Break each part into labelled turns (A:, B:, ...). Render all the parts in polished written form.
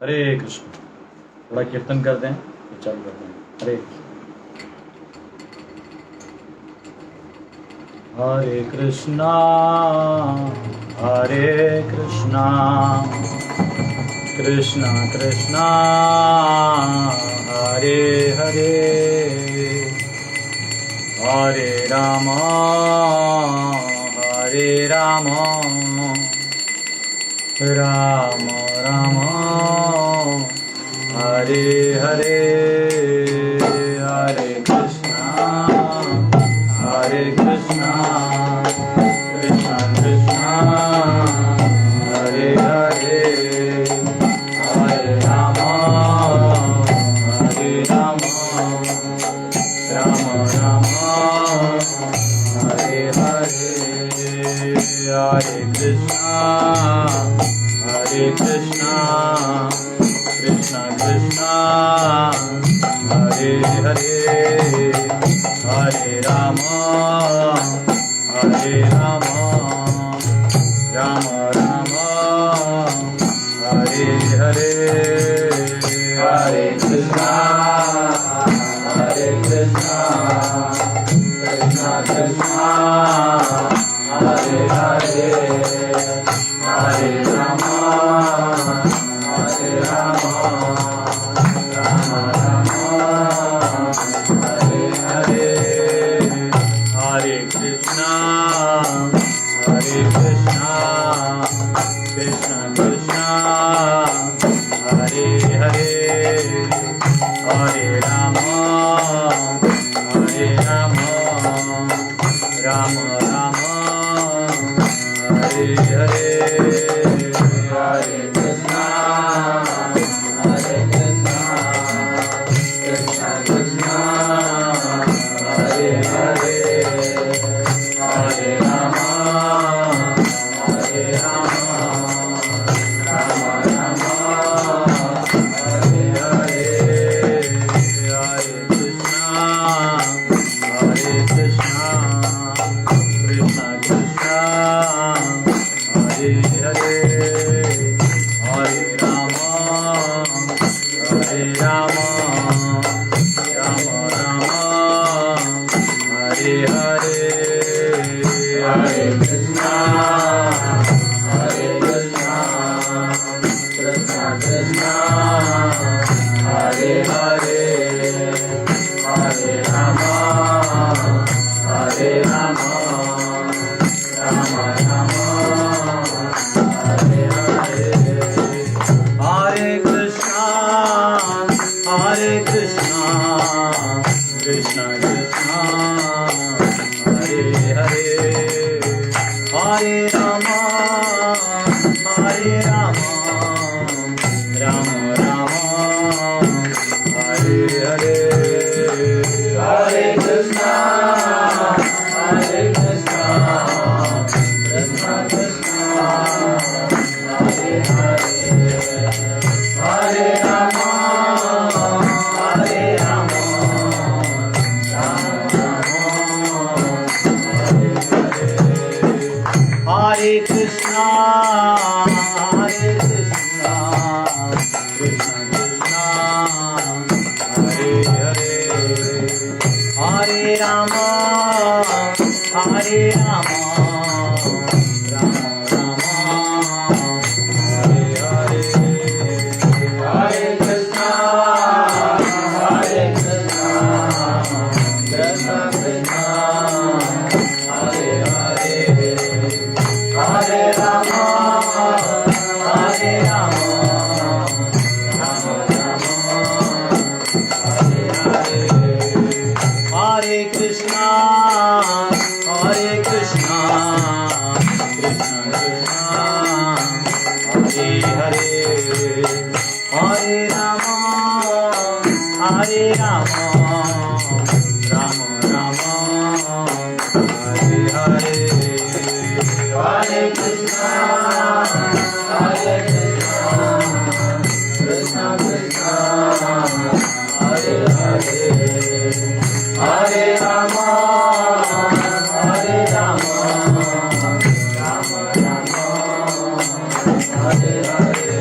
A: हरे कृष्ण। थोड़ा कीर्तन कर दें तो चालू करते हैं। हरे कृष्णा हरे कृष्णा कृष्णा कृष्णा हरे हरे हरे राम राम राम हरे हरे हरे कृष्णा कृष्णा कृष्णा हरे हरे हरे राम राम राम हरे हरे हरे कृष्णा कृष्णा कृष्णा हरे हरे हरे राम राम हरे हरे हरे कृष्णा कृष्णा कृष्णा हरे हरे हरे राम राम हरे हरे हरे कृष्णा कृष्णा कृष्णा हरे हरे हरे राम राम हरे हरे हरे कृष्णा कृष्णा हरे हरे हरे राम राम हरे हरे हरे कृष्णा कृष्णा कृष्णा हरे हरे हरे राम राम हरे हरे हरे कृष्णा कृष्णा हरे हरे हरे राम राम हरे हरे हरे कृष्णा कृष्णा कृष्णा हरे हरे हरे राम राम हरे हरे हरे कृष्णा कृष्णा कृष्णा हरे हरे हरे राम हरे कृष्णा कृष्णा कृष्णा हरे हरे हरे राम राम हरे हरे हरे कृष्णा कृष्णा कृष्णा हरे हरे हरे राम राम हरे हरे हरे कृष्णा कृष्णा कृष्णा हरे हरे हरे राम राम हरे हरे हरे कृष्णा कृष्णा कृष्णा हरे हरे हरे राम राम हरे हरे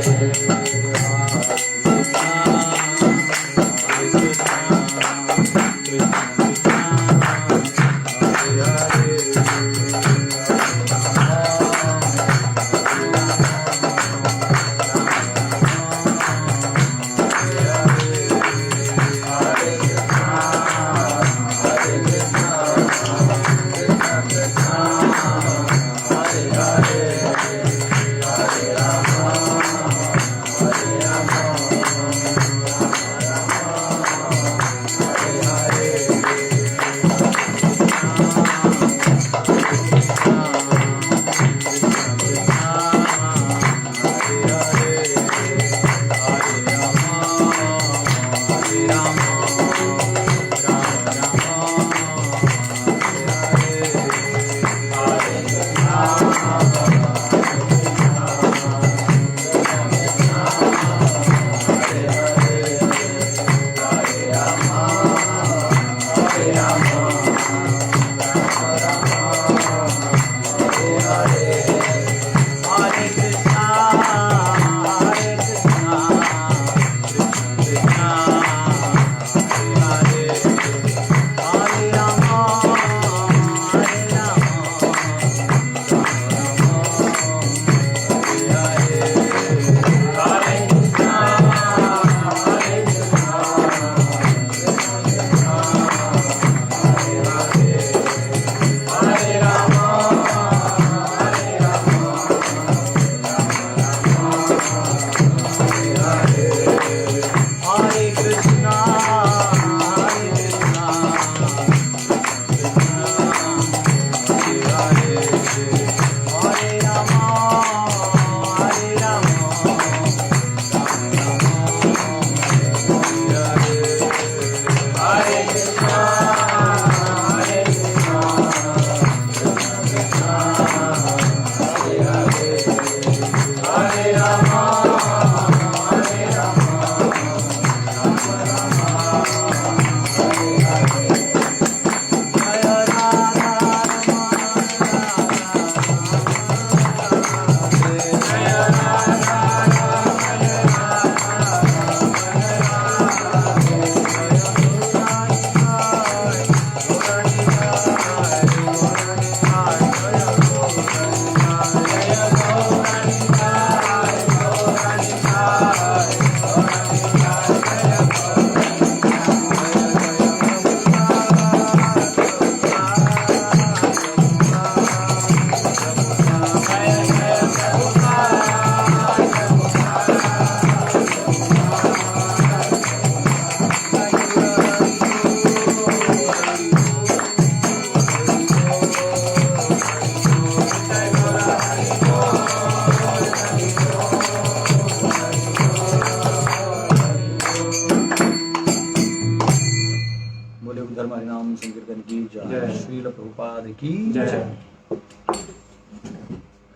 A: की जय।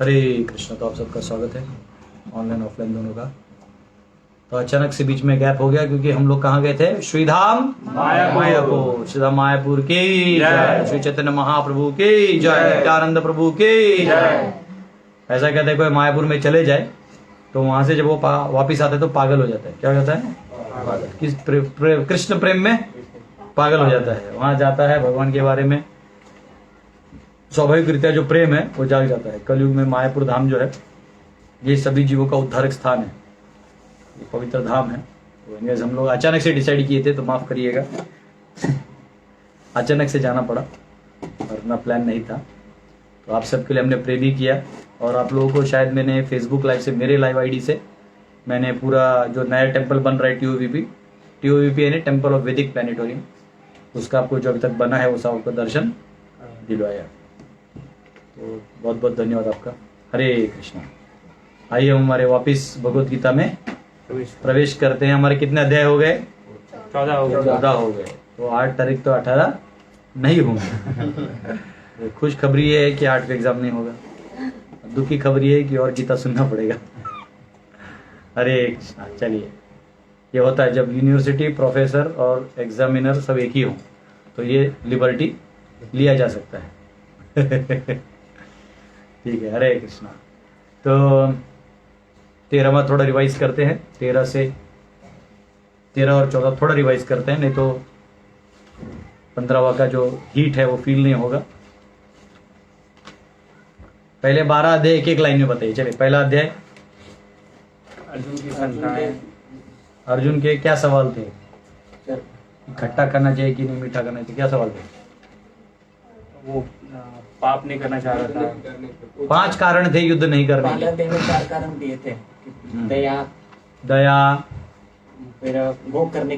A: हरे कृष्ण। तो आप सबका स्वागत है ऑनलाइन ऑफलाइन दोनों का। तो अचानक से बीच में गैप हो गया क्योंकि हम लोग कहाँ गए थे? श्रीधाम मायापुर। श्रीधाम मायापुर की जय। श्री चैतन्य महाप्रभु की जय। नित्यानंद प्रभु की जय। ऐसा कहते हैं कोई मायापुर में चले जाए तो वहां से जब वो वापिस आते तो पागल हो जाता है। क्या हो जाता है? किस कृष्ण प्रेम में पागल हो जाता है। वहां जाता है, भगवान के बारे में स्वाभाविक रीत्या जो प्रेम है वो जाग जाता है। कलयुग में मायापुर धाम जो है ये सभी जीवों का उद्धारक स्थान है, ये पवित्र धाम है। तो हम लोग अचानक से डिसाइड किए थे तो माफ करिएगा अचानक से जाना पड़ा, वरना प्लान नहीं था। तो आप सबके लिए हमने प्रे भी किया और आप लोगों को शायद मैंने फेसबुक लाइव से, मेरे लाइव आईडी से मैंने पूरा जो नया टेम्पल बन रहा है TOVP यानी टेम्पल ऑफ वैदिक प्लैनेटोरियम, उसका आपको जो अभी तक बना है वो सब आपको दर्शन दिलवाया। तो बहुत बहुत धन्यवाद आपका। हरे कृष्णा। आइए हम हमारे वापिस भगवत गीता में प्रवेश करते हैं। हमारे कितने अध्याय हो गए? 14 हो गए। तो 8 तारीख तो 18 नहीं होंगे। खुश खबरी है कि 8 का एग्जाम नहीं होगा, दुख की खबरी है कि और गीता सुनना पड़ेगा। हरे कृष्णा। चलिए, ये होता है जब यूनिवर्सिटी प्रोफेसर और एग्जामिनर सब एक ही हो तो ये लिबर्टी लिया जा सकता है। ठीक है। हरे कृष्णा। तो 13वां थोड़ा रिवाइज करते हैं। 13 और 14 थोड़ा रिवाइज करते हैं, नहीं तो 15वां का जो हीट है वो फील नहीं होगा। पहले 12 अध्याय एक एक लाइन में बताइए। चलिए, पहला अध्याय
B: अर्जुन की संताएं।
A: अर्जुन के क्या सवाल थे? खट्टा करना चाहिए कि नहीं मीठा करना चाहिए, क्या सवाल थे?
B: वो पाप नहीं करना चाह रहा था।
A: 5 कारण थे युद्ध नहीं करने के।
C: पहले 4 कारण दिए थे।
A: दया,
C: फिर भोग करने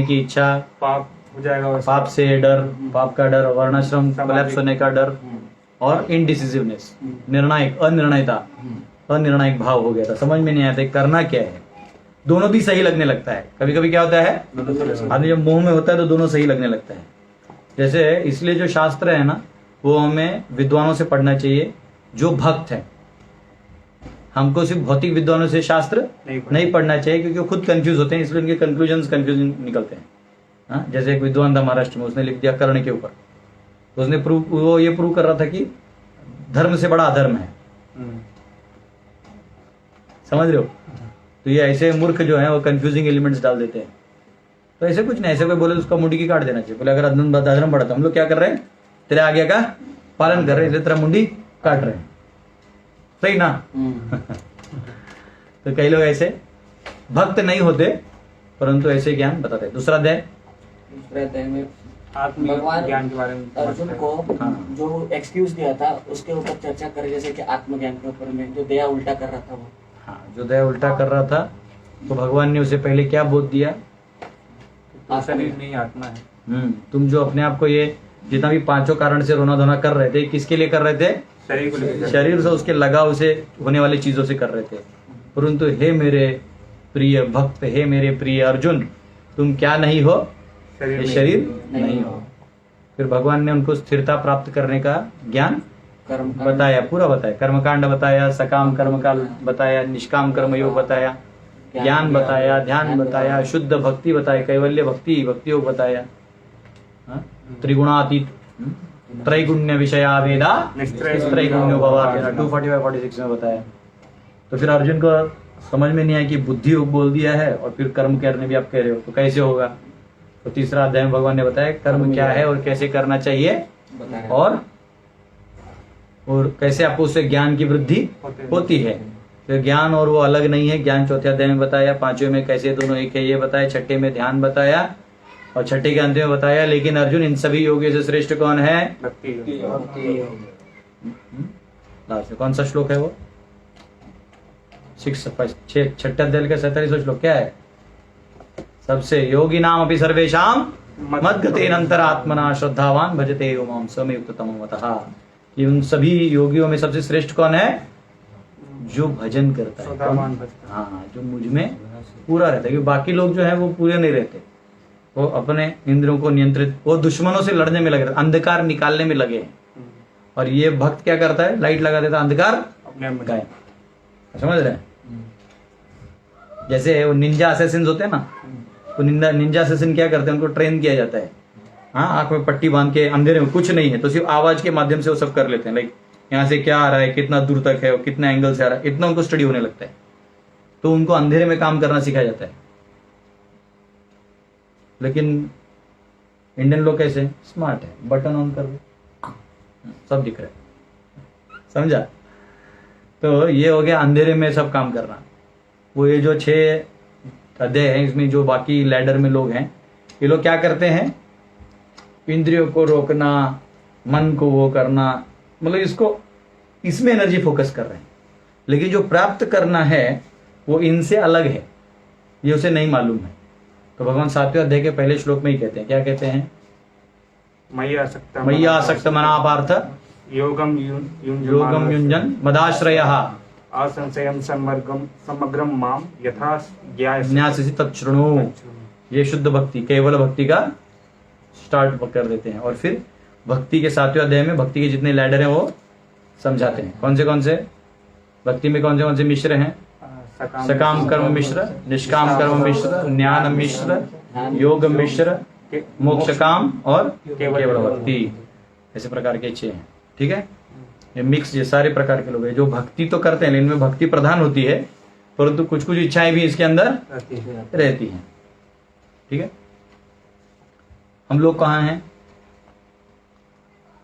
C: की इच्छा,
B: पाप हो जाएगा,
A: पाप से डर, पाप का डर, वर्णाश्रम कोलैप्स होने का डर और इनडिसिसिवनेस, अनिर्णायक भाव हो गया था। समझ में नहीं आया था करना क्या है। दोनों भी सही लगने लगता है। कभी कभी क्या होता है, आदमी जब मोह में होता है तो दोनों सही लगने लगता है। जैसे इसलिए जो शास्त्र है ना वो हमें विद्वानों से पढ़ना चाहिए जो भक्त है। हमको सिर्फ भौतिक विद्वानों से शास्त्र नहीं पढ़ना चाहिए क्योंकि वो खुद कंफ्यूज होते हैं, इसलिए उनके कंक्लूजन निकलते हैं। हाँ, जैसे एक विद्वान था महाराष्ट्र में, उसने लिख दिया कर्ण के ऊपर, उसने वो ये प्रूव कर रहा था कि धर्म से बड़ा अधर्म है। समझ रहे हो? तो ये ऐसे मूर्ख जो है वो कंफ्यूजिंग एलिमेंट्स डाल देते हैं। तो ऐसे कुछ नहीं, ऐसे कोई बोले उसका मुंडी की काट देना चाहिए। बोले अगर अधर्म बढ़ा तो हम लोग क्या कर रहे हैं? तेरे आज्ञा का पालन कर रहे हैं, तेरा मुंडी काट रहे हैं। सही ना? तो कई लोग ऐसे भक्त नहीं होते परंतु ऐसे ज्ञान बताते हैं। दूसरा अध्याय
C: में
B: भगवान ज्ञान के बारे में
C: अर्जुन को जो एक्सक्यूज दिया था उसके ऊपर चर्चा करें, जैसे कि आत्मज्ञान के ऊपर में जो दया उल्टा कर रहा था वो।
A: हाँ, जो दया उल्टा कर रहा था तो भगवान ने उसे पहले क्या बोध दिया?
B: शरीर नहीं आत्मा है।
A: तुम जो अपने आप को ये जितना भी 5 कारण से रोना धोना कर रहे थे, किसके लिए कर रहे थे?
B: शरीर को लेकर,
A: शरीर से उसके लगाव से होने वाली चीजों से कर रहे थे। परंतु हे मेरे प्रिय भक्त, हे मेरे प्रिय अर्जुन, तुम क्या नहीं हो? शरीर नहीं हो। फिर भगवान ने उनको स्थिरता प्राप्त करने का ज्ञान बताया, पूरा बताया। कर्मकांड बताया, सकाम कर्म का बताया, निष्काम कर्म योग बताया, ज्ञान बताया, ध्यान बताया, शुद्ध भक्ति बताया, कैवल्य भक्ति योग बताया, त्रिगुणातीत, त्रैगुण्य विषया वेदा त्रैगुण्यो भवा 245-46 में बताया। तो फिर अर्जुन को समझ में नहीं आया कि बुद्धि योग बोल दिया है और फिर कर्म करने भी आप कह रहे हो तो कैसे होगा? तो तीसरा अध्याय में भगवान ने बताया कर्म क्या है और कैसे करना चाहिए और कैसे आपको उससे ज्ञान की वृद्धि होती है। तो ज्ञान और वो अलग नहीं है, ज्ञान चौथे अध्याय में बताया, 5वें में कैसे दोनों एक है ये बताया, 6ठे में ध्यान बताया और 6ठे के अंत में बताया। लेकिन अर्जुन इन सभी योगियों से श्रेष्ठ कौन है? कौन सा श्लोक है वो? 6 अध्याय का 47वां श्लोक क्या है? सबसे योगी नाम अपि सर्वेशाम मद्गतेन अंतरात्मना श्रद्धावान भजते यो माम स मे युक्ततमो मतः। कि उन सभी योगियों में सबसे श्रेष्ठ कौन है? जो भजन करता है। हाँ, जो मुझ में पूरा रहता है। क्योंकि बाकी लोग जो है वो पूरे नहीं रहते। वो अपने इंद्रियों को नियंत्रित, वो दुश्मनों से लड़ने में लगे, अंधकार निकालने में लगे हैं। और ये भक्त क्या करता है, लाइट लगा देता, अंधकार
B: अपने आप में
A: गायब। समझ रहे हैं? जैसे वो निंजा असैसिन होते हैं ना, तो निंजा असैसिन क्या करते हैं, उनको ट्रेन किया जाता है। हाँ, आंख में पट्टी बांध के अंधेरे में कुछ नहीं है तो सिर्फ आवाज के माध्यम से वो सब कर लेते हैं। लाइक यहाँ से क्या आ रहा है, कितना दूर तक है, कितना एंगल से आ रहा है, इतना उनको स्टडी होने लगता है। तो उनको अंधेरे में काम करना सिखाया जाता है। लेकिन इंडियन लोग कैसे स्मार्ट है, बटन ऑन कर दो, सब दिख रहा है। समझा? तो ये हो गया अंधेरे में सब काम करना। वो ये जो 6 अध्याय है, इसमें जो बाकी लैडर में लोग हैं, ये लोग क्या करते हैं, इंद्रियों को रोकना, मन को वो करना, मतलब इसको इसमें एनर्जी फोकस कर रहे हैं। लेकिन जो प्राप्त करना है वो इनसे अलग है, ये उसे नहीं मालूम है। तो भगवान 7वें अध्याय के पहले श्लोक में ही कहते हैं, क्या कहते हैं,
B: मय्या
A: आसक्त मना पार्थ
B: योगम
A: युञ्जन मदाश्रयः
B: असंशयम समग्रम माम यथा
A: ज्ञास्यसि तच्छृणु। ये शुद्ध भक्ति, केवल भक्ति का स्टार्ट कर देते हैं। और फिर भक्ति के 7वें अध्याय में भक्ति के जितने लैडर हैं वो समझाते हैं। कौन से भक्ति में कौन से मिश्र हैं, सकाम कर्म मिश्र, निष्काम कर्म मिश्र, ज्ञान मिश्र, योग मिश्र, मोक्ष काम और केवल भक्ति, ऐसे प्रकार के 6 हैं। ठीक है, ये मिक्स, ये सारे प्रकार के लोग हैं जो भक्ति तो करते हैं, लेकिन इनमें भक्ति प्रधान होती है, परंतु कुछ इच्छाएं भी इसके अंदर रहती हैं। ठीक है, हम लोग कहाँ हैं,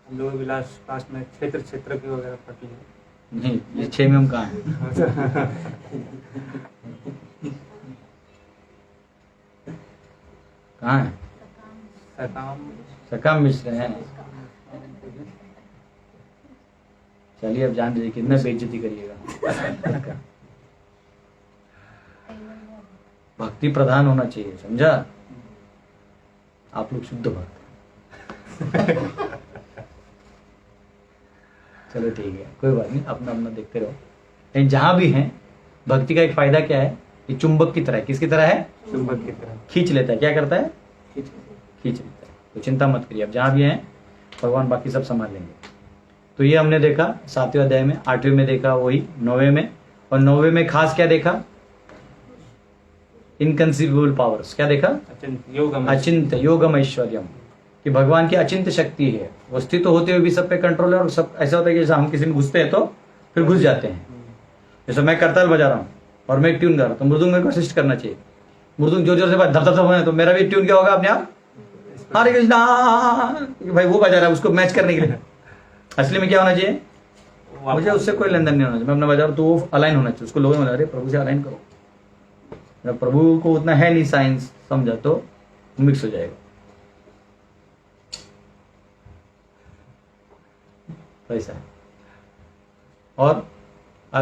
B: हम लोग विलास पास में क्षेत्र की वगैरह पटी है।
A: नहीं, ये 6 में हम कहाँ हैं? कहाँ है? सकाम मिश्र हैं। चलिए अब जान दीजिए कितना बेइज्जती करिएगा। भक्ति प्रधान होना चाहिए, समझा? आप लोग शुद्ध भक्त। चलो ठीक है, कोई बात नहीं, अपना अपना देखते रहो। लेकिन जहां भी हैं, भक्ति का एक फायदा क्या है, ये चुंबक की तरह है। किसकी तरह है?
B: चुंबक की तरह
A: खींच लेता है। क्या करता है? खींच लेता है। तो चिंता मत करिए, अब जहां भी हैं भगवान बाकी सब संभाल लेंगे। तो ये हमने देखा 7वें अध्याय में, 8वें में देखा वही 9वें में, और 9वें में खास क्या देखा, इनकंसीवेबल पावर्स। क्या देखा? अचिंत योगम ऐश्वर्यम, कि भगवान की अचिंत शक्ति है, वो अस्तित्व होते हुए भी सब पे कंट्रोल है। और सब ऐसा होता है कि जैसे हम किसी में घुसते हैं तो फिर घुस जाते हैं। जैसे मैं करताल बजा रहा हूँ और मैं ट्यून कर रहा हूँ, तो मृदुंग मेरे को असिस्ट करना चाहिए। मृदुंग जोर जोर से धप धप होना है तो मेरा भी ट्यून क्या होगा अपने आप, हरे कृष्णा, भाई वो बजा रहा है उसको मैच करने के लिए। असली में क्या होना चाहिए, मुझे उससे कोई लेन देन नहीं होना चाहिए, मैं अपना बजा रहा हूँ तो वो अलाइन होना चाहिए। उसको लोगों ने अरे प्रभु से अलाइन करो, प्रभु को उतना है नहीं साइंस, समझा, तो मिक्स हो जाएगा। ऐसा है। और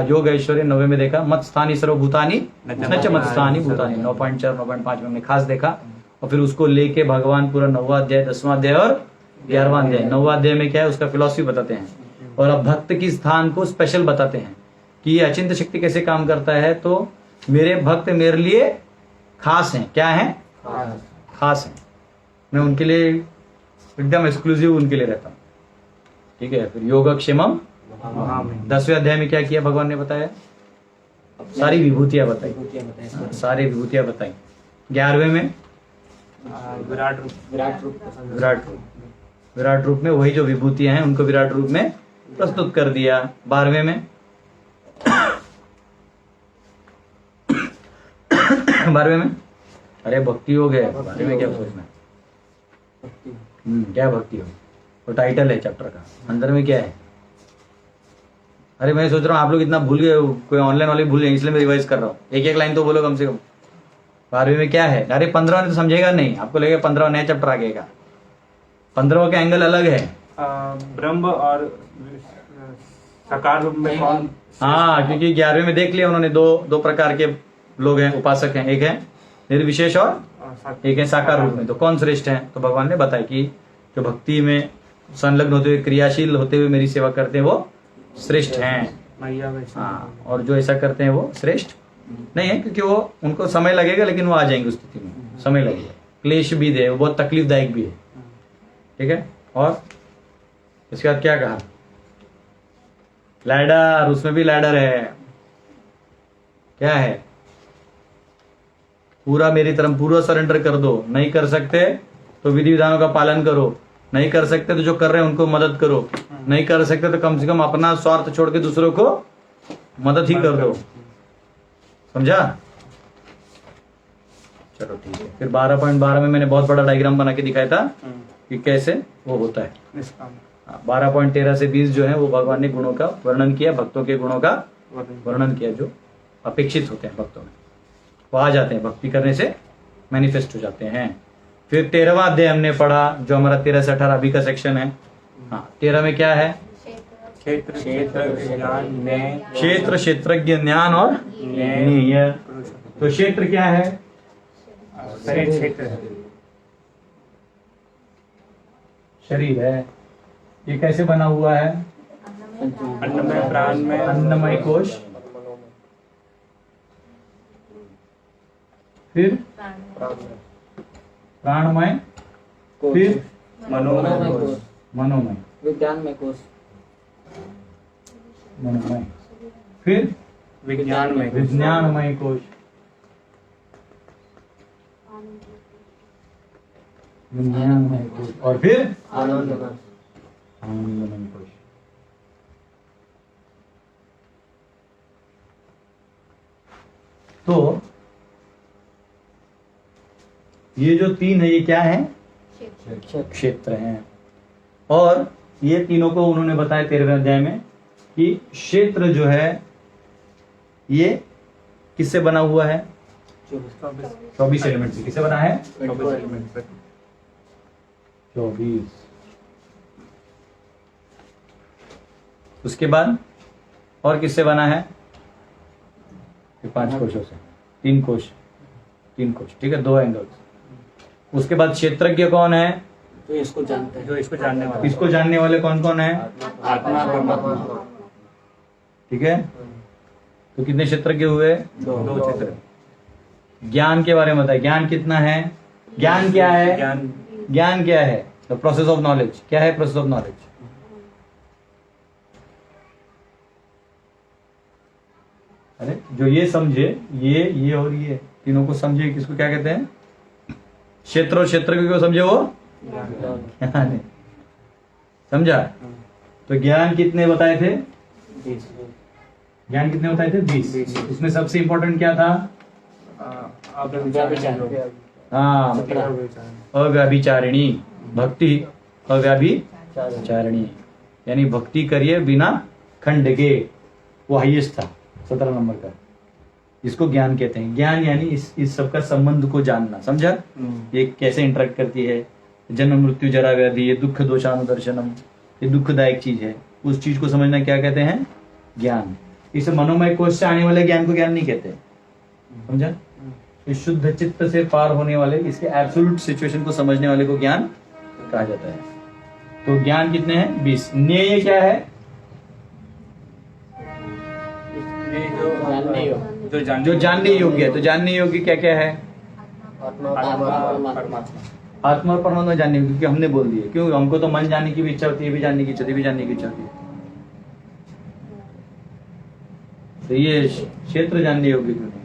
A: योग ऐश्वर्य 9वें में देखा, मत स्थानी सर्वभूतानि नच मत स्थानी भूतानि, 9.4 9.5 में हमने खास देखा। और फिर उसको लेके भगवान पूरा 9वां अध्याय 10वां अध्याय और 11वां अध्याय, 9वां अध्याय में क्या है उसका फिलॉसफी बताते हैं। और अब भक्त की स्थान को स्पेशल बताते हैं कि ये अचिंत शक्ति कैसे काम करता है। तो मेरे भक्त मेरे लिए खास हैं। क्या है? खास हैं। मैं उनके लिए एकदम एक्सक्लूसिव उनके लिए रहता हूँ। ठीक है, फिर योगक्षेमम 10वें अध्याय में क्या किया भगवान ने बताया, सारी विभूतियां बताई, सारी विभूतियां बताई। 11वें में विराट रूप में वही जो विभूतियां हैं उनको विराट रूप में प्रस्तुत कर दिया। 12वें में 12वें में अरे भक्ति योग है, 12वें में क्या सोचना है, क्या भक्ति योग, वो टाइटल है चैप्टर का, अंदर में क्या है। अरे मैं सोच रहा हूँ आप लोग इतना भूल गए, कोई ऑनलाइन वाले भूल गए, इसलिए मैं रिवाइज कर रहा हूँ। एक लाइन तो बोलो कम से कम। 12वें में क्या है, अरे 15 ने तो समझेगा नहीं, आपको लगेगा 15 नया चैप्टर आ गएगा। 15 का एंगल अलग है।
B: ब्रह्म और साकार रूप में कौन?
A: हाँ, क्योंकि 11वें में देख लिया उन्होंने दो प्रकार के लोग हैं, उपासक हैं। एक है निर्विशेष और एक है साकार रूप में। तो कौन श्रेष्ठ है? तो भगवान ने बताया कि जो भक्ति में संलग्न होते हुए, क्रियाशील होते हुए मेरी सेवा करते हैं वो श्रेष्ठ हैं। हाँ, और जो ऐसा करते हैं वो श्रेष्ठ नहीं है, क्योंकि वो उनको समय लगेगा, लेकिन वो आ जाएंगे उस स्थिति में, समय लगेगा। क्लेश भी दे, वो बहुत तकलीफदायक भी है, ठीक है। और इसके बाद क्या कहा, लैडर, उसमें भी लैडर है। क्या है, पूरा मेरी तरफ पूरा सरेंडर कर दो, नहीं कर सकते तो विधि विधानों का पालन करो, नहीं कर सकते तो जो कर रहे हैं उनको मदद करो, नहीं कर सकते तो कम से कम अपना स्वार्थ छोड़ के दूसरों को मदद ही कर दो, समझा। चलो ठीक है। फिर 12.12 में मैंने बहुत बड़ा डायग्राम बना के दिखाया था कि कैसे वो होता है।
B: निष्काम
A: 12.13 से 20 जो है वो भगवान ने गुणों का वर्णन किया, भक्तों के गुणों का वर्णन किया जो अपेक्षित होते हैं भक्तों में, वो आ जाते हैं, भक्ति करने से मैनिफेस्ट हो जाते हैं। फिर 13वां अध्याय हमने पढ़ा जो हमारा 13 से 18 अभी का सेक्शन है। हाँ, 13 में क्या है,
B: क्षेत्र क्षेत्र ज्ञान न्याय
A: क्षेत्र, क्षेत्रज्ञ, ज्ञान और न्याय। तो क्षेत्र क्या है,
B: शरीर क्षेत्र है।
A: शरीर है। ये कैसे बना हुआ है,
B: अन्नमय प्राण में
A: अन्नमय कोश, फिर प्राणमय, फिर
B: मनोमय
C: कोश,
A: मनोमय,
C: विज्ञान में कोश,
A: मनोमय, फिर
B: विज्ञान में
A: विज्ञानमय कोश, विज्ञानमय कोश, और फिर
C: आनंदमय।
A: आनंदमय कोश। तो ये जो तीन है ये क्या है, क्षेत्र हैं। और ये तीनों को उन्होंने बताया 13वें अध्याय में कि क्षेत्र जो है ये किससे बना हुआ है, 24 एलिमेंट से। किससे बना है, 24। उसके बाद और किससे बना है, ये 5 कोशों से, 3 कोश, ठीक है, 2 एंगल्स। उसके बाद क्षेत्रज्ञ कौन है,
C: जो इसको जानते हैं,
B: जो इसको जानने वाला
A: इसको जानने वाले कौन कौन है,
B: आत्मा परमात्मा
A: ठीक है। तो कितने क्षेत्रज्ञ हुए,
B: 2 क्षेत्र।
A: ज्ञान के बारे में बताया, ज्ञान कितना है, ज्ञान क्या है,
B: ज्ञान
A: ज्ञान क्या है, द प्रोसेस ऑफ नॉलेज। क्या है प्रोसेस ऑफ नॉलेज, अरे जो ये समझे, ये और ये तीनों को समझे, किसको क्या कहते हैं, क्षेत्र और क्षेत्र को समझे वो ज्ञान है, समझा। तो ज्ञान कितने बताए थे, ज्ञान कितने बताए थे, 20। उसमें सबसे इंपॉर्टेंट क्या था, हाँ, अव्यभिचारिणी भक्ति, अव्यभिचारिणी यानी भक्ति करिए बिना खंड के, वो हाईएस्ट था 17 नंबर का। इसको ज्ञान कहते हैं। ज्ञान यानी इस सब का संबंध को जानना, समझा, ये कैसे इंटरेक्ट करती है, जन्म मृत्यु जरा व्याधि, ये दुख दोषानुदर्शनम, ये दुखदायक चीज है, उस चीज को समझना क्या कहते हैं, ज्ञान। इस मनोमय कोश से आने वाले ज्ञान को ज्ञान नहीं कहते, समझा। इस शुद्ध चित्त से पार होने वाले, इसके एब्सोल्यूट सिचुएशन को समझने वाले को ज्ञान कहा जाता है। तो ज्ञान कितने हैं, 20। न्याय क्या है,
B: ये जो
A: जानने योग्य है। तो जानने योग्य क्या क्या है,
B: आत्मा परमात्मा
A: आत्मा और परमात्मा जानने योग्य, क्योंकि हमने बोल दिया, क्यों, हमको तो मन जानने की भी इच्छा होती है, भी जानने की इच्छा होती है, भी जानने की इच्छा होती है। तो ये क्षेत्र जानने योग्य क्यों नहीं,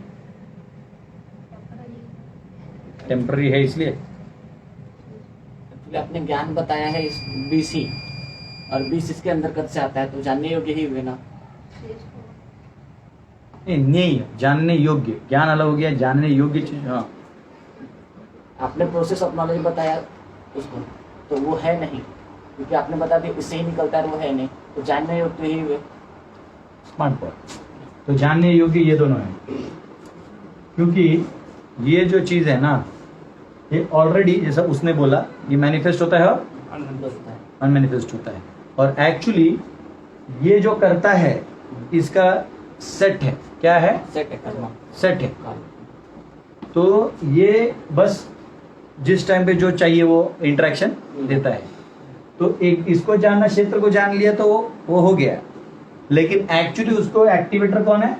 A: टेम्पररी है इसलिए।
C: आपने ज्ञान बताया है इस 20 ही, और 20 इसके अंतर्गत से आता है, तो जानने योग्य ही हुए ना।
A: नहीं, जानने योग्य, ज्ञान अलग हो गया, जानने योग्य चीज। हाँ,
C: आपने प्रोसेस ऑफ नॉलेज बताया उसको, तो वो है नहीं, क्योंकि आपने बता दिया इससे ही निकलता है, वो है नहीं, तो जानने योग्य ही हुए।
A: Smart point. तो जानने योग्य ये दोनों है, क्योंकि ये जो चीज है ना, ये ऑलरेडी जैसा उसने बोला, ये मैनिफेस्ट होता है और अनमैनिफेस्ट होता है। और एक्चुअली ये जो करता है इसका सेट है, क्या है,
C: सेट है, कर्मा
A: सेट है। तो ये बस जिस टाइम पे जो चाहिए वो इंटरेक्शन देता है। तो एक इसको जानना, क्षेत्र को जान लिया तो वो हो गया, लेकिन एक्चुअली उसको एक्टिवेटर कौन है,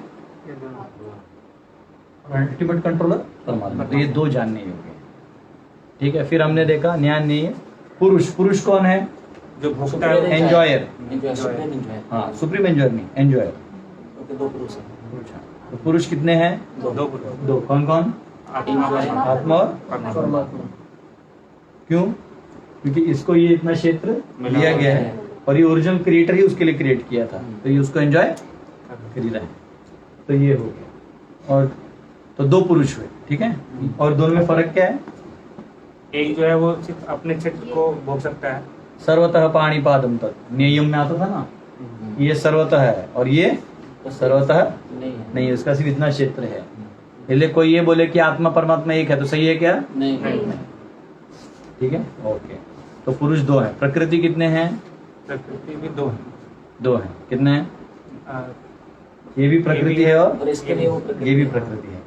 A: अल्टीमेट कंट्रोलर परमात्मा। तो ये 2 जानने योग्य हैं। ठीक है, फिर हमने देखा न्याय नहीं है। पुरुष, पुरुष कौन है?
B: जो भोगता है
C: Supreme
A: enjoyer.
C: Enjoy, supreme enjoy.
A: हाँ, सुप्रीम एंजॉयर नहीं, एंजॉयर।
C: ओके, दो पुरुष हैं।
A: तो पुरुष कितने हैं?
B: दो पुरुष,
A: दो। कौन कौन?
B: आत्मा
A: आत्मा और
B: परमात्मा।
A: क्यों? क्योंकि इसको ये इतना क्षेत्र
B: मिला
A: दिया
B: हुआ
A: गया
C: है।
A: है और ये ओरिजिनल क्रिएटर ही उसके लिए क्रिएट किया था, तो ये उसको एंजॉय कर ही रहा है। तो ये हो गया। और तो दो पुरुष हुए, ठीक है। और दोनों में फर्क क्या है?
B: एक जो है वो सिर्फ अपने क्षेत्र को भोग सकता है।
A: सर्वतः पाणिपादम तत् नियम में आता था ना, ये सर्वतः है और ये सर्वतः
C: नहीं है।
A: नहीं है, उसका सिर्फ इतना क्षेत्र है। इसलिए कोई ये बोले कि आत्मा परमात्मा एक है तो सही है क्या?
C: नहीं
A: ठीक है, ओके। तो पुरुष दो हैं। प्रकृति कितने हैं?
B: प्रकृति भी दो है।
A: दो हैं। कितने हैं?
B: आ,
A: ये भी प्रकृति है और
C: और इसके लिए वो
A: ये भी प्रकृति है।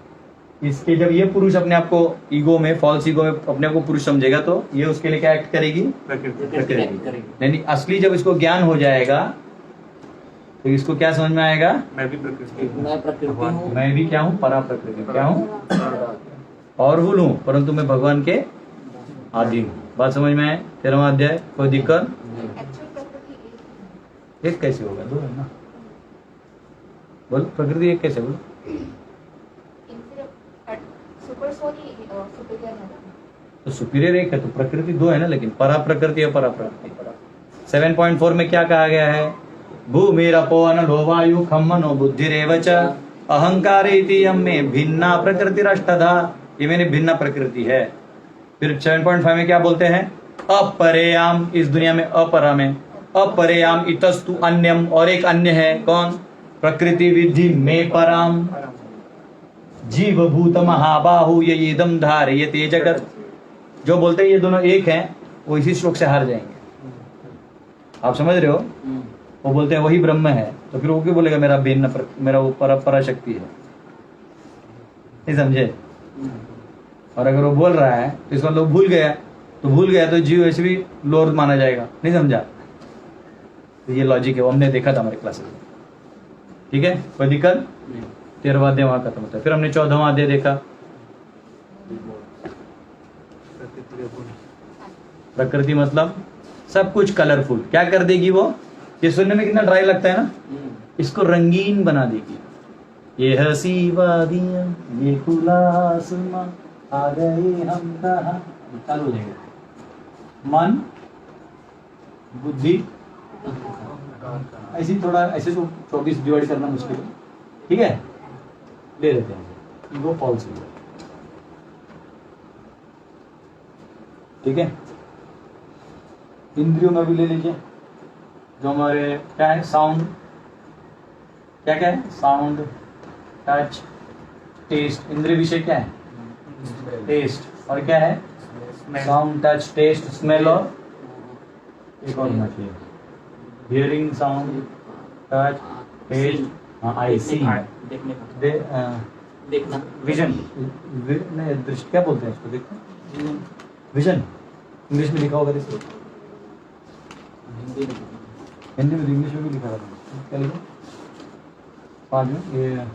A: इसके जब ये पुरुष अपने आप को ईगो में, फॉल्स ईगो में अपने आप को पुरुष समझेगा तो ये उसके लिए क्या एक्ट करेगी?
B: प्रकृति
C: करेगी।
A: यानी असली जब इसको ज्ञान हो जाएगा तो इसको क्या समझ में आएगा?
B: मैं भी प्रकृति हूँ।
C: मैं प्रकृति हूँ।
A: मैं भी क्या हूँ? परा प्रकृति। क्या हूँ? पावरफुल हूँ, परंतु मैं भगवान के आदि हूँ। बात समझ में आए? 13वां अध्याय, कोई दिक्कत? एक कैसे होगा? दो है ना। बोल, प्रकृति एक कैसे? बोल। तो सुपीरियर एक है तो प्रकृति दो है ना, लेकिन परा प्रकृति और परा प्रकृति। 7.4 में क्या कहा गया है? भूमिरपो अनलो वायु खम मनो बुद्धिरेव च अहंकार इति यम्मे भिन्ना प्रकृतिरष्टधा। ये मेरी भिन्न प्रकृति है। फिर 7.5 में क्या बोलते हैं? अपरेयाम, इस दुनिया में अपरा में, अपरेयाम इतस्तु अन्यम, और एक अन्य है। कौन? प्रकृति विधि में पराम जीव भूत महाबाहु ये इदम धारयते जगत। जो बोलते हैं ये दोनों एक हैं, वो इसी श्लोक से हार जाएंगे। आप समझ रहे हो? वो बोलते हैं वही ब्रह्म है, तो फिर वो क्यों बोलेगा मेरा भिन्न मेरा वो पराशक्ति है? नहीं समझे? और अगर वो बोल रहा है तो इसका लोग भूल गया, तो जीव वैसे भी लोअर माना जाएगा। नहीं समझा? तो ये लॉजिक है, वो हमने देखा था हमारे क्लासेस में। ठीक है, कोई दिक्कत? 13वां अध्याय वहां खत्म होता है। फिर हमने 14वां अध्याय देखा। प्रकृति मतलब सब कुछ कलरफुल। क्या कर देगी वो? ये सुनने में कितना ड्राई लगता है ना, इसको रंगीन बना देगी। ये हंसी वादियां, ये खुला आसमां, आ गए हम कहाँ। चालू हो जाएगा। मन, बुद्धि, ऐसी थोड़ा ऐसे तो 24 डिवाइड करना मुश्किल है। ठीक है, ले लेते हैं। वो फॉल्स है। ठीक है, इंद्रियों में भी ले लीजिए। जो हमारे क्या है? साउंड, क्या क्या है? Sound, touch, taste. इंद्रिय विषय क्या है? टेस्ट। और क्या है? साउंड, टच, टेस्ट, स्मेल और एक और होना चाहिए, हियरिंग, साउंड, टच, टेस्ट, आई सी,
C: देखने का, देखना,
B: विजन।
A: नहीं, दृष्टि क्या बोलते हैं इसको? देखो, विजन इंग्लिश में लिखा होगा। इसको हिंदी में, इंग्लिश में भी लिखा होगा। क्या लिखा? 5 में ये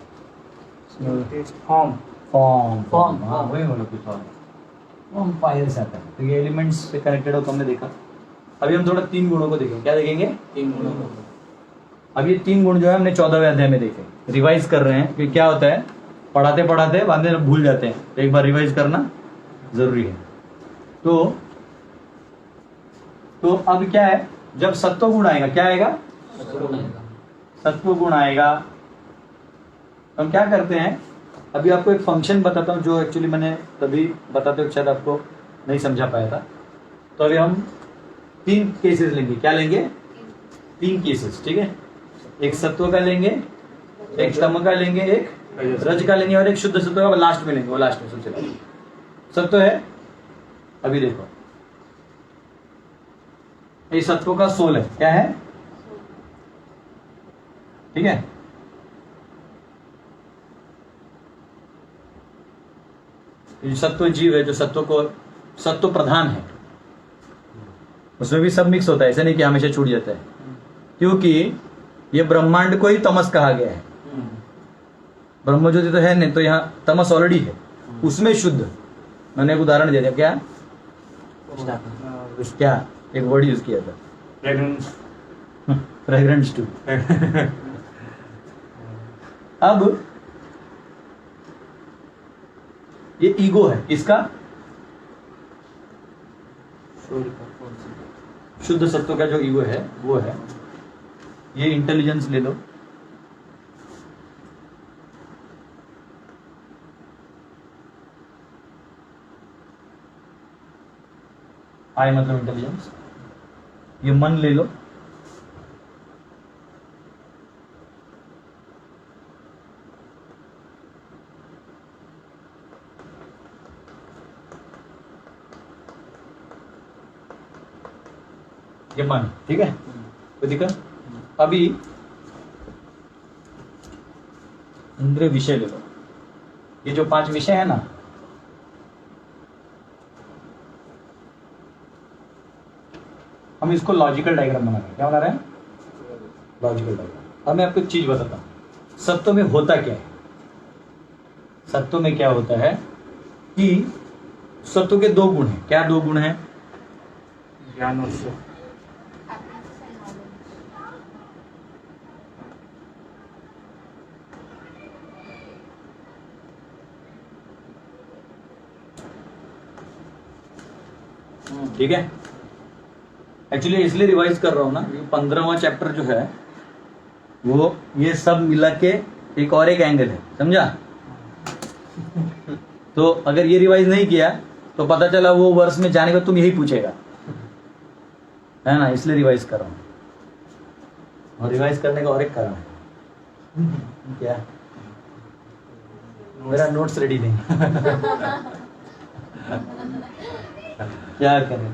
B: फॉर्म,
A: फॉर्म, हाँ वही बोलो कुछ और। फॉर्म फायर से आता है। तो ये एलिमेंट्स पे कनेक्टेड हो तो हमने देखा। अभी हम थोड़ा 3 गुणों को देखेंगे। क्या देखेंगे?
C: 3 गुणों को।
A: अब ये 3 गुण जो है हमने 14वें अध्याय में देखे। रिवाइज कर रहे हैं कि क्या होता है, पढ़ाते पढ़ाते बाद में भूल जाते हैं, तो एक बार रिवाइज करना जरूरी है। तो अब क्या है, जब सत्व गुण आएगा, क्या आएगा? सत्व गुण आएगा। हम क्या करते हैं, अभी आपको एक फंक्शन बताता हूँ जो एक्चुअली मैंने तभी बताते हुए शायद आपको नहीं समझा पाया था। तो अभी हम 3 केसेस लेंगे। क्या लेंगे? 3 केसेस। ठीक है, एक सत्व का लेंगे, एक तम का लेंगे, एक रज का लेंगे और एक शुद्ध सत्व का लास्ट में लेंगे। वो लास्ट में सबसे पहले सत्व है। अभी देखो, ये सत्व का सोल है। क्या है? ठीक है, जो सत्व जीव है, जो सत्व प्रधान है, उसमें भी सब मिक्स होता है। ऐसा नहीं कि हमेशा छूट जाता है, क्योंकि ये ब्रह्मांड को ही तमस कहा गया है। ब्रह्म ज्योति तो है नहीं, तो यहाँ तमस ऑलरेडी है, उसमें शुद्ध। मैंने एक उदाहरण दे दिया। क्या? क्या एक वर्ड यूज किया था,
B: फ्रेगरेंस।
A: Fragrance to. अब ये ईगो है, इसका शुद्ध सत्व का जो ईगो है वो है, ये इंटेलिजेंस ले लो, आई मतलब इंटेलिजेंस, ये मन ले लो, ये मन, ठीक है, कोई दिक्कत। अभी इंद्रिय विषय ले लो, ये जो 5 विषय है ना, हम इसको लॉजिकल डायग्राम बना रहे हैं। क्या बना रहे हैं? Logical diagram. अब मैं आपको एक चीज बताता हूं, सत्व में होता क्या है। सत्व में क्या होता है कि सत्व के 2 गुण हैं। क्या 2 गुण हैं?
B: ज्ञान और सुख।
A: ठीक है, एक्चुअली इसलिए रिवाइज कर रहा हूं ना, 15वां चैप्टर जो है वो ये सब मिला के एक और एक एंगल है, समझा? तो अगर ये रिवाइज नहीं किया तो पता चला वो वर्ष में जाने का तुम यही पूछेगा, है ना, इसलिए रिवाइज कर रहा हूं। और रिवाइज करने का और एक कारण है, क्या? मेरा नोट्स रेडी नहीं। क्या करें,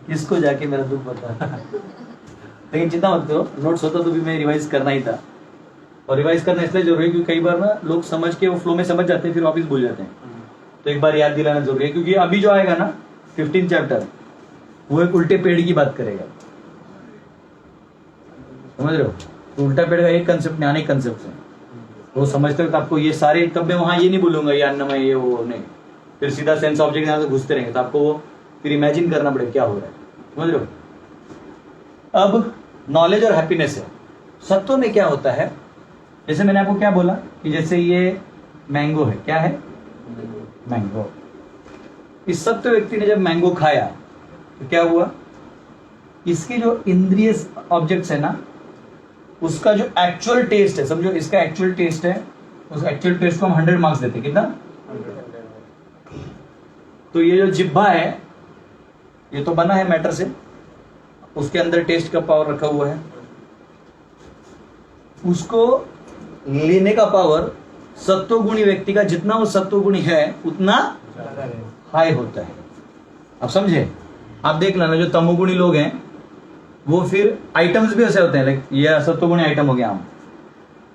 A: किसको जाके मेरा दुख बता। लेकिन चिंता मत करो, नोट्स होता तो भी मैं रिवाइज करना ही था। और रिवाइज करना इसलिए जरूरी है क्योंकि कई बार ना लोग समझ के वो फ्लो में समझ जाते हैं, फिर वापस भूल जाते हैं। तो एक बार याद दिलाना जरूरी है, क्योंकि अभी जो आएगा ना 15 चैप्टर, वो एक उल्टे पेड़ की बात करेगा, समझ रहे हो? तो उल्टा पेड़ का एक कंसेप्ट नहीं, अनेक कंसेप्ट है। वो समझते हो आपको ये सारे, तब मैं वहां ये नहीं बोलूंगा ये अन्नमय ये वो नहीं, फिर सीधा सेंस ऑब्जेक्ट यहाँ से घुसते रहेंगे, तो आपको वो फिर इमेजिन करना पड़ेगा क्या हो रहा है, समझ रहे हो? अब नॉलेज और हैप्पीनेस है। सत्व में क्या होता है, जैसे मैंने आपको क्या बोला कि जैसे ये मैंगो है, क्या है? मैंगो। इस सत्व व्यक्ति ने जब मैंगो खाया तो क्या हुआ, इसके जो इंद्रिय ऑब्जेक्ट्स है ना, उसका जो एक्चुअल टेस्ट है, समझो इसका एक्चुअल टेस्ट है, उस एक्चुअल टेस्ट को हम 100 मार्क्स देते हैं, कितना? तो ये जो जिह्वा है ये तो बना है मैटर से, उसके अंदर टेस्ट का पावर रखा हुआ है, उसको लेने का पावर सत्वगुणी व्यक्ति का, जितना वो सत्वगुणी है उतना हाई होता है। अब समझे? आप देख लेना जो तमोगुणी लोग हैं वो फिर आइटम्स भी ऐसे होते हैं, लाइक ये सत्वगुणी आइटम हो गया आम,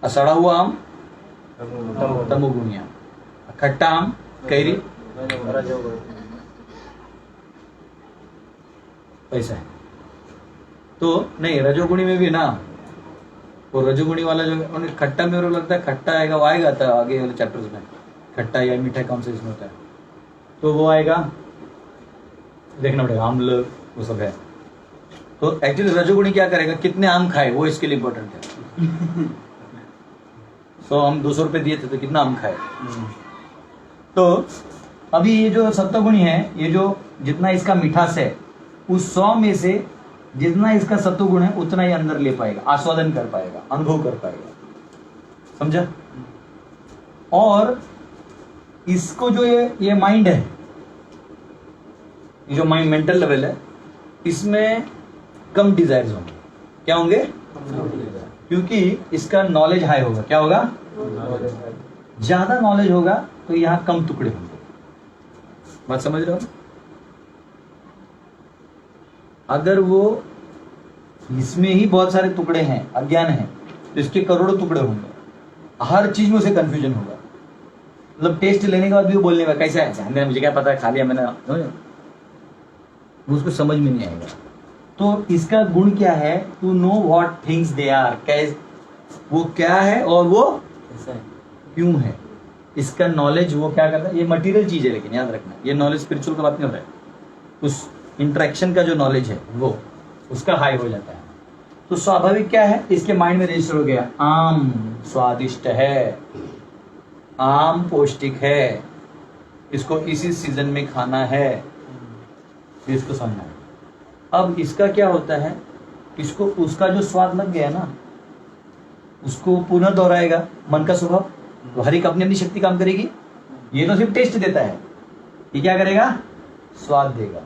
A: सड़ा हुआ आम तमोगुणी आम, खट्टा आम कैरी ऐसा है। तो नहीं, रजोगुणी में भी ना, वो रजोगुणी वाला जो उन्हें खट्टा में और लगता है खट्टा आएगा, वो आएगा था आगे वाले चैप्टर्स में, खट्टा या मीठा कौन सा इसमें होता है, तो वो आएगा, देखना पड़ेगा, आम्ल वो सब है। तो एक्चुअली रजोगुणी क्या करेगा, कितने आम खाए वो इसके लिए इंपॉर्टेंट है। सो हम 200 रुपए दिए थे तो कितना आम खाए। तो अभी ये जो सत्वगुणी है, ये जो जितना इसका मिठास है, उस 100 में से जितना इसका सत्वगुण है उतना ही अंदर ले पाएगा, आस्वादन कर पाएगा, अनुभव कर पाएगा, समझा? और इसको जो ये माइंड है, ये जो माइंड मेंटल लेवल है, इसमें कम डिजायर्स होंगे। क्या होंगे? क्योंकि इसका नॉलेज हाई होगा। क्या होगा? ज्यादा नॉलेज होगा तो यहां कम टुकड़े होंगे। बात समझ रहे हो? अगर वो इसमें ही बहुत सारे टुकड़े हैं, अज्ञान है, तो इसके करोड़ों टुकड़े होंगे, हर चीज में उसे कंफ्यूजन होगा। मतलब टेस्ट लेने के बाद भी वो बोलने में कैसा है, मुझे क्या पता है, खा लिया मैंने, उसको समझ में नहीं आएगा। तो इसका गुण क्या है? To know what things they are, वो क्या है और वो क्यों है। इसका नॉलेज वो क्या करता है, ये मटेरियल चीज है, लेकिन याद रखना ये नॉलेज स्पिरिचुअल का बात नहीं हो रहा है। उस इंटरेक्शन का जो नॉलेज है वो उसका हाई हो जाता है। तो स्वाभाविक क्या है, इसके माइंड में रजिस्टर हो गया, आम स्वादिष्ट है, आम पौष्टिक है, इसको इसी सीजन में खाना है, इसको समझना है। अब इसका क्या होता है, इसको उसका जो स्वाद लग गया ना, उसको पुनः दोहराएगा मन का स्वभाव। तो हर एक अपनी अपनी शक्ति काम करेगी। ये तो सिर्फ टेस्ट देता है, ये क्या करेगा, स्वाद देगा।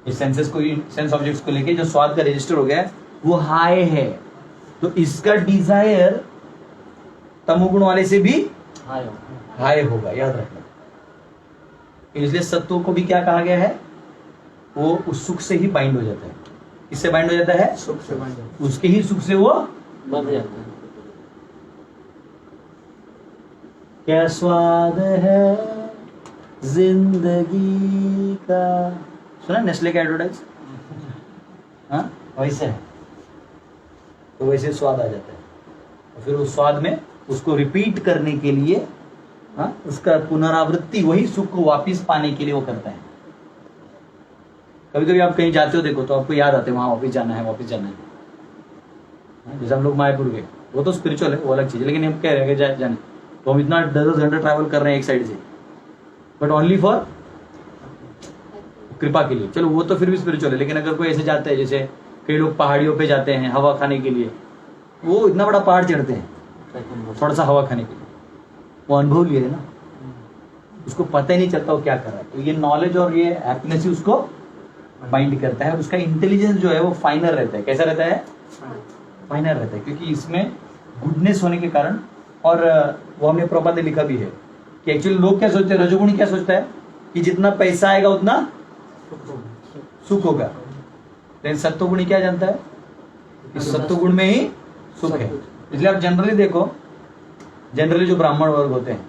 A: इस सेंसेस को, सेंस ऑब्जेक्ट्स को लेके जो स्वाद का रजिस्टर हो गया है वो हाई है, तो इसका डिजायर तमोगुण वाले से भी हाई होगा, याद रखना। इसलिए सत्व को भी क्या कहा गया है, वो उस सुख से ही बाइंड हो जाता है। इससे बाइंड हो जाता है,
B: सुख से बन जाता
A: उसके ही सुख से वो
C: बंध जाता है।
A: क्या स्वाद है जिंदगी का, सुना नेस्ले का एडवर्टाइज, हाँ वैसे है। तो वैसे स्वाद आ जाता है, और फिर उस स्वाद में उसको रिपीट करने के लिए, हाँ उसका पुनरावृत्ति, वही सुख को वापिस पाने के लिए वो करता है। कभी कभी आप कहीं जाते हो देखो तो आपको याद आते हैं वहां वापिस जाना है, वापिस जाना है। जैसे हम लोग मायापुर गए, वो तो स्पिरिचुअल है, वो अलग चीज है, लेकिन हम कह रहे हैं कि जाने, तो हम इतना 10 घंटे ट्रैवल कर रहे हैं एक साइड से, बट ओनली फॉर कृपा के लिए। चलो वो तो फिर भी स्पिरिचुअल है, लेकिन अगर कोई ऐसे जाता है, जैसे कई लोग पहाड़ियों पे जाते हैं हवा खाने के लिए, वो इतना बड़ा पहाड़ चढ़ते हैं थोड़ा सा हवा खाने के लिए, वो अनुभव लिए ना, उसको पता ही नहीं चलता वो क्या कर रहा है। तो ये नॉलेज और ये हैप्पीनेस ही उसको बाइंड करता है, और उसका इंटेलिजेंस जो है वो फाइनर रहता है। कैसा रहता है, फाइनर रहता है, क्योंकि इसमें गुडनेस होने के कारण। और वो हमने प्रॉपर ने लिखा भी है कि एक्चुअली लोग क्या सोचते हैं, रजोगुणी क्या सोचता है कि जितना पैसा आएगा उतना सुख होगा, लेकिन सत्वगुणी क्या जानता है कि सत्वगुण में ही सुख है। इसलिए आप जनरली देखो, जनरली जो ब्राह्मण वर्ग होते हैं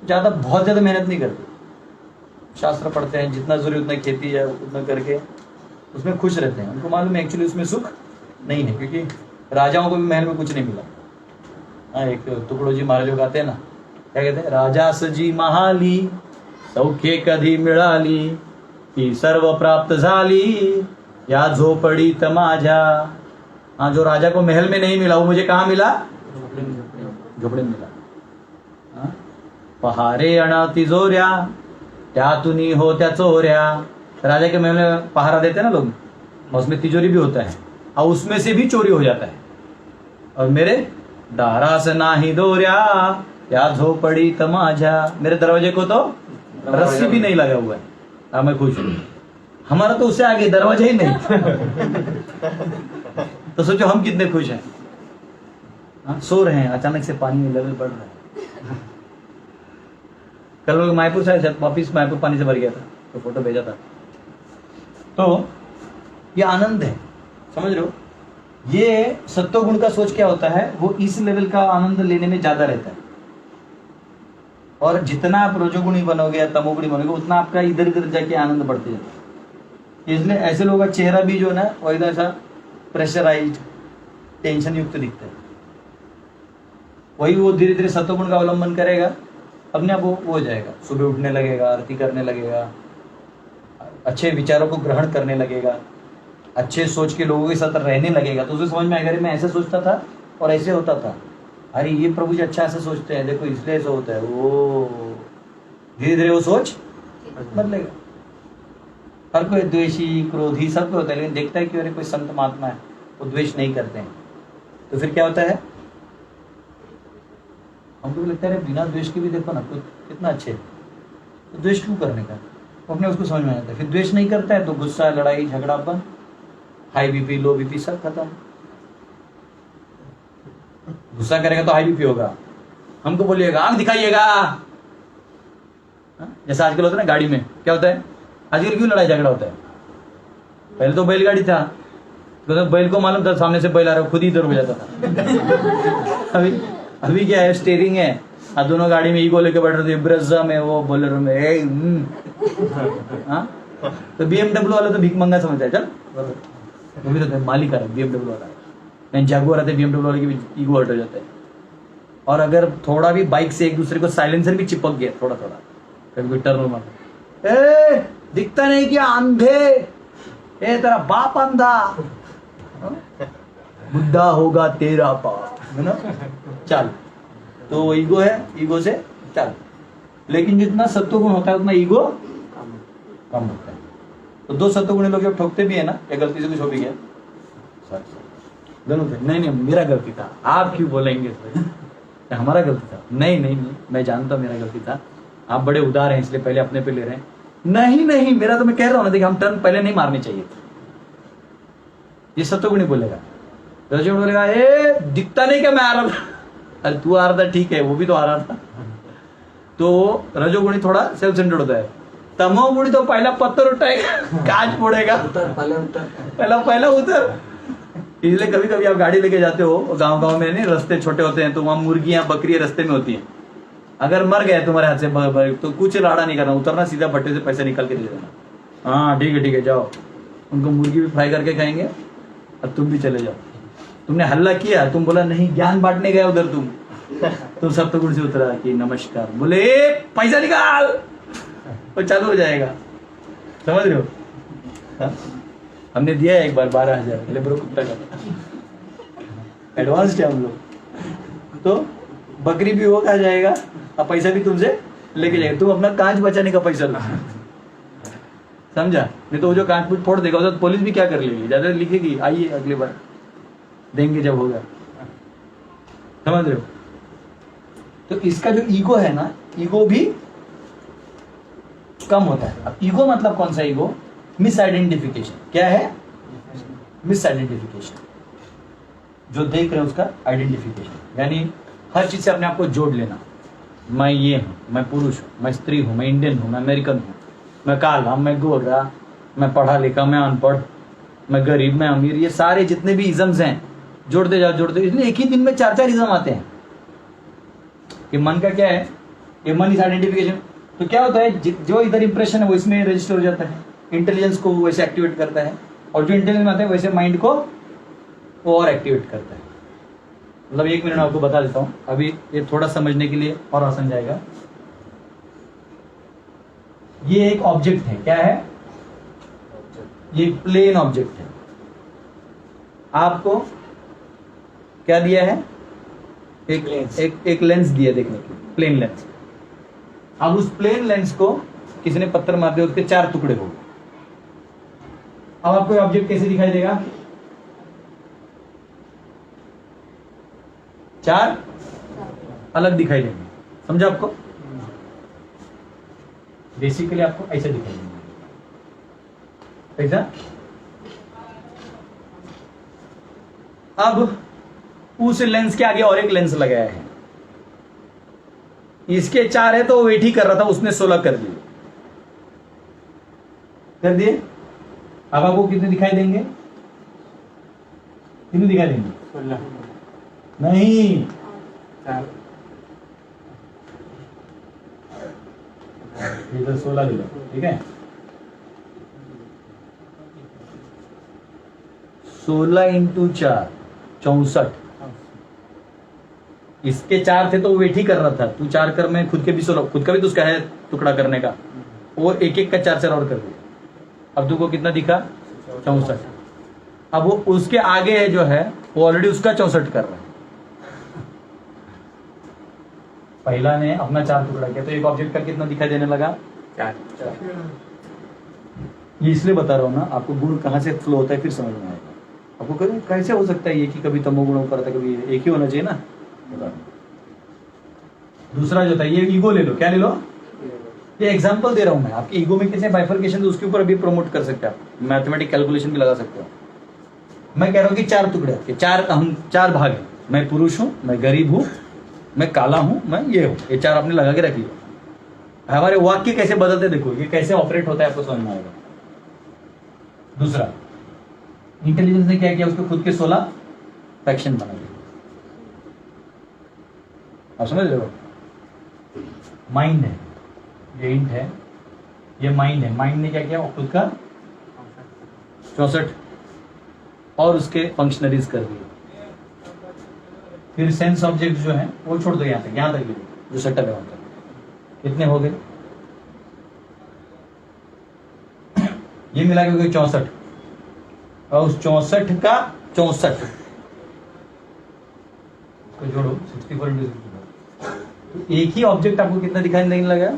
A: ज्यादा बहुत ज्यादा मेहनत नहीं करते, शास्त्र पढ़ते हैं, जितना जरूरी उतना खेती है उतना करके उसमें खुश रहते हैं। उनको मालूम है एक्चुअली उसमें सुख नहीं है, क्योंकि राजाओं को भी महल में कुछ नहीं मिला। हाँ, एक तुकडो जी महाराज गाते हैं ना, क्या कहते हैं, राजा सजी महाली सौख्ये कधी मिळाली, ती सर्व प्राप्त झाली या झोपडीत माझ्या। हाँ, जो राजा को महल में नहीं मिला वो मुझे कहाँ मिला, झोपड़ी में मिला। हाँ? पहारे अणा तिजोऱ्या त्यातुनी होत्या चोऱ्या। राजा के महल में पहारा देते ना लोग, और उसमें तिजोरी भी होता है, और उसमें से भी चोरी हो जाता है। और मेरे दारास नाही दोऱ्या या झोपड़ी तमाझा, मेरे दरवाजे को तो रस्सी भी नहीं लगा हुआ है। हाँ, मैं खुश हूँ। हमारा तो उससे आगे दरवाजा ही नहीं। तो सोचो हम कितने खुश हैं। हाँ, सो रहे हैं, अचानक से पानी में लेवल बढ़ रहा है। कल लोग मायापुर से आए, वापिस मायापुर पानी से भर गया था, तो फोटो भेजा था। तो ये आनंद है, समझ रहे हो। ये सत्वगुण का सोच क्या होता है, वो इस लेवल का आनंद लेने में ज्यादा रहता है। और जितना आप रजोगुणी बनोगे या तमोगुणी बनोगे, उतना आपका इधर इधर जाके आनंद बढ़ते जाता है। इसलिए ऐसे लोगों का चेहरा भी जो है ना, वो एकदम ऐसा प्रेशराइज्ड, टेंशन युक्त दिखता है। वही वो धीरे धीरे सत्वगुण का अवलंबन करेगा, अपने आप वो हो जाएगा। सुबह उठने लगेगा, आरती करने लगेगा, अच्छे विचारों को ग्रहण करने लगेगा, अच्छे सोच के लोगों के साथ रहने लगेगा। तो उसे समझ में आएगा, मैं ऐसे सोचता था और ऐसे होता था, अरे ये प्रभु जी अच्छा ऐसे सोचते हैं, देखो इसलिए ऐसा होता है। वो धीरे धीरे वो सोच बदलेगा। हर कोई द्वेषी, क्रोधी सब कोई होता है, लेकिन देखता है कि अरे कोई संत महात्मा है, वो द्वेष नहीं करते हैं, तो फिर क्या होता है, हमको भी लगता है बिना द्वेष के भी देखो ना कितना अच्छे, तो द्वेष क्यों करने का, अपने उसको समझ में आता है। फिर द्वेष नहीं करता है तो गुस्सा, लड़ाई झगड़ा बंद, हाई बीपी लो बीपी सब खत्म। गुस्सा करेगा तो हाई बीपी होगा, हमको बोलिएगा आंख दिखाइएगा। जैसा आजकल होता है ना गाड़ी में, क्या होता है आजकल, क्यों लड़ाई झगड़ा होता है। पहले तो बैलगाड़ी था, तो बैल को मालूम था सामने से बैल आ रहा, खुद ही इधर हो जाता था। अभी क्या है, स्टीयरिंग है, और दोनों गाड़ी में ईगो लेके बैठ रहे थे, ब्रज़ा में वो बोलेरो में। हाँ, तो BMW वाला तो भीख मंगा समझता है। चल वो भी तो मालिक आ रहा है BMW वाला, नहीं जैगुआर आते BMW वाले की भी ईगो हट हो जाता है। और अगर थोड़ा भी बाइक से एक दूसरे को साइलेंसर भी चिपक गया थोड़ा थोड़ा, कभी कोई टर्न मार दिखता नहीं क्या अंधे, ए तेरा बाप अंधा, बुद्धा होगा तेरा बाप, है ना। चल, तो वो ईगो है, ईगो से चल। लेकिन जितना सत्वगुण होता है उतना ईगो कम होता है। तो दो सत्वगुणी लोग जब ठोकते भी है ना, या गलती से कुछ हो भी गया, दोनों थे, नहीं नहीं मेरा गलती था, आप क्यों बोलेंगे हमारा गलती था, नहीं नहीं नहीं मैं जानता हूँ मेरा गलती था, आप बड़े उदार हैं इसलिए पहले अपने पे ले रहे हैं, नहीं नहीं मेरा, तो मैं कह रहा हूँ ना, देखिए हम टर्न पहले नहीं मारनी चाहिए थी। ये सत्वगुणी बोलेगा, रजोगुणी बोलेगा ए दिखता नहीं क्या मैं आ रहा था, अरे तू आ रहा था ठीक है, वो भी तो आ रहा था। तो रजोगुणी थोड़ा सेल्फ सेंटर्ड होता है, तमोगुणी तो पहला पत्थर उठाएगा, कांच फोड़ेगा, पहला उतर। इसलिए कभी कभी आप गाड़ी लेके जाते हो गांव में, नहीं रास्ते छोटे होते हैं, तो वहां मुर्गियां बकरियां रास्ते में होती हैं, अगर मर गए तुम्हारे हाथ से तो कुछ लाड़ा नहीं करना, उतरना सीधा भट्टे से पैसे निकाल के दे देना, हाँ ठीक है जाओ, उनको मुर्गी भी फ्राई करके खाएंगे और तुम भी चले जाओ। तुमने हल्ला किया, तुम बोला नहीं ज्ञान बांटने गया उधर, तुम सप्तगुण से उतरा कि नमस्कार, बोले पैसा निकाल, वो चालू हो जाएगा, समझ रहे हो। हाँ? हमने दिया है एक बार 12,000 लेबर कुत्ता का, एडवांस है हम लोग, तो बकरी भी वो खा जाएगा और पैसा भी तुमसे लेके जाएगा, तुम अपना कांच बचाने का पैसा लो, समझा। नहीं तो वो जो कांच फोड़ देगा तो पुलिस भी क्या कर लेगी, ज्यादा लिखेगी आइए अगली बार देंगे जब होगा, समझ रहे हो। तो इसका जो ईगो है ना, ईगो भी कम होता है। अब ईगो मतलब कौन सा ईगो, मिस आइडेंटिफिकेशन। क्या है मिस आइडेंटिफिकेशन, जो देख रहे हैं उसका आइडेंटिफिकेशन, यानी हर चीज से अपने आप को जोड़ लेना, मैं ये हूं, मैं पुरुष हूं, मैं स्त्री हूं, मैं इंडियन हूं, मैं अमेरिकन हूं, मैं काला, मैं गोरा, मैं पढ़ा लिखा, मैं अनपढ़, मैं गरीब, मैं अमीर, ये सारे जितने भी इजम्स हैं जोड़ते जाओ, इसलिए एक ही दिन में 4-4 इजम आते हैं। ये मन का क्या है, ये मन इज आइडेंटिफिकेशन। तो क्या होता है, जो इधर इंप्रेशन है वो इसमें रजिस्टर हो जाता है, इंटेलिजेंस को वैसे एक्टिवेट करता है, और जो इंटेलिजेंस में आता है वैसे माइंड को वो और एक्टिवेट करता है। मतलब 1 मिनट आपको बता देता हूं, अभी ये थोड़ा समझने के लिए और आसान जाएगा। ये एक ऑब्जेक्ट है, क्या है, ये प्लेन ऑब्जेक्ट है, आपको क्या दिया है, एक लेंस दिया देखने के लिए, प्लेन लेंस। अब उस प्लेन लेंस को किसी ने पत्थर मार दिया, उसके 4 टुकड़े हो गए। अब आपको ऑब्जेक्ट कैसे दिखाई देगा, 4 अलग दिखाई देंगे, समझा आपको। बेसिकली आपको ऐसा दिखाई देंगे, ऐसा। अब उस लेंस के आगे और एक लेंस लगाया है, इसके 4 है तो वो वेट ही कर रहा था, उसने 16 कर दिए। अब आपको कितने दिखाई देंगे, कितने दिखाई देंगे,
B: 16
A: नहीं,
B: 4
A: इधर 16 ले लो, ठीक है। 16 × 4 64। इसके 4 थे तो वो वेट ही कर रहा था, तू 4 कर, मैं खुद के भी 16, खुद का भी तो उसका है टुकड़ा करने का, वो एक का 4 और कर दिया। अब तुमको कितना दिखा, 64। अब वो उसके आगे है जो है वो ऑलरेडी उसका 64 कर रहा है। पहला ने अपना 4 टुकड़ा किया तो एक ऑब्जेक्ट का कितना दिखाई देने लगा,
B: 4।
A: ये इसलिए बता रहा हूँ ना, आपको गुण कहाँ से फ्लो होता है फिर समझ में आएगा। आपको कैसे हो सकता है ये कि कभी तमोगुण ऊपर आता है, कभी एक ही होना चाहिए ना। दूसरा जो था, ये ईगो ले लो, क्या ले लो, ये एग्जांपल दे रहा हूं मैं, आपकी ईगो में किसी बाइफर्केशन, तो उसके ऊपर अभी प्रमोट कर सकते हैं आप, मैथमेटिक कैलकुलेशन भी लगा सकते हो। मैं कह रहा हूं कि 4 टुकड़े के 4 भाग हैं, मैं पुरुष हूं, मैं गरीब हूं, मैं काला हूं, मैं ये हूं, ये 4 आपने लगा के रख लिया। हमारे वाक्य कैसे बदलते देखो, ये कैसे ऑपरेट होता है आपको समझ में आएगा। दूसरा, इंटेलिजेंस ने क्या किया, उसके खुद के 16 फैक्शन बना दिए, आप समझ रहे हो। माइंड है, ये इंट है, ये माइंड है, माइंड ने क्या किया, खुद का 64 और उसके फंक्शनरीज कर दिए। फिर सेंस ऑब्जेक्ट जो है वो छोड़ दो, यहां तक जो सेटअप है वहां तक कितने हो गए, ये मिला के 64 और उस 64 का 64 को जोड़ो 64 into 64 तो एक ही ऑब्जेक्ट आपको कितना दिखाई देने लगा?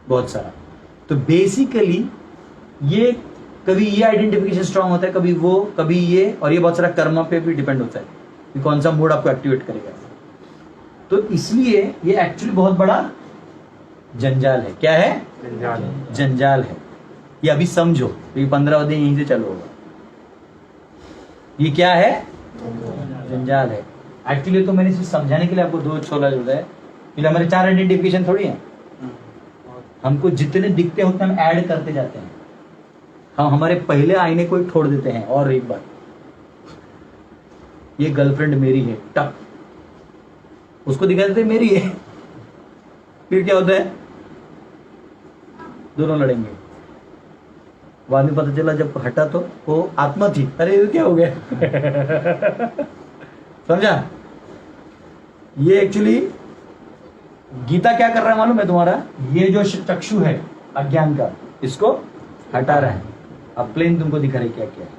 A: बहुत सारा। तो बेसिकली ये कभी ये आइडेंटिफिकेशन स्ट्रांग होता है, कभी वो, कभी ये, और ये बहुत सारा कर्म पे भी डिपेंड होता है कि कौन सा मोड आपको एक्टिवेट करेगा। तो इसलिए ये एक्चुअली बहुत बड़ा जंजाल है। क्या है?
B: जंजाल।
A: जंजाल है। ये अभी समझो, तो ये 15 दिन यहीं से चालू होगा। ये क्या है? जंजाल है। एक्चुअली तो मैंने सिर्फ समझाने के लिए आपको 2 छोला जोड़ा है, क्योंकि हमारे 4 आइडेंटिफिकेशन थोड़ी है। हमको जितने दिखते हैं उतने हम ऐड करते जाते हैं। हम हमारे पहले आईने को ही छोड़ देते हैं। और एक बार, ये गर्लफ्रेंड मेरी है, टक उसको दिखा देते मेरी है। फिर क्या होता है? दोनों लड़ेंगे। बाद में पता चला जब हटा तो वो आत्मा थी। अरे ये क्या हो गया? समझा? ये एक्चुअली गीता क्या कर रहा है मालूम है तुम्हारा? ये जो चक्षु है अज्ञान का, इसको हटा रहा है। अब प्लेन तुमको दिखा रहे क्या क्या है,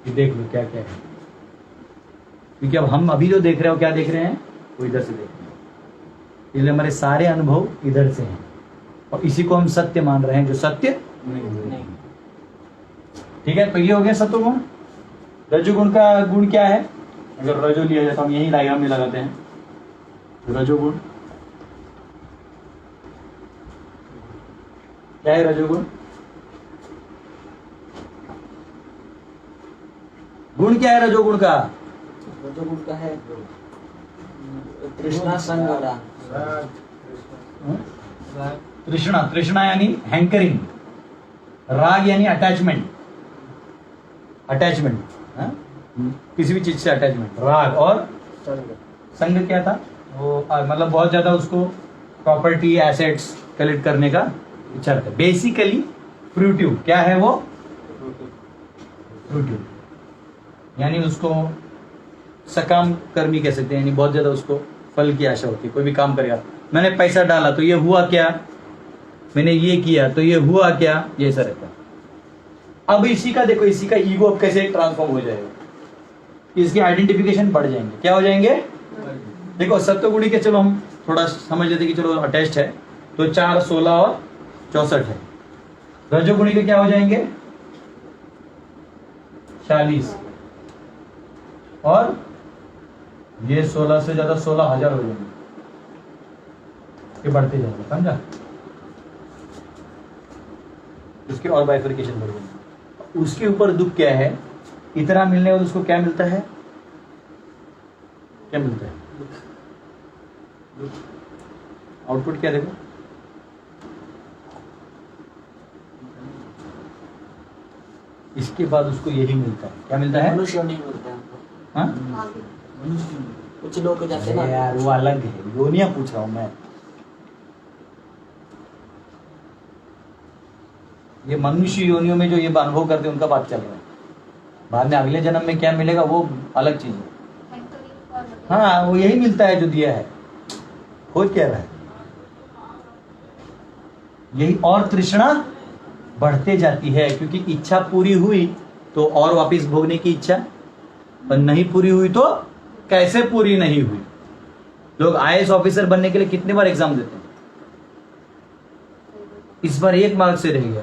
A: ये देख लो क्या क्या है। क्योंकि अब हम अभी जो देख रहे हो, क्या देख रहे हैं? वो इधर से देख रहे हैं। इसलिए हमारे सारे अनुभव इधर से हैं और इसी को हम सत्य मान रहे हैं, जो सत्य
C: नहीं।
A: ठीक है। तो ये हो गया सत्वगुण। रजोगुण का गुण क्या है? अगर रजो लिया जाए तो हम यही डायग्राम में लगाते हैं। रजोगुण क्या है? रजोगुण गुण क्या है रजोगुण का?
C: रजोगुण का है तृष्णा, संग, राग।
A: तृष्णा, तृष्णा यानी हैंकरिंग, राग यानी अटैचमेंट, अटैचमेंट किसी भी चीज से अटैचमेंट, राग, और संग क्या था? वो मतलब बहुत ज्यादा उसको प्रॉपर्टी, एसेट्स कलेक्ट करने का इच्छा रखता है। बेसिकली फ्रूटिव क्या है? वो फ्रूटिव यानी उसको सकाम कर्मी कह सकते हैं, यानी बहुत ज्यादा उसको फल की आशा होती है। कोई भी काम करेगा, मैंने पैसा डाला तो ये हुआ क्या, मैंने ये किया तो ये हुआ क्या, ये ऐसा रहता है। अब इसी का देखो, इसी का ईगो अब कैसे ट्रांसफॉर्म हो जाएगा, इसके आइडेंटिफिकेशन बढ़ जाएंगे। क्या हो जाएंगे? देखो सत्वगुणी के, चलो हम थोड़ा समझ लेते कि चलो अटैच्ड है, तो 4, 16 और 64 है। रजोगुणी के क्या हो जाएंगे? 40 और ये 16 से ज्यादा 16,000 हो जाएंगे। ये बढ़ते जाएंगे, समझा? उसके और बाइफर्केशन बढ़ जाएंगे। उसके ऊपर दुख क्या है? इतना मिलने और उसको क्या मिलता है? क्या मिलता है? आउटपुट क्या देखो? इसके बाद उसको यही मिलता है। क्या मिलता है?
C: मनुष्य नहीं मिलता है हमको।
A: हाँ?
C: कुछ लोग जाते हैं
A: अरे
C: ना
A: यार वो अलग है, योनिया पूछ रहा हूं मैं। ये मनुष्य योनियों में जो ये अनुभव करते हैं उनका बात चल रहा है। बाद में अगले जन्म में क्या मिलेगा वो अलग चीज है। हाँ, वो यही मिलता है जो दिया है। खोज क्या रहा है? यही। और तृष्णा बढ़ते जाती है, क्योंकि इच्छा पूरी हुई तो और वापस भोगने की इच्छा, पर नहीं पूरी हुई तो कैसे पूरी नहीं हुई। लोग आईएएस ऑफिसर बनने के लिए कितने बार एग्जाम देते हैं? इस बार 1 मार्क से रह गया,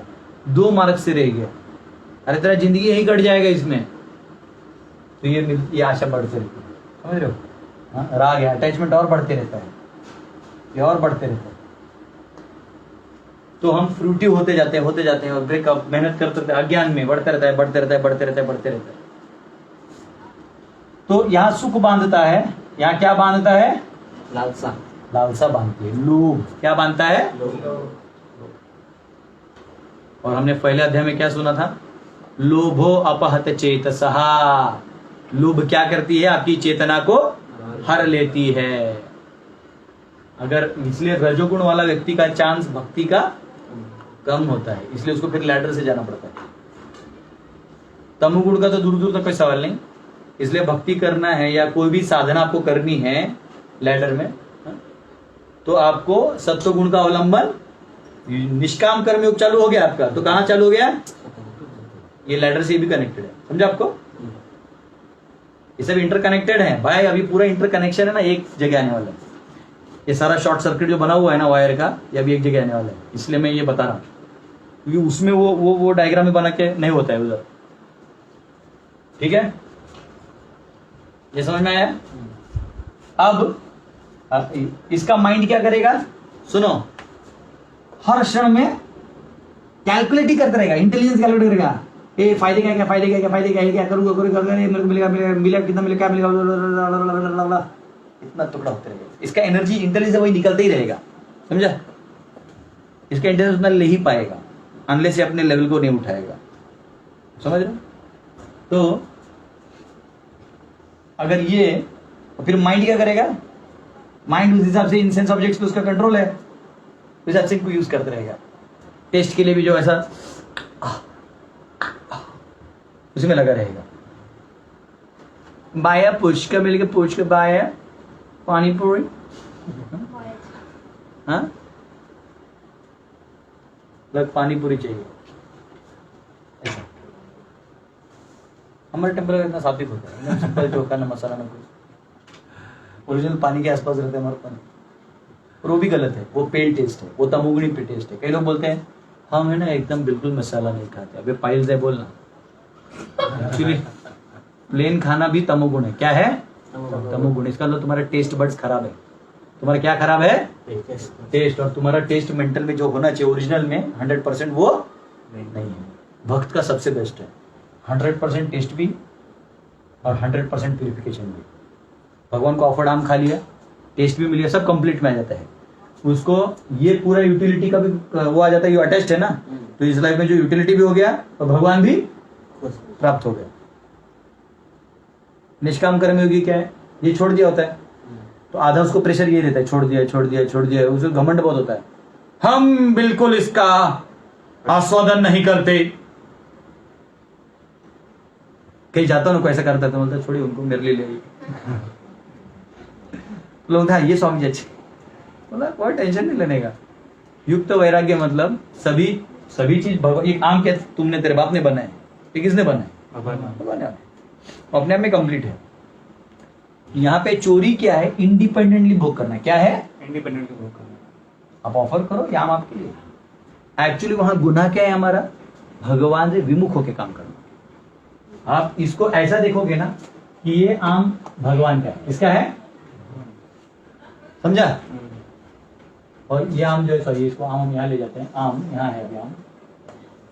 A: 2 मार्क से रह गया, अरे तेरा जिंदगी यही कट जाएगा इसमें। तो ये आशा बढ़ते रहती है, समझ रहे हो? हाँ, राग है, अटैचमेंट और बढ़ते रहता है, ये और बढ़ते रहता है। तो हम फ्रूटिव होते जाते हैं और ब्रेकअप, मेहनत करते रहते हैं, अज्ञान में बढ़ते रहता है। तो यहाँ सुख बांधता है, यहाँ क्या बांधता है?
C: लालसा।
A: लालसा बांधती है, लोभ। क्या बांधता है? और हमने पहले अध्याय में क्या सुना था? लोभो अपहत चेतसहा। लोभ क्या करती है? आपकी चेतना को हर लेती है। अगर इसलिए रजोगुण वाला व्यक्ति का चांस भक्ति का कम होता है, इसलिए उसको फिर लैडर से जाना पड़ता है। तमोगुण का तो दूर दूर तक कोई सवाल नहीं। इसलिए भक्ति करना है या कोई भी साधना आपको करनी है लैडर में, तो आपको सत्वगुण का अवलंबन निष्काम कर्मयोग चालू हो गया आपका, तो कहाँ चालू हो गया? ये लैडर से भी कनेक्टेड है, समझा आपको? ये सब इंटरकनेक्टेड है भाई, अभी पूरा इंटरकनेक्शन है ना, एक जगह आने वाला है। ये सारा शॉर्ट सर्किट जो बना हुआ है ना वायर का, ये अभी एक जगह आने वाला है, इसलिए मैं ये बता रहा हूँ, क्योंकि उसमें वो डायग्राम में बना के नहीं होता है उधर। ठीक है, ये समझ में आया? अब इसका माइंड क्या करेगा? सुनो, हर क्षण में कैलकुलेट ही करता रहेगा, इंटेलिजेंस कैलकुलेट करेगा। ये फायदे क्या क्या, फायदे क्या क्या, फायदे क्या क्या करूंगा, मेरे को मिलेगा कितना मिलेगा, क्या मिलेगा, इतना टुकड़ा होता रहेगा। इसका एनर्जी इंटेलिजेंस वही निकलता ही रहेगा, समझा? इसका इंटेलिजेंस उतना ले ही पाएगा अनलेस ये अपने लेवल को नहीं उठाएगा, समझ रहे? तो अगर ये, फिर माइंड क्या करेगा? माइंड उस हिसाब से इन सेंस ऑब्जेक्ट्स पे उसका कंट्रोल है, उस हिसाब से इनको यूज करते रहेगा। टेस्ट के लिए भी जो ऐसा उसी में लगा रहेगा। बाया पुष्कर मिलके पूछ के बाया पानी पूरी, हाँ लग पानी पूरी चाहिए ऐसा। हमारे टेम्पल का इतना सात्विक होता है, सिंपल चोखा ना मसाला ना कुछ, ओरिजिनल पानी के आसपास रहते हैं हमारे पानी। और वो भी गलत है, वो पेल टेस्ट है, वो तमोगुणी पे टेस्ट है। कई लोग बोलते हैं हम है ना एकदम बिल्कुल मसाला नहीं खाते, अबे पाइल्स है बोलना। एक्चुअली प्लेन खाना भी तमोगुण है। क्या है? तमोगुण। इसका मतलब तुम्हारा टेस्ट बड्स खराब है। तुम्हारा क्या खराब है? टेस्ट। और तुम्हारा टेस्ट मेंटल में जो होना चाहिए ओरिजिनल में 100% वो नहीं है। भक्त का सबसे बेस्ट है 100% टेस्ट भी और 100% प्यूरिफिकेशन भी। भगवान को ऑफर्ड आम खा लिया, टेस्ट भी मिल गया, सब कंप्लीट में आ जाता है उसको। ये पूरा यूटिलिटी का भी वो आ जाता है, ये अटैच्ड है ना, तो इस लाइफ में जो यूटिलिटी भी हो गया और भगवान भी प्राप्त हो गया। निष्काम कर्मयोगी क्या है? ये छोड़ दिया होता है तो आधा उसको प्रेशर ये देता है, छोड़ दिया छोड़ दिया छोड़ दिया, उसको घमंड बहुत होता है, हम बिल्कुल इसका आस्वादन नहीं करते। कहीं जाता हूं ना, ऐसा करता था, बोलता छोड़िए उनको, मेरे लिए ले आइए। लोग था ये स्वामी जी अच्छे, बोला कोई टेंशन नहीं लेने का। युक्त वैराग्य मतलब सभी चीज भगवान। एक आम क्या तुमने तेरे बाप ने बनाया, ये किसने बनाया? भगवान ने। अपने आप में कंप्लीट है। यहाँ पे चोरी क्या है? इंडिपेंडेंटली भोग करना। क्या है?
B: इंडिपेंडेंटली भोग करना।
A: आप ऑफर करो, ये आम आपके लिए। एक्चुअली वहां गुनाह क्या है हमारा? भगवान से विमुख होकर काम करना। आप इसको ऐसा देखोगे ना कि ये आम भगवान का है, इसका है, समझा? और ये आम जो है, सॉरी इसको आम हम यहाँ ले जाते हैं, आम यहाँ है अभी आम,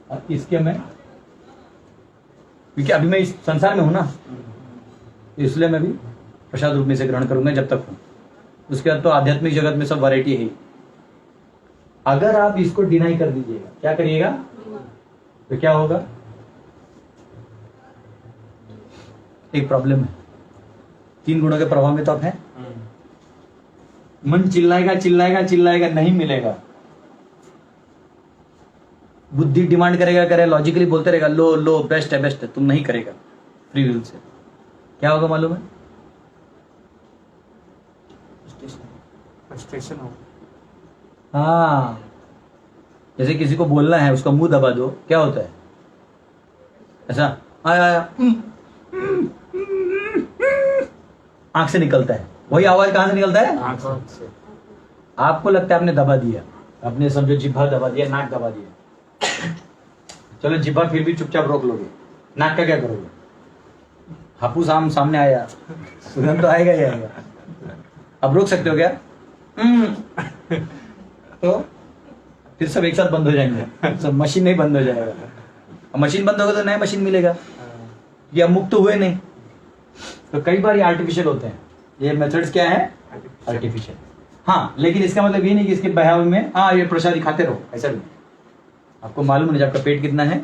A: और इसके में क्योंकि अभी मैं इस संसार में हूं ना, इसलिए मैं भी प्रसाद रूप में से ग्रहण करूंगा जब तक हूं। उसके बाद तो आध्यात्मिक जगत में सब वैरायटी है ही। अगर आप इसको डिनाई कर दीजिएगा, क्या करिएगा, तो क्या होगा? एक प्रॉब्लम है, 3 गुणों के प्रभाव में तो आप हैं। मन चिल्लाएगा चिल्लाएगा चिल्लाएगा, नहीं मिलेगा। बुद्धि डिमांड करेगा, करे लॉजिकली बोलते रहेगा लो लो, बेस्ट है बेस्ट है, तुम नहीं करेगा फ्री विल से। क्या होगा मालूम है?
B: फ्रस्ट्रेशन हो।
A: हाँ, जैसे किसी को बोलना है, उसका मुंह दबा दो, क्या होता है? ऐसा आया आंख से निकलता है। वही आवाज कहां से निकलता है?
B: आंख से।
A: आपको लगता है आपने दबा दिया, आपने समझो जिह्वा दबा दिया, नाक दबा दिया। चलो जिह्वा फिर भी चुपचाप रोक लोगे, नाक का क्या करोगे? हापूस आम सामने आया, सुगंध तो आएगा ही आएगा। अब रोक सकते हो क्या? तो फिर सब एक साथ बंद हो जाएंगे, सब मशीन नहीं बंद हो जाएगा। मशीन बंद होगा तो नया मशीन मिलेगा। ये अब मुक्त हुए नहीं, तो कई बार ये आर्टिफिशियल होते हैं। ये मेथड्स क्या है? आर्टिफिशियल। हाँ, लेकिन इसका मतलब ये नहीं कि इसके बहाव में हाँ ये प्रसादी खाते रहो, ऐसा नहीं। आपको मालूम नहीं आपका पेट कितना है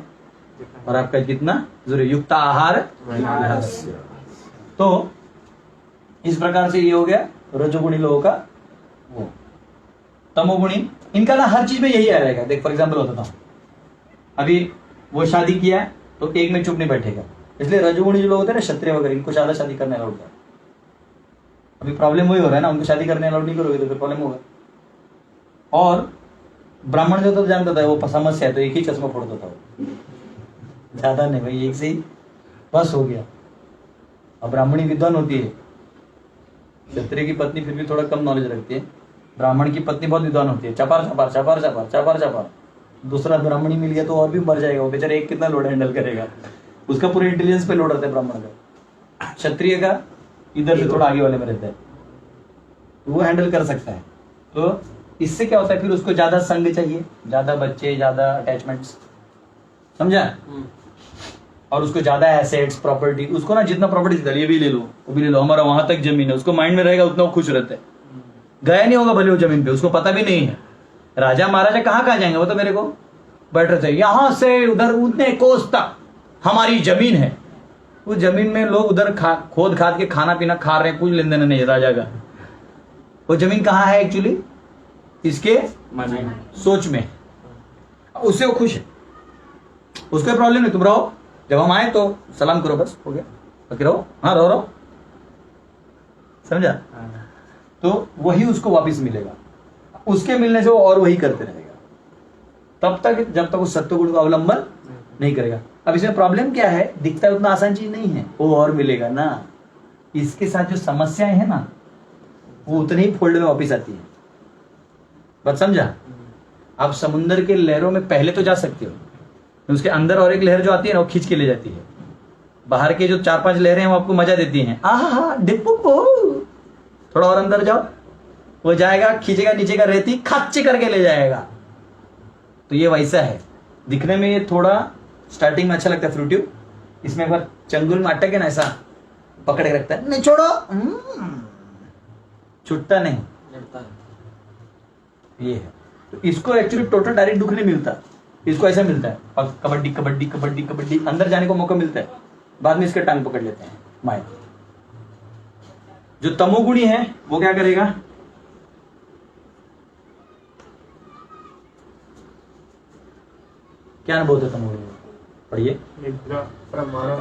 A: और आपका कितना जरूरी युक्त आहार। तो इस प्रकार से ये हो गया रजोगुणी लोगों का वो। तमोगुणी इनका ना हर चीज में यही आ रहेगा। देख फॉर एग्जाम्पल बताता हूँ, अभी वो शादी किया तो एक में चुप नहीं बैठेगा, इसलिए रजोगुणी जो लोग होते हैं ना, क्षत्रिय वगैरह, इनको ज्यादा शादी करने अलाउड है। अभी प्रॉब्लम वही हो रहा है ना, उनको शादी करने अलाउड नहीं करोगे तो फिर प्रॉब्लम होगा। और ब्राह्मण जो तो जानता था वो समस्या है तो एक ही चश्मा फोड़ता था वो, ज्यादा नहीं भाई, एक से ही बस हो गया। अब ब्राह्मणी विद्वान होती है, क्षत्रिय की पत्नी फिर भी थोड़ा कम नॉलेज रखती है, ब्राह्मण की पत्नी बहुत विद्वान होती है, चपार चपार चपार चपार चपार चपार। दूसरा ब्राह्मणी मिल गया तो और भी मर जाएगा वो बेचारा, एक कितना लोड हैंडल करेगा, उसका पूरे इंटेलिजेंस पे लोड रहता है ब्राह्मण का। क्षत्रिय का इधर से थोड़ा आगे वाले में रहता है, वो हैंडल कर सकता है। तो इससे क्या होता है, फिर उसको ज्यादा संग चाहिए, ज्यादा बच्चे, ज्यादा अटैचमेंट्स, समझा? और उसको ज्यादा एसेट्स, प्रॉपर्टी, उसको ना जितना प्रॉपर्टी ये भी ले लो वो भी ले लो, हमारा वहां तक जमीन है, उसको माइंड में रहेगा उतना वो खुश रहता है। गया नहीं होगा भले वो जमीन पे, उसको पता भी नहीं है राजा महाराजा कहाँ जाएंगे, वो तो मेरे को बैठ रहे थे यहां से उधर उतने कोस तक हमारी जमीन है। उस जमीन में लोग उधर खोद खाद के खाना पीना खा रहे हैं, कुछ लेन देन नहीं है राजा का। वो जमीन कहाँ है एक्चुअली, इसके सोच में, उससे वो खुश है, उसको प्रॉब्लम नहीं। तुम रहो, जब हम आए तो सलाम करो, बस हो गया, बाकी रहो, हाँ रहो, समझा? तो वही उसको वापस मिलेगा, उसके मिलने से वो और वही करते रहेगा तब तक जब तक वो सत्वगुण का अवलंबन नहीं करेगा। अब इसमें प्रॉब्लम क्या है, दिखता है उतना आसान चीज नहीं है, वो और मिलेगा ना, इसके साथ जो समस्याएं है ना वो उतने ही फोल्ड में वापस आती है। बात समझा? आप समुद्र के लहरों में पहले तो जा सकते हो, उसके अंदर और एक लहर जो आती है ना वो खींच के ले जाती है। बाहर के जो 4-5 लहरें हैं वो आपको मजा देती हैं, आहा डिप्पू को, थोड़ा और अंदर जाओ, वो जाएगा खींचेगा नीचे का रेती खच्चे करके ले जाएगा। तो ये वैसा है, दिखने में ये थोड़ा स्टार्टिंग में अच्छा लगता है फ्रूटिव, इसमें एक बार चंगुल में अटक है ना ऐसा पकड़ के रखता है, नहीं छोड़ो, छुट्टा नहीं, ये है। तो इसको एक्चुअली टोटल डायरेक्ट दुख नहीं मिलता, इसको ऐसा मिलता है कबड्डी कबड्डी कबड्डी कबड्डी, अंदर जाने को मौका मिलता है, बाद में इसके टांग पकड़ लेते हैं माया। जो तमोगुणी है वो क्या करेगा, क्या बोलते हैं तमोगुणी, पढ़िए। निद्रा, प्रमाद,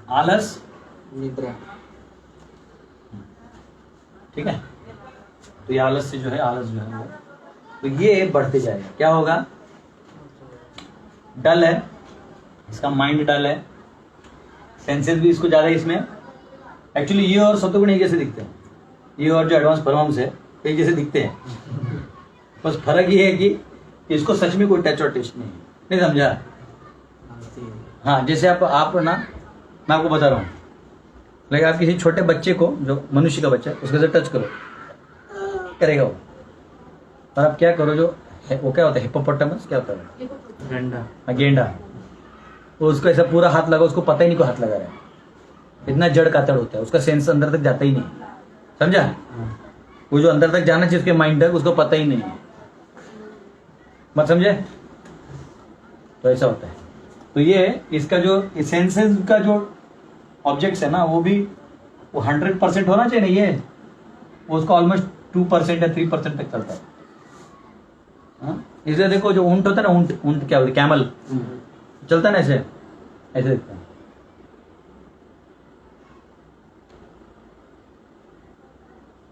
A: आलस,
C: निद्रा,
A: ठीक है। तो ये आलस से जो है, आलस जो है वो, तो ये बढ़ते जाएगा, क्या होगा, डल है, इसका माइंड डल है, सेंसेस भी इसको ज्यादा, इसमें एक्चुअली ये और सत्वगुण एक जैसे दिखते हैं, ये और जो एडवांस परमांस है एक जैसे दिखते हैं, बस फर्क ये है कि इसको सच में कोई टच और टेस्ट नहीं समझा? हाँ, जैसे आप ना, मैं आपको बता रहा हूँ, लेकिन आप किसी छोटे बच्चे को, जो मनुष्य का बच्चा, उसके साथ टच करो, करेगा वो, और आप क्या करो, जो वो क्या होता है, हिप्पोपोटामस क्या होता है, गेंडा, वो उसको ऐसा पूरा हाथ लगा, उसको पता ही नहीं को हाथ लगा रहा है, इतना जड़ कातड़ होता है, उसका सेंस अंदर तक जाता ही नहीं, समझा? वो जो अंदर तक जाना चाहिए उसके माइंड तक, उसको पता ही नहीं, मत समझे? तो ऐसा होता है। तो ये इसका जो सेंसेस का जो ऑब्जेक्ट्स है ना, वो भी वो 100% होना चाहिए नहीं, ये वो उसका ऑलमोस्ट 2% या 3% तक चलता है। इसलिए देखो जो ऊंट होता है ना, ऊंट क्या बोलते, कैमल चलता है ना, ऐसे ऐसे दिखता है।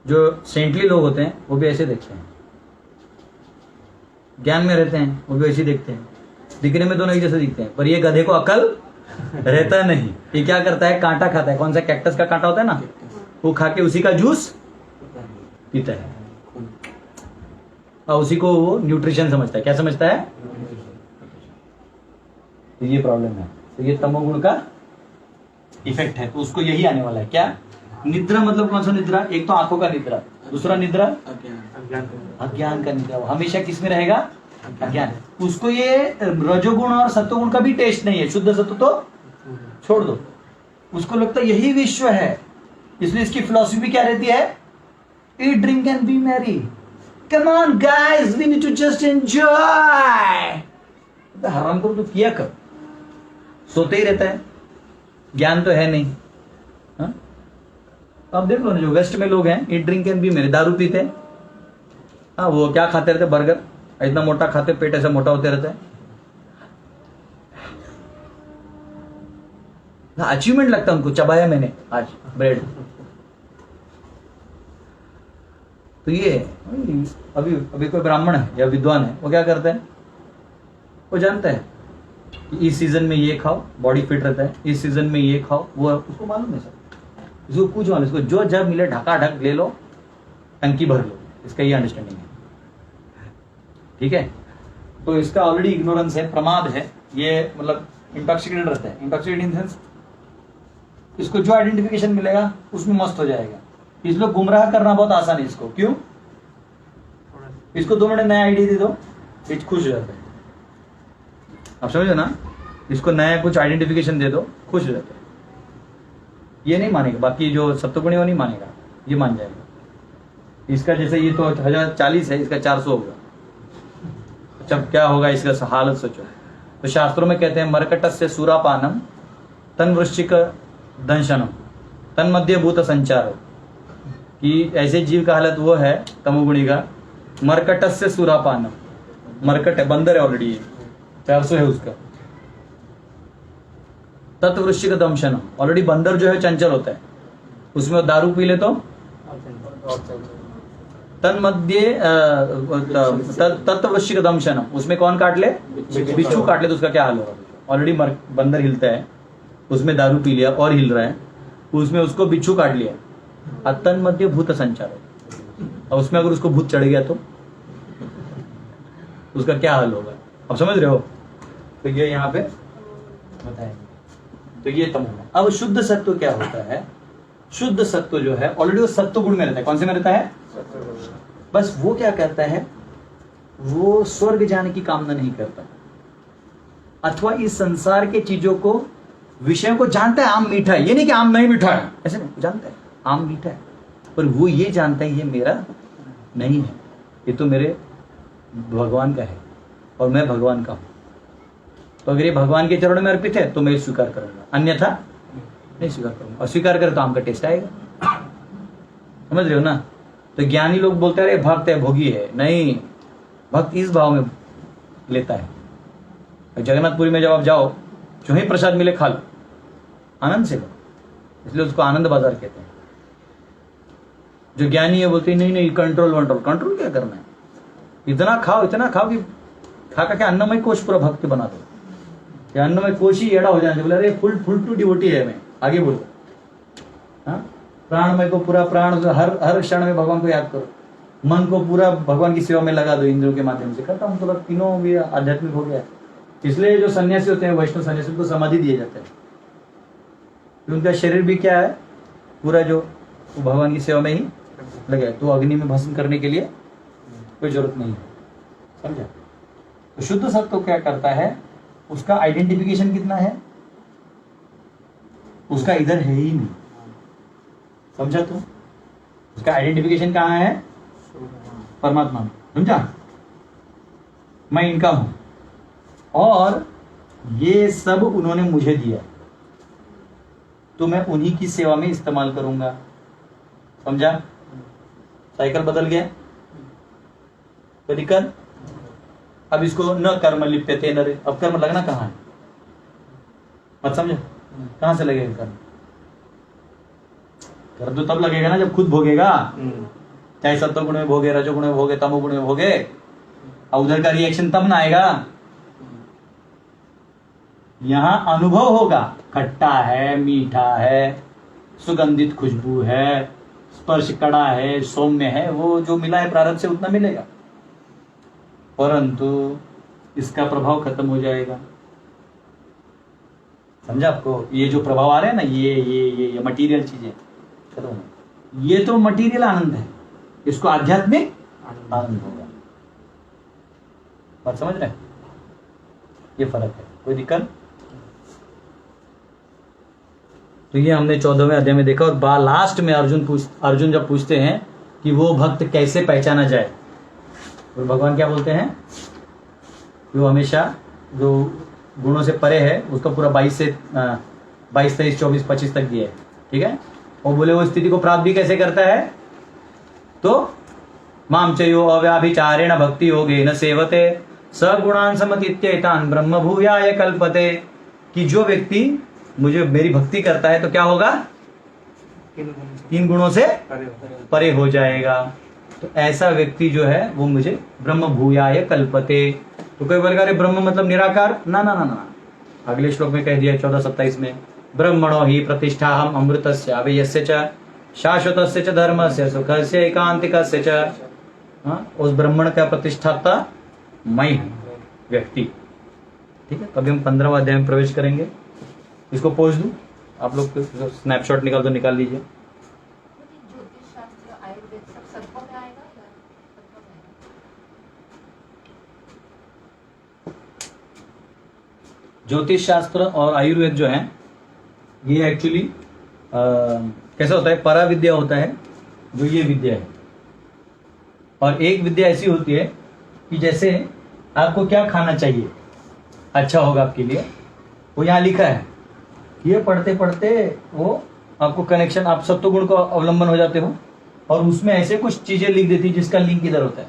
A: जो सेंटली लोग होते हैं वो भी ऐसे देखते हैं, ज्ञान में रहते हैं वो भी ऐसे देखते हैं, दिखने में दोनों एक जैसे दिखते हैं, पर ये गधे को अकल रहता नहीं। ये क्या करता है, कांटा खाता है, कौन सा कैक्टस का कांटा होता है ना, वो खा के उसी का जूस पीता है, और उसी को वो न्यूट्रिशन समझता है। क्या समझता है? तो ये प्रॉब्लम है। तो ये तमोगुण का इफेक्ट है, तो उसको यही आने वाला है। क्या निद्रा मतलब कौन सा निद्रा? एक तो आंखों का निद्रा, दूसरा निद्रा अज्ञान का निद्रा। हमेशा किस में रहेगा? अज्ञान। उसको ये रजोगुण और सत्वगुण का भी टेस्ट नहीं है, शुद्ध सत्व तो छोड़ दो, उसको लगता है यही विश्व है। इसलिए इसकी फिलॉसफी क्या रहती है? Eat drink and be merry, come on guys, we need to just enjoy. हराम को तो किया कर, सोते ही रहता है, ज्ञान तो है नहीं। हाँ? अब देख लो ना, जो वेस्ट में लोग हैं, ईट ड्रिंक एंड बी मैरी, दारू पीते हैं, हाँ वो क्या खाते रहते, बर्गर इतना मोटा खाते, पेट ऐसा मोटा होते रहता है। अचीवमेंट लगता है उनको, चबाया मैंने आज ब्रेड। तो ये अभी अभी कोई ब्राह्मण है या विद्वान है, वो क्या करता है, वो जानता है कि इस सीजन में ये खाओ बॉडी फिट रहता है, इस सीजन में ये खाओ, वो उसको मालूम है सब, इसको कुछ मालूम, इसको जो जब मिले ढकाढक ले लो, टंकी भर लो, इसका ये अंडरस्टैंडिंग है। ठीक है, तो इसका ऑलरेडी इग्नोरेंस है, प्रमाद है, ये मतलब इंटॉक्सिकेटेड रहता है। इंटॉक्सिकेटेड इन सेंस इसको जो आइडेंटिफिकेशन मिलेगा उसमें मस्त हो जाएगा। इसलिए गुमराह करना बहुत आसान है इसको। क्यों? इसको 2 मिनट नया आइडिया दे दो, ये खुश हो जाता है। आप समझो ना, इसको नया कुछ आइडेंटिफिकेशन दे दो, खुश हो जाता है। ये नहीं मानेगा, बाकी जो सप्तगुणी वो नहीं मानेगा, ये मान जाएगा। इसका जैसे ये तो 1040 है, इसका 400 होगा, जब क्या होगा इसका हालत सोचो। तो शास्त्रों में कहते हैं मरकटस्य सुरापानम तन वृश्चिक दंशनम तन मध्य भूत संचार, कि ऐसे जीव का हालत वो है तमोगुणी का, मरकटस्य सुरापानम, मरकट है, बंदर है ऑलरेडी, 400 है उसका। तत्वृश्चिक दंशनम, ऑलरेडी बंदर जो है चंचल होता है, उसमें दारू पी ले तो तन मध्य तत्वृश्चिक दंशनम, उसमें कौन काट ले, बिच्छू काट ले तो उसका क्या हाल होगा। ऑलरेडी बंदर हिलता है, उसमें दारू पी लिया और हिल रहा है, उसमें उसको बिच्छू काट लिया, तन मध्य भूत संचार, और उसमें अगर उसको भूत चढ़ गया तो उसका क्या हाल होगा। अब समझ रहे हो? तो ये यहाँ पे बताएंगे। तो ये तमोगुण। अब शुद्ध सत्व क्या होता है? शुद्ध सत्व जो है ऑलरेडी वो सत्व गुण में रहता है। कौन से में रहता है? बस वो क्या करता है, वो स्वर्ग जाने की कामना नहीं करता, अथवा इस संसार के चीजों को, विषयों को जानता है। आम मीठा है, ये नहीं कि आम नहीं मीठा है, ऐसे नहीं, जानता है आम मीठा है, पर वो ये जानता है ये मेरा नहीं है, ये तो मेरे भगवान का है और मैं भगवान का हूं। तो अगर ये भगवान के चरणों में अर्पित है तो मैं स्वीकार करूंगा, अन्यथा नहीं स्वीकार करूंगा। और स्वीकार करे तो आम का टेस्ट आएगा। समझ रहे हो ना? तो ज्ञानी लोग बोलते हैं अरे भक्त है, भोगी है। नहीं, भक्त इस भाव में लेता है। जगन्नाथपुरी में जब आप जाओ, जो ही प्रसाद मिले खा लो, आनंद से लो, इसलिए उसको आनंद बाजार कहते हैं। जो ज्ञानी है बोलते नहीं नहीं कंट्रोल वंट्रोल, कंट्रोल क्या करना है, इतना खाओ कि खा का अन्नमय कोश पूरा भक्त बना दो। क्या अन्नमय कोश ही एड़ा हो जाए, बोले अरे फुल टू डिवोटी है मैं, आगे बोलो। हाँ, प्राणमय को पूरा प्राण, हर क्षण में भगवान को याद करो, मन को पूरा भगवान की सेवा में लगा दो, इंद्रियों के माध्यम से करता हूँ, तो तीनों भी आध्यात्मिक हो गया। इसलिए जो सन्यासी होते हैं, वैष्णव सन्यासी, उनको समाधि दिया जाता है, उनका शरीर भी क्या है, पूरा जो भगवान की सेवा में ही लगे, तो अग्नि में भस्म करने के लिए कोई जरूरत नहीं है। समझा? तो शुद्ध सत्व क्या करता है, उसका आइडेंटिफिकेशन कितना है, उसका इधर है ही नहीं। समझा? तो उसका आइडेंटिफिकेशन कहाँ है? परमात्मा में। समझा? मैं इनका हूं और ये सब उन्होंने मुझे दिया, तो मैं उन्हीं की सेवा में इस्तेमाल करूंगा। समझा? साइकिल बदल गया तो दिक्कत। अब इसको न कर्म लिप्यते न, अब कर्म लगना कहाँ है, मत समझो, कहां से लगेगा कर्म? कर्म तो तब लगेगा ना जब खुद भोगेगा, चाहे सत्वगुण में भोगे, रजोगुण में भोगे, तमोगुण में भोगे, और उधर का रिएक्शन तब ना आएगा। यहां अनुभव होगा, खट्टा है, मीठा है, सुगंधित खुशबू है, स्पर्श कड़ा है, सौम्य है, वो जो मिला है प्रारब्ध से उतना मिलेगा, परंतु इसका प्रभाव खत्म हो जाएगा। समझा आपको? ये जो प्रभाव आ रहे हैं ना, ये मटीरियल चीजें खत्म हो, ये तो मटीरियल आनंद है, इसको आध्यात्मिक आनंद होगा। बात समझ रहे हैं? ये फर्क है, कोई दिक्कत? तो ये हमने 14वें अध्याय में देखा। और लास्ट में अर्जुन जब पूछते हैं कि वो भक्त कैसे पहचाना जाए, और भगवान क्या बोलते हैं, वो हमेशा जो गुणों से परे है उसका पूरा 22, 23, 24, 25 तक दिया है। ठीक है? और बोले वो स्थिति को प्राप्त भी कैसे करता है, तो माम चयो अव्याभिचारेण भक्ति योगेन सेवते सगुणान समतीत्येतान ब्रह्म भूयाय कल्पते, कि जो व्यक्ति मुझे मेरी भक्ति करता है तो क्या होगा, 3 गुणों से परे हो जाएगा। तो ऐसा व्यक्ति जो है वो मुझे ब्रह्म भूयाय कल्पते। तो कोई बोलेगा अरे ब्रह्म मतलब निराकार, ना ना ना ना, अगले श्लोक में कह दिया 14:27 में, ब्रह्मणो ही प्रतिष्ठा हम अमृतस्य अव्ययस्य च शाश्वतस्य च धर्मस्य सुखस्य एकांतिकस्य च। उस ब्राह्मण का प्रतिष्ठाता मैं हूं, व्यक्ति। ठीक है, कभी हम 15वां अध्याय में प्रवेश करेंगे। इसको पोस्ट दूं, आप लोग स्नैपशॉट निकाल तो निकाल लीजिए।
D: ज्योतिष शास्त्र आयुर्वेद सब सत्व में आएगा या सत्व में आएगा?
A: ज्योतिष शास्त्र और आयुर्वेद जो है ये एक्चुअली कैसा होता है, पराविद्या होता है जो ये विद्या है, और एक विद्या ऐसी होती है कि जैसे आपको क्या खाना चाहिए अच्छा होगा आपके लिए, वो यहाँ लिखा है। ये पढ़ते पढ़ते वो आपको कनेक्शन, आप सत्वगुण को अवलंबन हो जाते हो, और उसमें ऐसे कुछ चीजें लिख देती जिसका लिंक इधर होता है,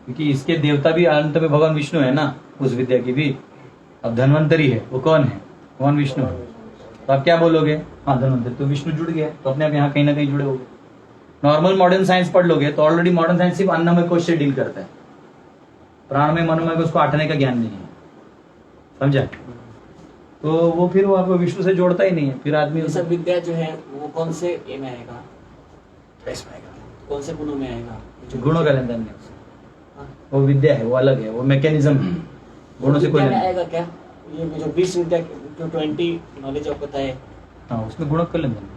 A: क्योंकि इसके देवता भी अंत में भगवान विष्णु है ना, उस विद्या की भी। अब धन्वंतरी है, वो कौन है, भगवान विष्णु है। तो आप क्या बोलोगे, हाँ धन्वंतरी तो विष्णु जुड़ गया, तो अपने आप यहाँ कहीं ना कहीं जुड़े होगे। नॉर्मल मॉडर्न साइंस पढ़ लोगे तो ऑलरेडी मॉडर्न साइंस सिर्फ अन्नमय कोश से डील करता है, प्राणमय मनोमय को उसको आटने का ज्ञान नहीं है, समझा। तो वो फिर वो आपको विष्णु से जोड़ता ही नहीं है, फिर आदमी
C: ये सब विद्या जो है वो कौन से ए में आएगा, कौन से गुणों में आएगा?
A: गुणों का लेन देन नहीं, वो विद्या है, वो अलग है, वो मैकेनिज्म है, गुणों से कोई
C: विद्या में
A: नहीं।
C: आएगा क्या? ये जो 20 विद्या जो 20 नॉलेज आपको पता है,
A: हाँ, उसमें गुणों का लेन देन।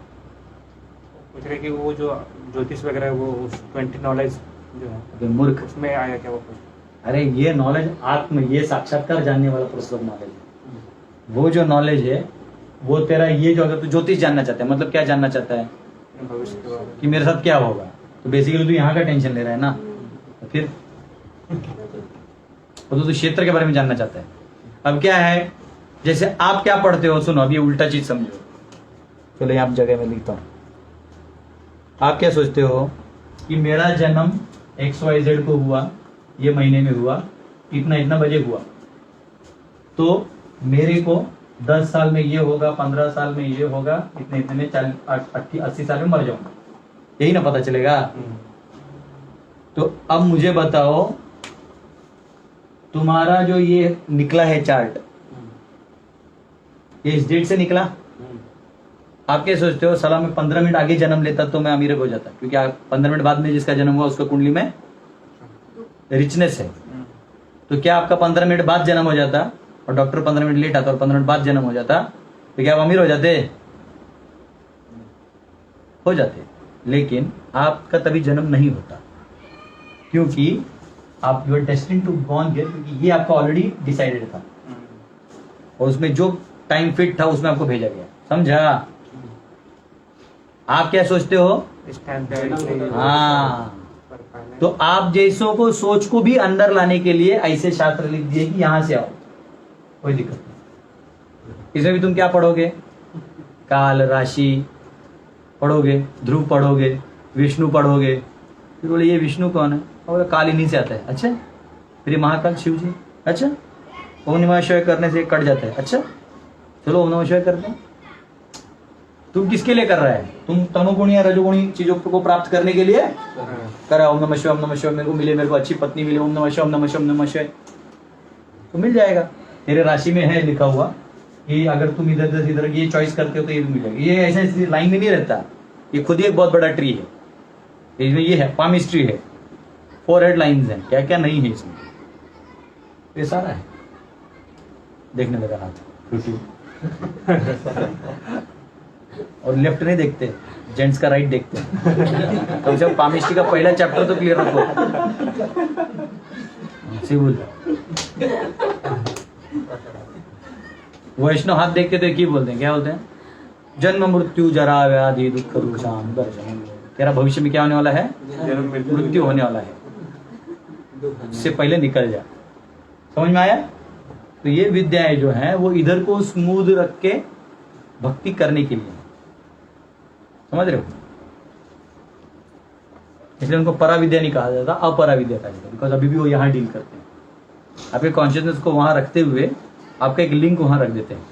B: पूछ रहे कि वो जो ज्योतिष वगैरह वो 20 नॉलेज जो है
A: अबे मूर्ख,
B: उसमें आया क्या वो कुछ?
A: अरे ये नॉलेज आत्म, ये साक्षात्कार जानने वाला पुरुषोत्तम नॉलेज है। वो जो नॉलेज है वो तेरा ये जो, अगर तू ज्योतिष जानना चाहता है, मतलब क्या जानना चाहता है
B: भविष्य के बारे में।
A: कि मेरे साथ क्या होगा, तो बेसिकली तू यहाँ का टेंशन ले रहा है ना, तो फिर वो तो क्षेत्र के बारे में जानना चाहता है। अब क्या है, जैसे आप क्या पढ़ते हो, सुनो अब ये उल्टा चीज समझो। चलो यहाँ जगह में लिखता हूँ। आप क्या सोचते हो कि मेरा जन्म XYZ को हुआ, ये महीने में हुआ, इतना इतना बजे हुआ, तो मेरे को 10 साल में ये होगा, 15 साल में ये होगा, इतने इतने में 80 साल में मर जाऊंगा, यही ना पता चलेगा। तो अब मुझे बताओ, तुम्हारा जो ये निकला है चार्ट, ये इस डेट से निकला। आप क्या सोचते हो, साला मैं 15 मिनट आगे जन्म लेता तो मैं अमीर हो जाता, क्योंकि 15 मिनट बाद में जिसका जन्म हुआ उसका कुंडली में रिचनेस है। तो क्या आपका 15 मिनट बाद जन्म हो जाता और डॉक्टर 15 मिनट लेट आता और 15 मिनट बाद जन्म हो जाता, तो क्या आप अमीर हो जाते? हो जाते। लेकिन आपका तभी जन्म नहीं होता, क्योंकि आप you are destined to born here, क्योंकि ये आपका ऑलरेडी डिसाइडेड था, और उसमें जो टाइम फिट था उसमें आपको भेजा गया, समझा। आप क्या सोचते हो,
B: इस टाइम पे
A: हाँ, तो आप जैसों को सोच को भी अंदर लाने के लिए ऐसे शास्त्र लिख दिए कि यहां से आओ, कोई दिक्कत नहीं। इसमें भी तुम क्या पढ़ोगे, काल राशि पढ़ोगे, ध्रुव पढ़ोगे, विष्णु पढ़ोगे। फिर बोले ये विष्णु कौन है, और काल इन्हीं से आता है। अच्छा, फिर ये महाकाल शिव जी। अच्छा, ओम नमः शिवाय करने से कट जाता है। अच्छा, चलो ओम नमः शिवाय करते हैं। तुम किसके लिए कर रहा है, तुम तमोगुणी या रजोगुणी चीजों को प्राप्त करने के लिए कर रहा है। ओम नमः शिवाय, ओम नमः शिवाय, मेरे को मिले, मेरे को अच्छी पत्नी मिले, ओम नमः शिवाय, ओम नमः शिवाय, ओम नमः शिवाय, तो मिल जाएगा। तेरे राशि में है लिखा हुआ कि अगर तुम इधर ये चॉइस करते हो तो ये भी मिल जाएगा। ये ऐसे लाइन में नहीं रहता, ये खुद ही एक बहुत बड़ा ट्री है। इसमें ये है पामिस ट्री है, 4 हेड लाइन्स हैं, क्या क्या नहीं है इसमें, ये सारा है। देखने लगा हाथ और लेफ्ट नहीं देखते, जेंट्स का राइट देखते हैं। तो जब पामिस्ट्री का पहला चैप्टर तो क्लियर रखो। बोल वैष्णव हाथ देखते तो क्या बोलते हैं, क्या बोलते हैं, जन्म मृत्यु जरा व्याधि दुख दुषाम दर्शन। तेरा भविष्य में क्या होने वाला है, मृत्यु होने वाला है, इससे पहले निकल जा। समझ में आया। तो ये विद्याएं जो हैं वो इधर को स्मूथ रख के भक्ति करने के लिए, समझ रहे हो। इसलिए उनको परा विद्या नहीं कहा जाता, अपरा विद्या कहा जाता, बिकॉज अभी भी वो यहाँ डील करते हैं। आपके कॉन्शियसनेस को वहां रखते हुए आपका एक लिंक वहां रख देते हैं,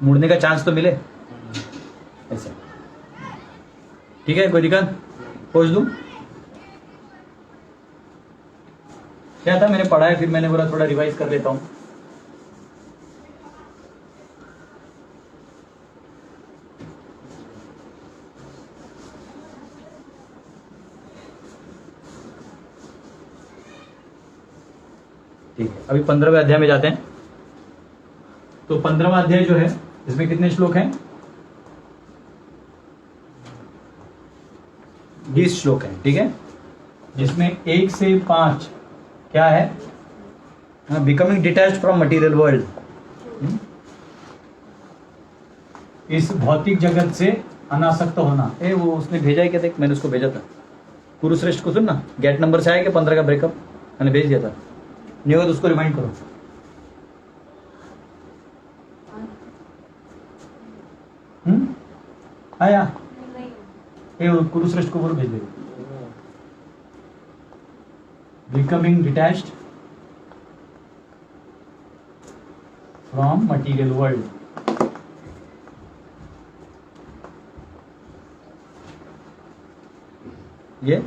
A: मुड़ने का चांस तो मिले ऐसा। ठीक है, कोई दिक्कत? खोज दूं? क्या था, मैंने पढ़ा है, फिर मैंने बोला थोड़ा रिवाइज कर लेता हूं। ठीक है, अभी 15वें अध्याय में जाते हैं। तो 15वां अध्याय जो है, इसमें कितने श्लोक हैं? 20 श्लोक हैं। ठीक है, जिसमें 1 से 5 क्या है? Becoming detached from material world, इस भौतिक जगत से अनासक्त होना। वो उसने भेजा है क्या? देख, मैंने उसको भेजा था, कुरुश्रेष्ठ को। सुन ना, गेट नंबर से आया कि 15 का ब्रेकअप मैंने भेज दिया था, नहीं होगा तो उसको रिमाइंड करो। आया? ये कुरुश्रेष्ठ को बोलो भेज दे। Becoming detached from material world, ये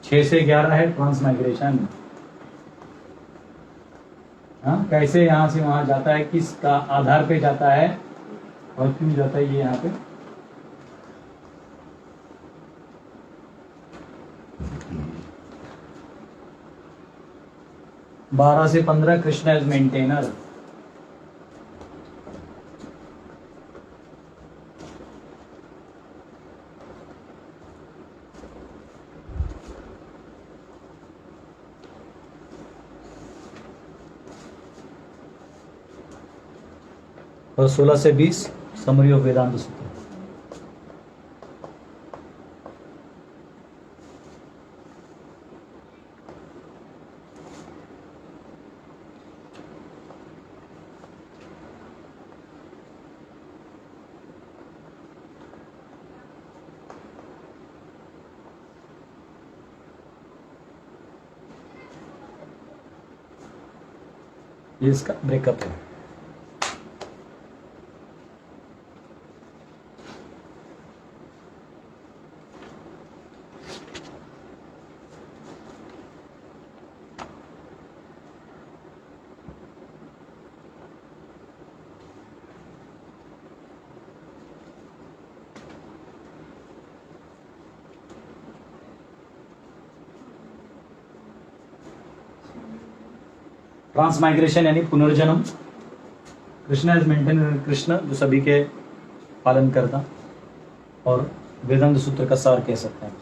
A: 6 से 11 है ट्रांसमाइग्रेशन। हाँ, कैसे यहां से वहां जाता है, किसका आधार पे जाता है और क्यों जाता है, ये यहाँ पे। बारह से 15 कृष्णा इज मेंटेनर। और 16 से 20 समरी ऑफ वेदांत सूत्र। ये इसका ब्रेकअप है। ट्रांसमाइग्रेशन यानी पुनर्जन्म। कृष्णा इज मेंटेनर, कृष्ण जो सभी के पालन करता, और वेदांत सूत्र का सार कह सकते हैं।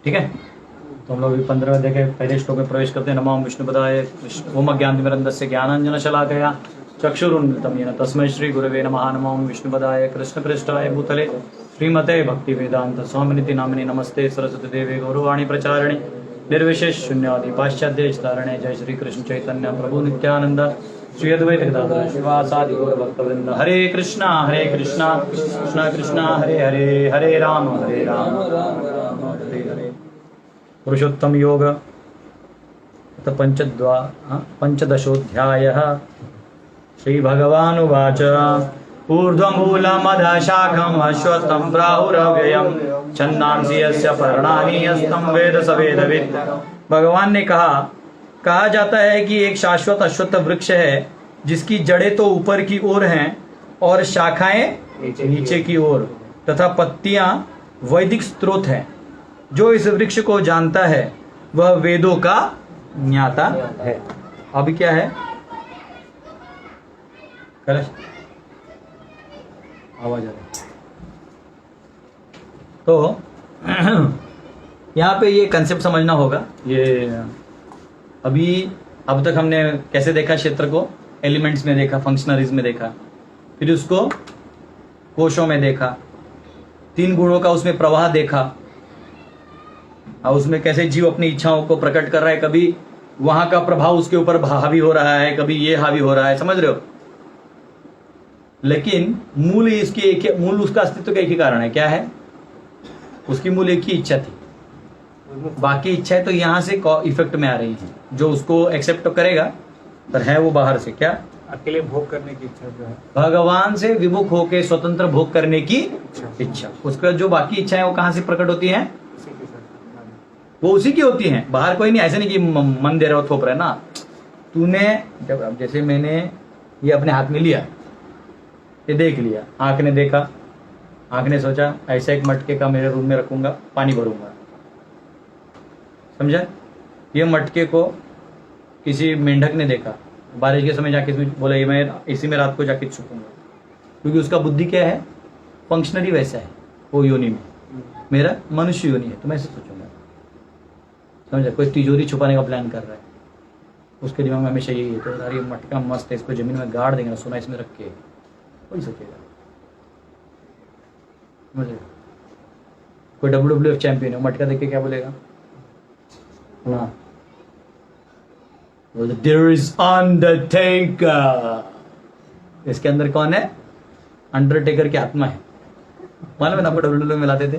A: ठीक है, तो हम लोग अभी 15 अध्याय के पहले श्लोक में प्रवेश करते हैं। नमो विष्णुपदाय ओम ज्ञानतिमिरन्धस्य ज्ञानाञ्जनशलाकया चक्षुरुन्मिलितं येन तस्मै श्री गुरवे नमः। नमो विष्णुपदाय कृष्णपृष्ठाय भूतले श्रीमते भक्तिवेदांत स्वामिनिति नामिने नमस्ते सरस्वती देवे गौरवाणी प्रचारिणे निर्विशेष शून्यवादी पाश्चात्य तारणे। जय श्री कृष्ण चैतन्य प्रभु नित्यानंद श्री अद्वैत गदाधर शिवासादि गौर भक्तवृंद। हरे कृष्णा कृष्णा कृष्णा हरे हरे, हरे राम हरे हरे हरे। पुरुषोत्तम योग पंचदशोऽध्यायः। श्री भगवानुवाच ऊर्ध्वमूलमधशाखम् अश्वत्थं प्राहुरव्ययम् छन्दांसि यस्य पर्णानि यस्तं वेद स वेदवित्। भगवान ने कहा जाता है कि एक शाश्वत अश्वत्थ वृक्ष है जिसकी जड़ें तो ऊपर की ओर हैं और शाखाएं नीचे की ओर, तथा पत्तियां वैदिक स्रोत हैं। जो इस वृक्ष को जानता है वह वेदों का ज्ञाता है। अभी क्या है, कलश आवाज आ रही है। तो यहाँ पे ये कंसेप्ट समझना होगा। ये अब तक हमने कैसे देखा क्षेत्र को, एलिमेंट्स में देखा, फंक्शनरीज में देखा, फिर उसको कोशों में देखा, 3 गुणों का उसमें प्रवाह देखा, और उसमें कैसे जीव अपनी इच्छाओं को प्रकट कर रहा है, कभी वहां का प्रभाव उसके ऊपर हावी हो रहा है, कभी ये हावी हो रहा है, समझ रहे हो। लेकिन मूल मूल उसका अस्तित्व का एक ही कारण है, क्या है, उसकी मूल एक ही इच्छा थी। बाकी इच्छाएं तो यहाँ से इफेक्ट में आ रही हैं, जो उसको एक्सेप्ट तो करेगा, पर है वो बाहर से, क्या,
B: अकेले भोग करने की इच्छा जो है,
A: भगवान से विमुख होकर स्वतंत्र भोग करने की इच्छा। उसका जो बाकी इच्छाएं वो कहाँ से प्रकट होती हैं,
B: इसी के साथ।
A: वो उसी की होती हैं, बाहर कोई नहीं। ऐसे नहीं कि मन दे रहा हो, थोप रहा है ना। तूने जब, अब जैसे मैंने ये अपने हाथ में लिया, ये देख लिया, आंख ने देखा, आंख ने सोचा ऐसा एक मटके का मेरे रूम में रखूंगा, पानी भरूंगा, समझा। ये मटके को किसी मेंढक ने देखा, बारिश के समय जाके इसमें बोला, ये मैं इसी में रात को जाके छुपूंगा, क्योंकि उसका बुद्धि क्या है, फंक्शनरी वैसा है। वो योनि में, मेरा मनुष्य योनि है, तो मैं ऐसे सोचूंगा, समझा। कोई तिजोरी छुपाने का प्लान कर रहा है, उसके दिमाग में हमेशा यही है, तो यार ये मटका मस्त है, इसको जमीन में गाड़ देंगे ना, सोना इसमें रख के, वही सोचेगा, समझे। कोई WWF चैंपियन है, मटका देख के क्या बोलेगा, हाँ, देयर इज अंडरटेकर। इसके अंदर कौन है, अंडरटेकर की आत्मा है। मालूम है ना, आपको WWF में लाते थे,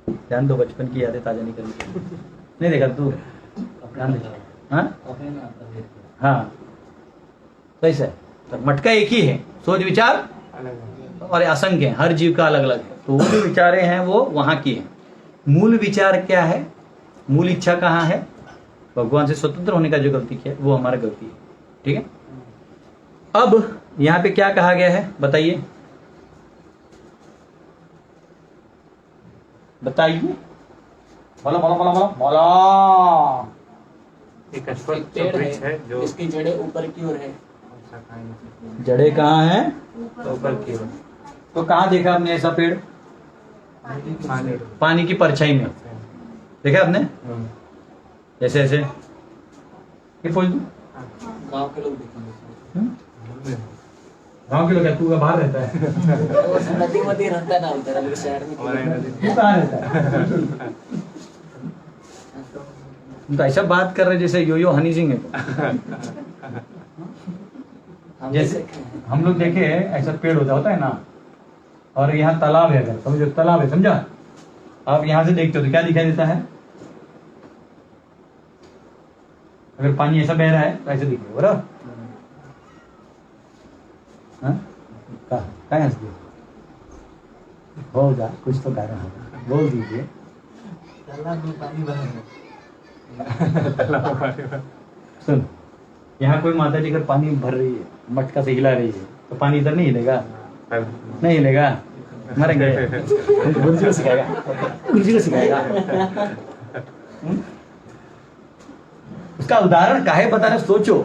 A: ध्यान दो, बचपन की यादें ताजा नहीं करनी। नहीं देखा तू, ध्यान दे। हाँ, कैसा है, तो मटका एक ही है, सोच विचार
B: अलग है।
A: और असंख्य है, हर जीव का अलग अलग है। तो वो जो विचारें हैं वो वहां की है। मूल विचार क्या है, मूल इच्छा कहाँ है, भगवान से स्वतंत्र होने का जो गलती किया वो हमारा गलती है, ठीक है। अब यहाँ पे क्या कहा गया है, बताइए बताइए, बोलो बोलो बोलो बोलो बोलो।
B: एक अश्वत्थ
C: पेड़
B: वृक्ष है जो
C: इसकी जड़ें ऊपर की ओर है।
A: जड़े कहाँ हैं,
B: ऊपर की ओर,
A: तो कहाँ देखा आपने ऐसा पेड़,
B: पानी।
A: पानी की परछाई में देखा आपने, ऐसे ऐसे, ये फूल
C: गांव के लोग देखेंगे,
A: गाँव के लोग क्या, तू बाहर रहता है,
C: वो नदी वदी रहता है ना उधर, अभी शहर में
B: हमारे नदी
A: तू कहाँ रहता है। तुम तो ऐसा बात कर रहे जैसे यो हनी सिंह है।
C: हम
A: जैसे
C: देखे हैं।
A: हम लोग देखे ऐसा पेड़ होता है ना, और यहाँ तालाब है, अगर समझो तालाब है, समझा। आप यहाँ से देखते हो तो क्या दिखाई देता है, अगर पानी ऐसा बह रहा है तो ऐसे दिखेगा, बराबर। क्या हंस दिए, होगा कुछ तो कारण होगा, बोल दीजिए।
C: तालाब में पानी भरा है।
A: सुन, यहाँ कोई माता जी अगर पानी भर रही है, मटका से हिला रही है, तो पानी इधर नहीं हिलेगा, नहीं हिलेगा, मरेंगे। गुरुजी को सिखाएगा, गुरुजी को सिखाएगा। उसका उदाहरण काहे बता रहे, सोचो।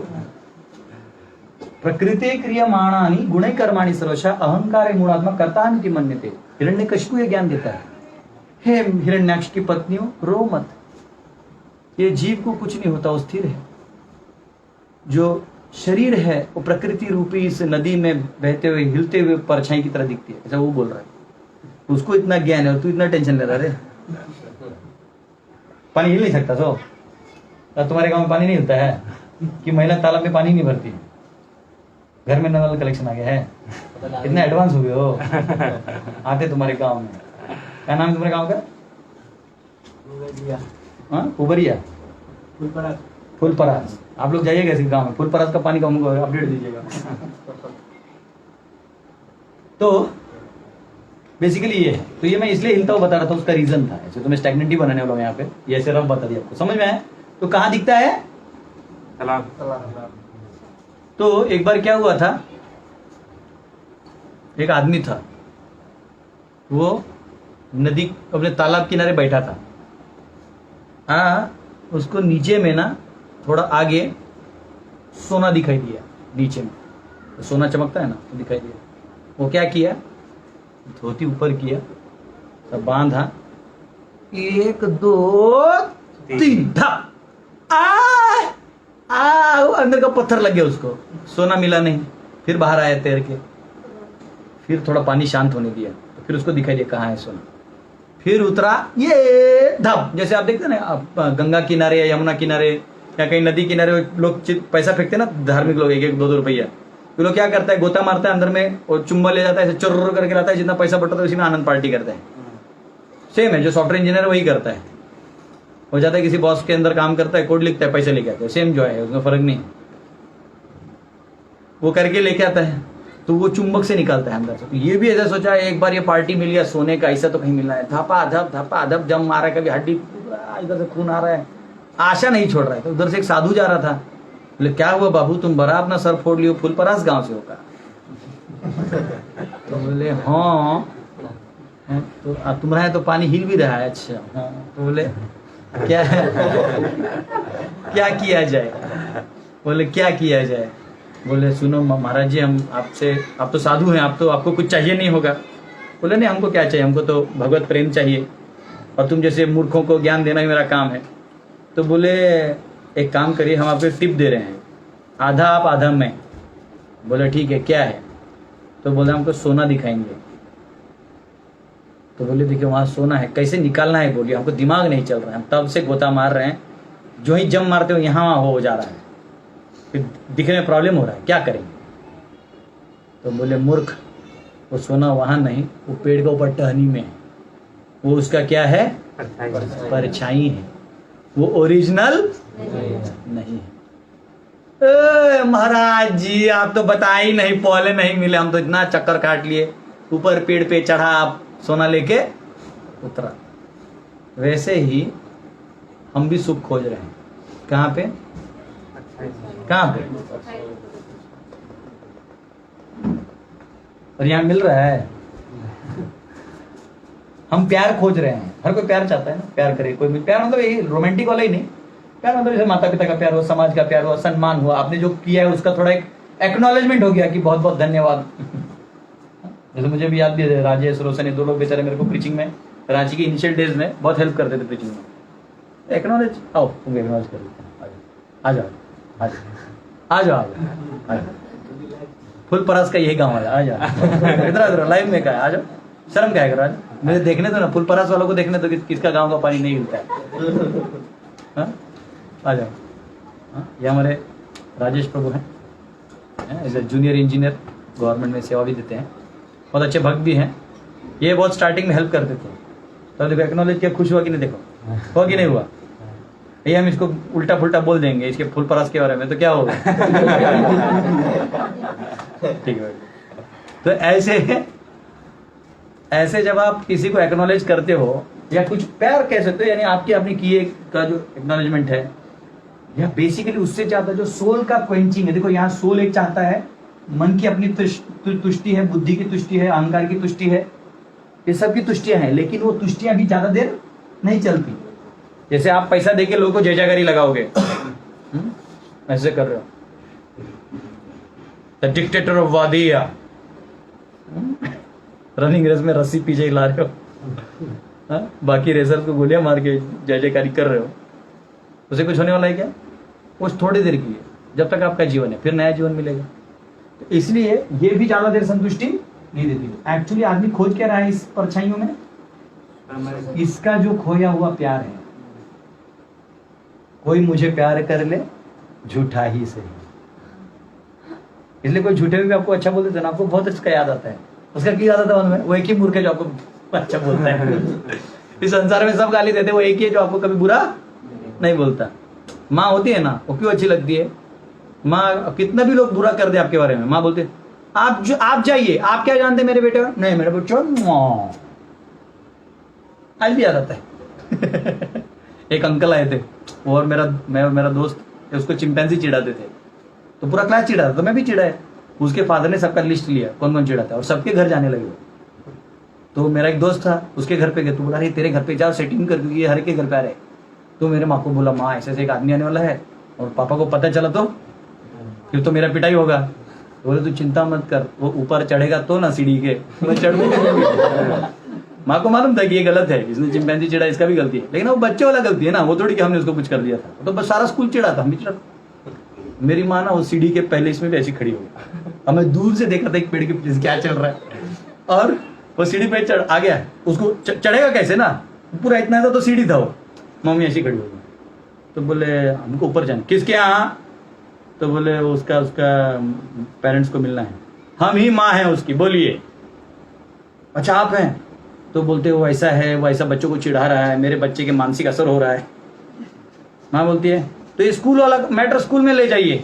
A: प्रकृति क्रियमाणानि गुणे कर्माणि सर्वशः अहंकार मूढ़ात्मा कर्तानिति मन्यते। हिरण्यकशिपु ये ज्ञान देता है, हे हिरण्याक्ष की पत्नियों रो मत, ये जीव को कुछ नहीं होता, वो स्थिर है। जो शरीर है वो प्रकृति रूपी इस नदी में बहते हुए हिलते हुए परछाई की तरह दिखती है, ऐसा वो बोल रहा है। उसको इतना ज्ञान है, तू इतना टेंशन ले रहा है। पानी हिल नहीं सकता सो, तुम्हारे गांव में पानी नहीं हिलता है कि महिला तालाब में पानी नहीं भरती, घर में नल कलेक्शन आ गया है, इतना एडवांस हो गए हो। आते तुम्हारे गांव में, क्या नाम है तुम्हारे गांव का, उबरिया, फुलपरास। आप लोग जाइएगा इस गांव में, फुलपरास का पानी का हमको अपडेट दीजिएगा। तो बेसिकली ये है, तो ये मैं इसलिए हिलता हुआ बता रहा था, उसका रीजन था। ऐसे तो मैं स्टैग्नेंट ही बनाने वाला हूँ यहाँ पे, ये ऐसे रफ बता दिया आपको, समझ में आया। तो कहाँ दिखता है,
B: तालाब।
A: तो एक बार क्या हुआ था, एक आदमी था, वो नदी अपने तालाब किनारे बैठा था, हाँ, उसको नीचे में ना थोड़ा आगे सोना दिखाई दिया, नीचे में तो सोना चमकता है ना, तो दिखाई दिया। वो क्या किया, धोती ऊपर किया, तब बांधा, 1 2 3 धप, वो अंदर का पत्थर लग गया उसको, सोना मिला नहीं। फिर बाहर आया तैर के, फिर थोड़ा पानी शांत होने दिया, फिर उसको दिखाई दिया कहाँ है सोना। फिर उतरा, ये धप, जैसे आप देखते हैं ना, आप गंगा किनारे या यमुना किनारे या कहीं नदी किनारे लोग पैसा फेंकते हैं ना, धार्मिक लोग 1 2 रुपया, तो लोग क्या करता है, गोता मारता है अंदर में और चुम्बा ले जाता है, ऐसे चुर्र करके लाता है, जितना पैसा बढ़ता है उसी में आनंद पार्टी करता है। सेम है, जो सॉफ्टवेयर इंजीनियर वही करता है, हो जाता है किसी बॉस के अंदर काम करता है, कोड लिखता है, पैसे लेके आता है, सेम जो है उसमें फर्क नहीं, वो करके लेके आता है, तो वो चुंबक से निकालता है अंदर से। तो ये भी ऐसा सोचा है, एक बार ये पार्टी मिल गया सोने का, ऐसा तो कहीं मिलना है, धपा धप जम मारा, कभी हड्डी इधर से खून आ रहा है, आशा नहीं छोड़ रहा है। तो उधर से एक साधु जा रहा था, बोले क्या हुआ बाबू, तुम बड़ा अपना सर फोड़ लियो, फुलपरास गांव से होगा। तो बोले हाँ, तो तुम्हारा तो पानी हिल भी रहा है, अच्छा हाँ। तो बोले क्या क्या किया जाए, बोले क्या किया जाए, बोले सुनो महाराज जी, हम आपसे, आप तो साधु हैं, आपको कुछ चाहिए नहीं होगा। बोले नहीं, हमको क्या चाहिए, हमको तो भगवत प्रेम चाहिए, और तुम जैसे मूर्खों को ज्ञान देना ही मेरा काम है। तो बोले एक काम करिए, हम आपको एक टिप दे रहे हैं, आधा आप आधा मैं। बोले ठीक है, क्या है। तो बोले हमको सोना दिखाएंगे। तो बोले देखिए वहाँ सोना है, कैसे निकालना है बोलिए, हमको दिमाग नहीं चल रहा है, हम तब से गोता मार रहे हैं, जो ही जम मारते हो यहाँ वहाँ हो जा रहा है, फिर दिखने में प्रॉब्लम हो रहा है, क्या करेंगे। तो बोले मूर्ख, वो सोना वहाँ नहीं, वो पेड़ के ऊपर टहनी में है, वो उसका क्या है, परछाई है, वो ओरिजिनल नहीं है। महाराज जी आप तो बताए ही नहीं, पहले नहीं मिले, हम तो इतना चक्कर काट लिए, ऊपर पेड़ पे चढ़ा, आप सोना लेके उतरा। वैसे ही हम भी सुख खोज रहे हैं, कहाँ पे, कहाँ पे, और यहाँ मिल रहा है। हम प्यार खोज रहे हैं, हर कोई प्यार चाहता है ना, प्यार करे कोई, प्यार मतलब यही रोमांटिक वाला ही नहीं, प्यार मतलब जैसे माता पिता का प्यार हुआ, समाज का प्यार हुआ, सम्मान हुआ, आपने जो किया है उसका थोड़ा एक एक्नॉलेजमेंट हो गया कि बहुत बहुत धन्यवाद। जैसे मुझे भी याद भी है, राजेश रोशन, 2 लोग बेचारे मेरे को प्रीचिंग में, रांची की इनिशियल डेज में बहुत हेल्प करते थे प्रीचिंग में। एक्नॉलेज, आओ तुम एक्नॉलेज कर लेते, आ जाओ आ जाओ आ जाओ आ जाओ, फुलपरास का यही गाँव है, आ जाओ इधर लाइव में का है, आ जाओ, शर्म क्या करो, आज मुझे देखने दो ना, फुलपरास वालों को देखने दो किसका गाँव का पानी नहीं मिलता है। आ जाओ। ये हमारे राजेश प्रभु हैं, as a junior engineer, government में सेवा भी देते हैं, बहुत अच्छे भक्त भी हैं। ये बहुत स्टार्टिंग में हेल्प करते थे, तो देखो एक्नॉलेज किया, खुश हुआ कि नहीं, देखो हुआ कि नहीं हुआ। ये हम इसको उल्टा फुल्टा बोल देंगे इसके फुलपरास के बारे में, तो क्या होगा। ठीक है, तो ऐसे जब आप किसी को एक्नॉलेज करते हो, या कुछ प्यार कह सकते हो, यानी आपके अपने किए का जो एक्नॉलेजमेंट है, या बेसिकली उससे चाहता है जो सोल का क्वेंचिंग है। देखो यहाँ सोल एक चाहता है, मन की अपनी तुष्टि है, बुद्धि की तुष्टि है, अहंकार की तुष्टि है, ये सब की तुष्टियां हैं, लेकिन वो तुष्टियां भी ज्यादा देर नहीं चलती। जैसे आप पैसा देके लोगों को जय जयकारी लगाओगे, ऐसे कर रहे हो, the dictator of Wadiya, running race में रस्सी पीछे ला रहे हो, बाकी रेसर को गोलियां मार के जय जयकारी कर रहे हो, उसे कुछ होने वाला है क्या? वो थोड़ी देर की है, जब तक आपका जीवन है, फिर नया जीवन मिलेगा। तो इसलिए ये भी ज्यादा देर संतुष्टि नहीं देती। एक्चुअली आदमी खोज क्या रहा है इस परछाइयों में? इसका जो खोया हुआ प्यार है। कोई मुझे प्यार कर ले झूठा ही सही, इसलिए कोई झूठे में भी आपको अच्छा बोल देता है ना, आपको बहुत अच्छा याद आता है। उसका क्या याद आता है उनमें? वो एक ही मूर्ख है जो आपको अच्छा बोलता है। इस संसार में सब गाली देते, वो एक ही है जो आपको कभी बुरा नहीं बोलता। माँ होती है ना, वो क्यों अच्छी लगती है? माँ कितना भी लोग बुरा कर दे आपके बारे में, माँ बोलते है आप जाइए, आप क्या जानते मेरे बेटे? नहीं मेरे बच्चों, आज भी याद आता है। एक अंकल आए थे, और मेरा दोस्त, उसको चिंपैंजी चिढ़ाते थे, तो पूरा क्लास चिढ़ा था, तो मैं भी चिढ़ा है। उसके फादर ने सबका लिस्ट लिया कौन कौन चिढ़ाता है, और सबके घर जाने लगे। तो मेरा एक दोस्त था, उसके घर पे गए, तो बोला अरे तेरे घर पे जाओ सेटिंग कर, क्योंकि ये हर के घर पे आ रहे। तो मेरे माँ को बोला, माँ ऐसे ऐसे एक आदमी आने वाला है और पापा को पता चला तो फिर तो मेरा पिटाई होगा। बोले तू चिंता मत कर, वो ऊपर चढ़ेगा तो ना सीढ़ी के, मैं चढ़ दूंगा। माँ को मालूम था कि ये गलत है, इसने चिंपैंजी चिढ़ा, इसका भी गलती है, लेकिन वो बच्चे वाला गलती है ना, वो थोड़ी कि हमने उसको कुछ कर दिया था। तो बस सारा स्कूल चिढ़ा था, हम भी चिढ़ा। मेरी माँ ना उस सीढ़ी के पहले इसमें भी ऐसी खड़ी हो गई, हमें दूर से देखा था एक पेड़ के पीछे क्या चल रहा है, और वो सीढ़ी पे चढ़ आ गया, उसको चढ़ेगा कैसे ना, पूरा इतना था तो सीढ़ी था वो। मम्मी ऐसी खड़ी हो गई, तो बोले हमको ऊपर जाना। किसके यहाँ? तो बोले उसका पेरेंट्स को मिलना है। हम ही माँ हैं उसकी, बोलिए। अच्छा आप हैं? तो बोलते वो ऐसा है, वो ऐसा बच्चों को चिढ़ा रहा है, मेरे बच्चे के मानसिक असर हो रहा है। माँ बोलती है तो ये स्कूल वाला मैटर स्कूल में ले जाइए,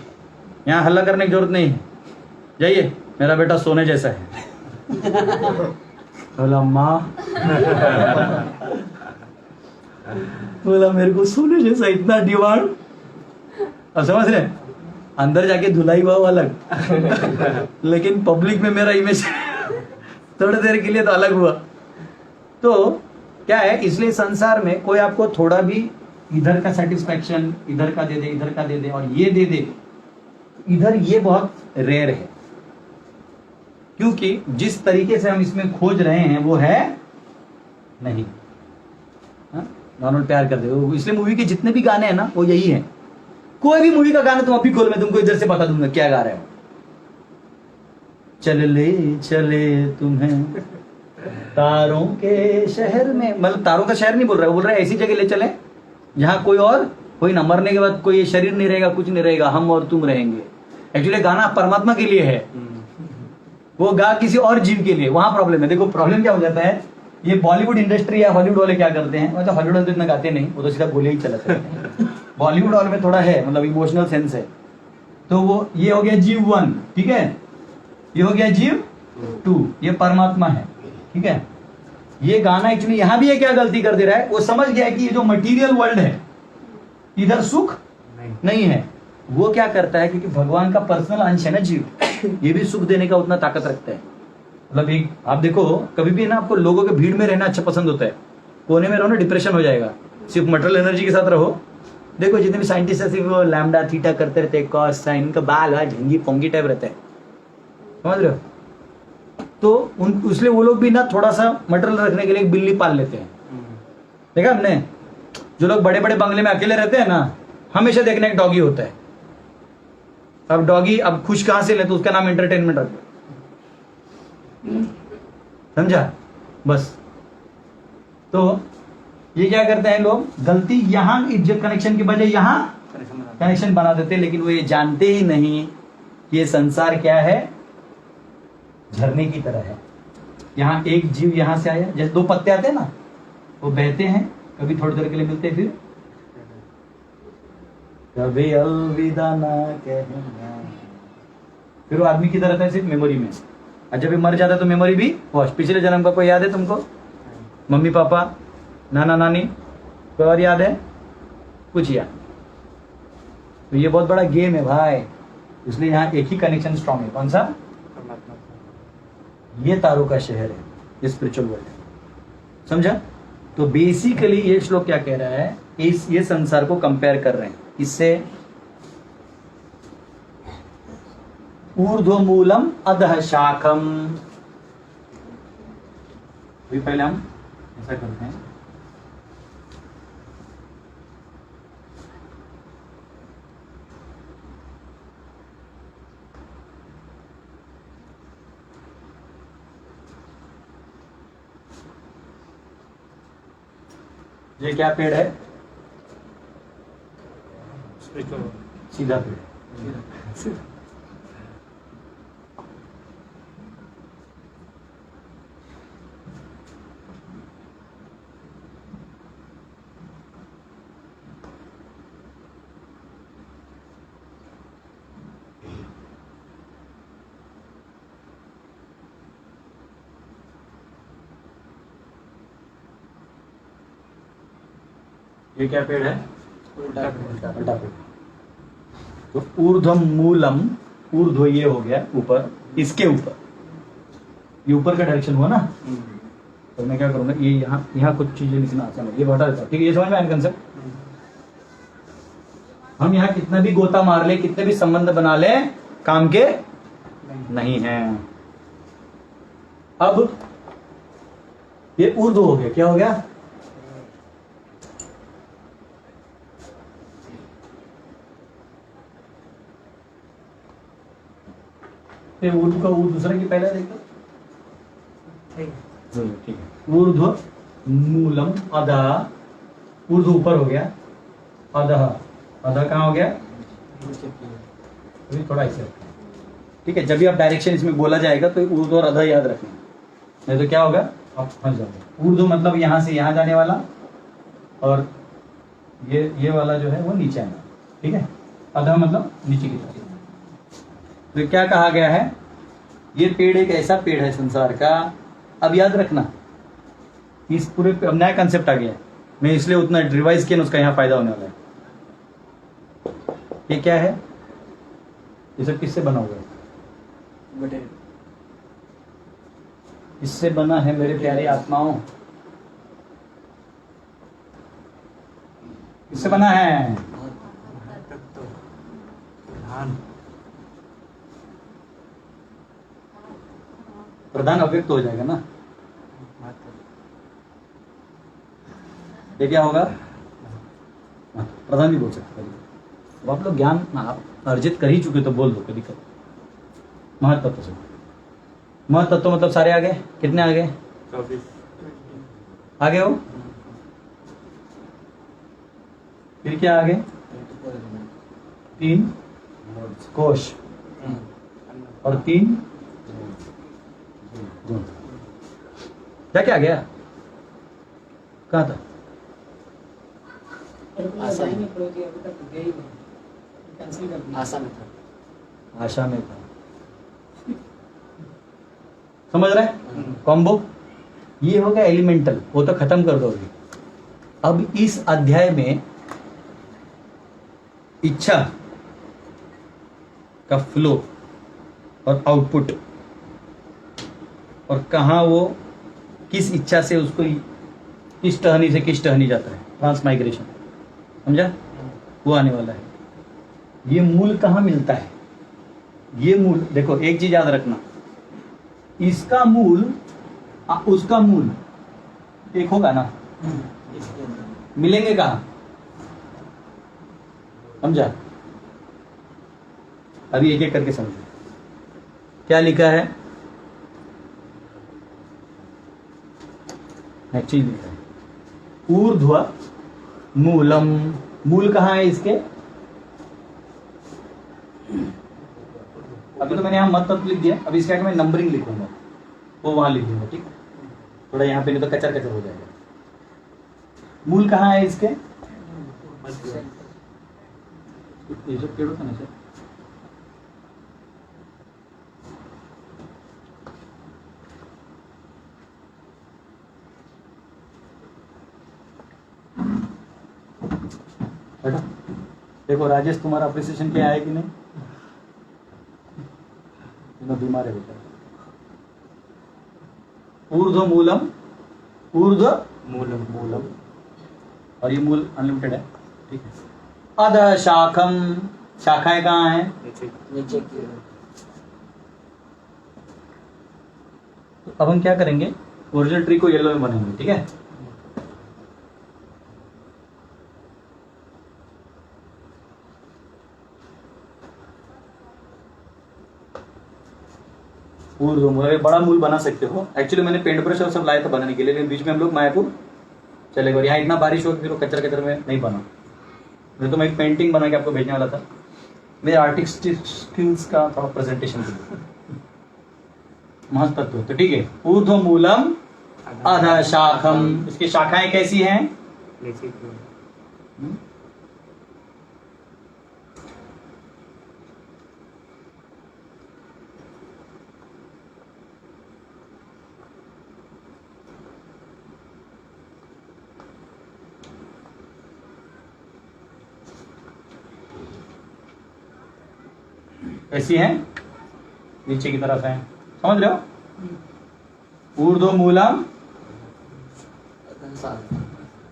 A: यहाँ हल्ला करने की जरूरत नहीं है, जाइए, मेरा बेटा सोने जैसा है। बोला माँ, बोला मेरे को सोने जैसा इतना डिमांड। अब समझ रहे, अंदर जाके धुलाई हुआ अलग, लेकिन पब्लिक में मेरा इमेज थोड़ी देर के लिए तो अलग हुआ। तो क्या है, इसलिए संसार में कोई आपको थोड़ा भी इधर का सेटिस्फैक्शन इधर का दे दे, इधर का दे दे और ये दे दे, इधर ये बहुत रेयर है, क्योंकि जिस तरीके से हम इसमें खोज रहे हैं वो है नहीं। नॉर्मल प्यार कर दे, इसलिए मूवी के जितने भी गाने हैं ना वो यही है। कोई भी मूवी का गाना तुम अभी खोल, मैं तुमको इधर से बता दूंगा क्या गा रहे हो। चल ले चले तुम्हें तारों के शहर में, मतलब तारों का शहर नहीं बोल रहा है, बोल रहा है ऐसी जगह ले चले जहां कोई ना, मरने के बाद कोई शरीर नहीं रहेगा, कुछ नहीं रहेगा, हम और तुम रहेंगे। एक्चुअली गाना परमात्मा के लिए है, वो गा किसी और जीव के लिए। वहां प्रॉब्लम है। देखो प्रॉब्लम क्या हो जाता है, ये बॉलीवुड इंडस्ट्री या हॉलीवुड वाले क्या करते हैं, मतलब हॉलीवुड वाले तो इतना गाते नहीं, वो तो सीधा गोले ही चलाते हैं। बॉलीवुड वाले में थोड़ा है, मतलब इमोशनल सेंस है। तो वो ये हो गया जीव 1, ठीक है, ये हो गया जीव 2, ये परमात्मा है, ठीक है। ये गाना एक्चुअली यहां भी ये क्या गलती कर दे रहा है, वो समझ गया है कि ये जो मटेरियल वर्ल्ड है इधर सुख नहीं है। वो क्या करता है, क्योंकि भगवान का पर्सनल अंश है ना जीव, ये भी सुख देने का उतना ताकत रखता है। मतलब एक आप देखो, कभी भी ना आपको लोगों के भीड़ में रहना अच्छा पसंद होता है, कोने में रहो ना डिप्रेशन हो जाएगा। सिर्फ मटेरियल एनर्जी के साथ रहो। देखो जितने भी साइंटिस्ट है सिर्फ वो लैम्डा थीटा करते रहते हैं, कॉस साइन का बाल ढंगी पोंगी टाइप रहता है, समझ रहे हो। तो इसलिए वो लोग भी ना थोड़ा सा मटेरियल रखने के लिए एक बिल्ली पाल लेते हैं। देखा हमने, जो लोग बड़े बड़े बंगले में अकेले रहते हैं ना, हमेशा देखने एक डॉगी होता है। अब डॉगी अब खुश कहां से ले, तो उसका नाम एंटरटेनमेंट रख दो, समझा बस। तो ये क्या करते हैं लोग, गलती यहां कनेक्शन की बजाय यहां कनेक्शन बना देते हैं, लेकिन वो ये जानते ही नहीं कि ये संसार क्या है, झरने की तरह है। यहाँ एक जीव यहां से आया, जैसे 2 पत्ते आते हैं ना, वो बहते हैं, कभी थोड़ी देर के लिए मिलते, फिर कभी अलविदा ना कहना, फिर वो आदमी की तरह रहता है सिर्फ मेमोरी में। और जब ये मर जाता है तो मेमोरी भी वॉश। पिछले जन्म का कोई याद है तुमको? मम्मी पापा, नाना नानी, कोई और याद है? कुछ याद? तो ये बहुत बड़ा गेम है भाई, इसलिए यहाँ एक ही कनेक्शन स्ट्रॉन्ग है। कौन सा? ये तारों का शहर है, ये स्पिरिचुअल वर्ल्ड है, समझा। तो बेसिकली ये श्लोक क्या कह रहा है, ये संसार को कंपेयर कर रहे हैं इससे। ऊर्ध्वमूलम अधः शाखम। पहले हम ऐसा करते हैं, ये क्या पेड़ है?
B: स्पिरिचुअल
A: सीधा पेड़। ये क्या पेड़ है? उल्टा पेड़। तो ऊर्ध्वम मूलम, ऊर्ध्व ये हो गया ऊपर, इसके ऊपर, ये ऊपर का डायरेक्शन हुआ ना। तो मैं क्या करूंगा, ये यहाँ कुछ चीजें लिखना आसान है, ये बता देता हूँ, ठीक है। ये समझ में आया कंसेप्ट? हम यहाँ कितना भी गोता मार ले, कितने भी संबंध बना ले, काम के नहीं है। अब ये ऊर्ध्व हो गया, क्या हो गया? ये ऊर्ध्व का ऊर्ध्व दूसरा की पहला देखो, ठीक है। ऊर्ध्व मूलम अधः, ऊर्ध्व ऊपर हो गया, अधः, अधः कहाँ हो गया? अभी थोड़ा ऐसे, ठीक है। जब भी आप डायरेक्शन इसमें बोला जाएगा तो ऊर्ध्व और अधः याद रखना, नहीं तो क्या होगा, आप फंस जाओगे। ऊर्ध्व मतलब यहाँ से यहाँ जाने वाला, और ये वाला जो है वो नीचे आना, ठीक है। अधः मतलब नीचे की तरफ। तो क्या कहा गया है, ये पेड़ एक ऐसा पेड़ है संसार का, अब याद रखना इस पूरे अब नया कंसेप्ट आ गया है, मैं इसलिए उतना रिवाइज किया, उसका यहाँ फायदा होने वाला है। ये क्या है, ये सब किससे बना हुआ है? इससे बना है मेरे प्यारे आत्माओं, इससे बना है प्रधान अव्यक्त हो जाएगा ना, ये क्या होगा? प्रधान भी बोल सकते हैं। अब आप लोग ज्ञान आप अर्जित कर ही चुके तो बोल दो कभी कभी। महत्तत्व से, महत्तत्व मतलब सारे आ गए, कितने आ गए?
B: 24
A: आ गए हो। फिर क्या आ गए? 3 कोश और 3 गुण। क्या आ गया? कहाँ था?
C: आशा में था।
A: आशा में था, समझ रहे? कॉम्बो ये हो गया एलिमेंटल, वो तो खत्म कर दो अभी। अब इस अध्याय में इच्छा का फ्लो और आउटपुट, और कहाँ वो किस इच्छा से उसको किस टहनी से किस टहनी जाता है, ट्रांसमाइग्रेशन, समझा? वो आने वाला है। ये मूल कहाँ मिलता है? ये मूल देखो, एक चीज याद रखना, इसका मूल उसका मूल एक होगा ना, मिलेंगे कहाँ? समझा? अभी एक एक करके समझो। क्या लिखा है? एक्चुअली लिखा है ऊर्ध्व मूलम। मूल कहाँ है इसके? अभी तो मैंने यहाँ मत तत्व लिख दिया, अभी इसके आगे मैं नंबरिंग लिखूंगा, वो वहां लिख दूंगा, ठीक है? थोड़ा यहाँ पे नहीं तो कचर कचर हो जाएगा। मूल कहाँ है इसके? ये सब पेड़ होता ना सर, बेटा देखो राजेश, तुम्हारा अप्रिसिएशन क्या है कि नहीं? बीमार है बेटा। ऊर्ध्व मूलम, ऊर्ध्व
B: मूलम
A: मूलम, और ये मूल अनलिमिटेड है, ठीक है। अध शाखम, शाखाएं कहाँ हैं?
C: नीचे की
A: तो अब हम क्या करेंगे, ओरिजिनल ट्री को येलो में बनाएंगे, ठीक है? ऊर्ध्व मूल, बड़ा मूल बना सकते हो। एक्चुअली मैंने पेंट ब्रश और सब लाया था बनाने के लिए, लेकिन बीच में हम लोग मायापुर चले गए, यहाँ इतना बारिश हो फिर वो कचर कचर में नहीं बना। मैं तो मैं एक पेंटिंग बना के आपको भेजने वाला था, मेरे आर्टिस्टिक स्किल्स का थोड़ा प्रेजेंटेशन के लिए। महत्तत्व तो ठीक है। ऊर्ध्व मूलम अध शाखम, इसकी शाखाएं कैसी हैं?
B: नीचे की ओर।
A: कैसी हैं? नीचे की तरफ है, समझ रहे हो? ऊर्ध्व मूलम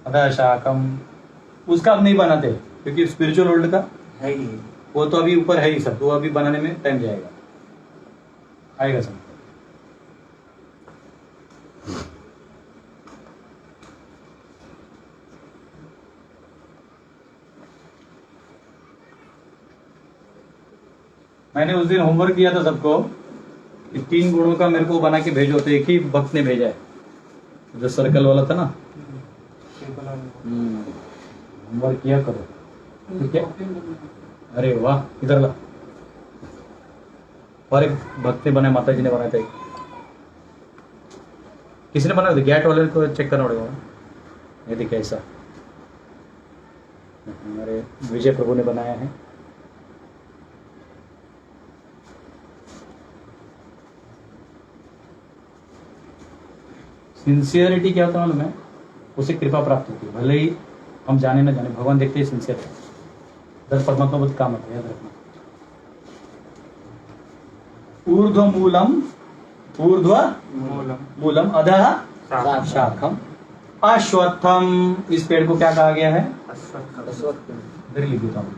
A: अध शाखम, उसका अब नहीं बनाते, क्योंकि स्पिरिचुअल वर्ल्ड का
C: है ही।
A: वो तो अभी ऊपर है ही सब, तो वो अभी बनाने में टाइम जाएगा, आएगा सब। मैंने उस दिन होमवर्क दिया था सबको कि 3 गुणों का मेरे को बना के भेजो, तो एक ही भक्त ने भेजा है, जो सर्कल वाला था ना। होमवर्क किया करो, ठीक है। अरे वाह, इधर ला। और एक भक्त ने बनाया, माता जी ने बनाया था एक। किसने बनाया था? गैट वाले को चेक करना पड़ेगा। ये देखिए ऐसा हमारे विजय प्रभु ने बनाया है। सिंसियरिटी क्या होता है मालूम है? उसे कृपा प्राप्त होती है, भले ही हम जाने ना जाने, भगवान देखते ही सिंसियर है। दस परमात्मा बहुत काम आता है, याद रखना। ऊर्ध्व मूलम, ऊर्ध्व मूलम अधः शाखम अश्वत्थम। इस पेड़ को क्या कहा गया है? इधर लिख देता हूं।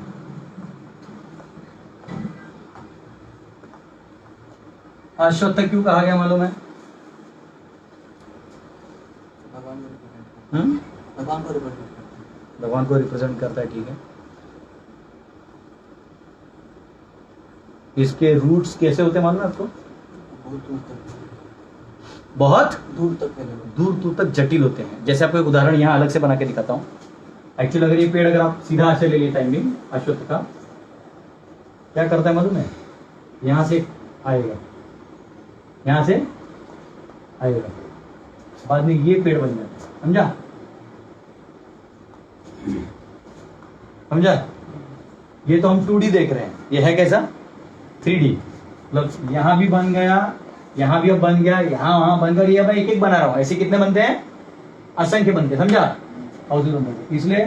A: अश्वत्थ क्यों कहा गया मालूम है? भगवान को रिप्रेजेंट करता है, ठीक है। इसके रूट्स कैसे होते हैं मालूम है आपको? बहुत दूर दूर तक जटिल होते हैं। जैसे आपको एक उदाहरण यहाँ अलग से बना के दिखाता हूँ। एक्चुअली अगर ये पेड़ अगर आप सीधा ऐसे ले लिए टाइमिंग अश्वत्थ का, क्या करता है मालूम है? यहां से आएगा, यहां से आएगा, बाद में ये पेड़ बन जाता है, समझा? समझा? ये तो हम 2D देख रहे हैं, ये है कैसा? 3D। मतलब यहां भी बन गया, यहां भी अब बन गया, यहां वहां बन गया, ये मैं एक एक बना रहा हूं। ऐसे कितने बनते हैं? असंख्य बनते हैं, समझा? इसलिए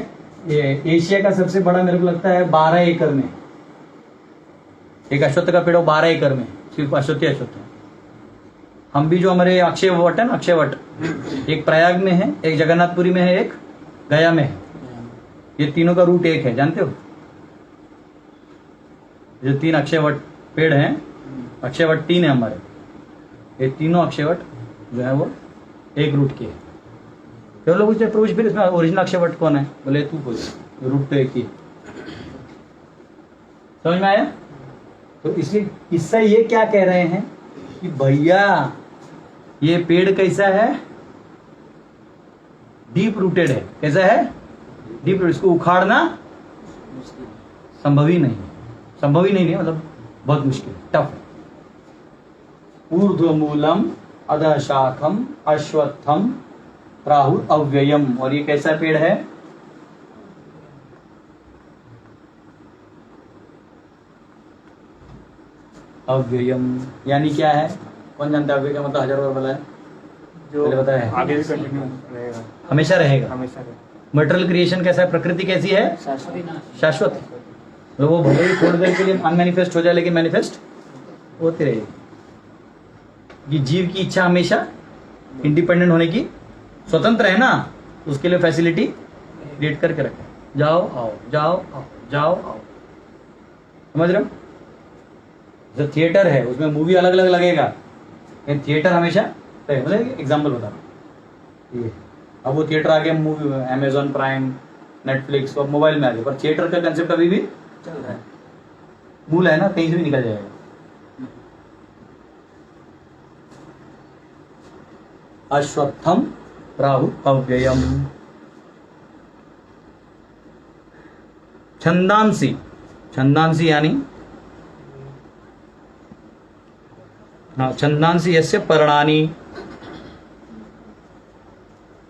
A: ये एशिया का सबसे बड़ा मेरे को लगता है 12 एकड़ में एक अश्वत्थ का पेड़, 12 एकड़ में सिर्फ अश्वत्थ अश्वत्थ है। हम भी जो हमारे अक्षय वट है ना, अक्षय वट, एक प्रयाग में है, एक जगन्नाथपुरी में है, एक गया में है। ये तीनों का रूट एक है, जानते हो? जो 3 अक्षयवट पेड़ हैं, अक्षयवट 3 है हमारे, ये तीनों अक्षयवट जो है वो एक रूट के है। तो लोग पूछते प्रभु फिर इसमें ओरिजिनल अक्षयवट कौन है? बोले तू बोल, रूट तो एक ही। समझ में आया? तो इसलिए इससे ये क्या कह रहे हैं कि भैया ये पेड़ कैसा है? डीप रूटेड है। कैसा है? Deep rooted. इसको उखाड़ना संभव ही नहीं, संभव ही नहीं, मतलब बहुत मुश्किल, टफ है। ऊर्ध्व मूलम अधः शाखम अश्वत्थम राहु अव्ययम। और ये कैसा पेड़ है? अव्ययम यानी क्या है? कौन जानता है अव्यय का मतलब? 1000 बार बोला है,
B: जो
A: बताया है।
B: आगे भी कंटिन्यू रहेगा,
A: हमेशा रहेगा।
B: हमेशा रहेगा।
A: मटेरियल क्रिएशन कैसा है? प्रकृति कैसी है? शाश्वत। तो वो भले ही थोड़ी देर के लिए अनमैनिफेस्ट हो जाए, लेकिन मैनिफेस्ट होती रहेगी। कि जीव की इच्छा हमेशा इंडिपेंडेंट होने की, स्वतंत्र है ना, उसके लिए फैसिलिटी क्रिएट करके रखे। जाओ आओ, जाओ आओ, जाओ आओ। समझ रहे हो? जो थिएटर है उसमें मूवी अलग अलग लगेगा, लेकिन थिएटर हमेशा मतलब एग्जाम्पल बता रहा हूँ। अब वो थिएटर आ गया, मूवी अमेजॉन प्राइम, नेटफ्लिक्स, अब मोबाइल में आ गया, पर थिएटर का कंसेप्ट अभी भी चल रहा है। मूल है ना, कहीं से भी निकल जाएगा। अश्वत्थम राहु अव्ययम। छंदांसी, छंदांसी यानी हाँ, छंदांसी यस्य पर्णानि।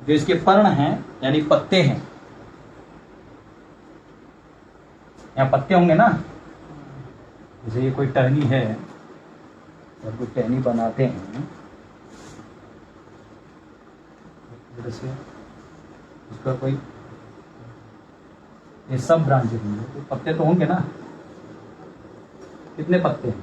A: जो इसके पर्ण हैं यानी पत्ते हैं, यहाँ पत्ते होंगे ना, जैसे ये कोई टहनी है और कोई टहनी बनाते हैं, जैसे उसका कोई ये सब ब्रांचेस होंगे, तो पत्ते तो होंगे ना। कितने पत्ते हैं?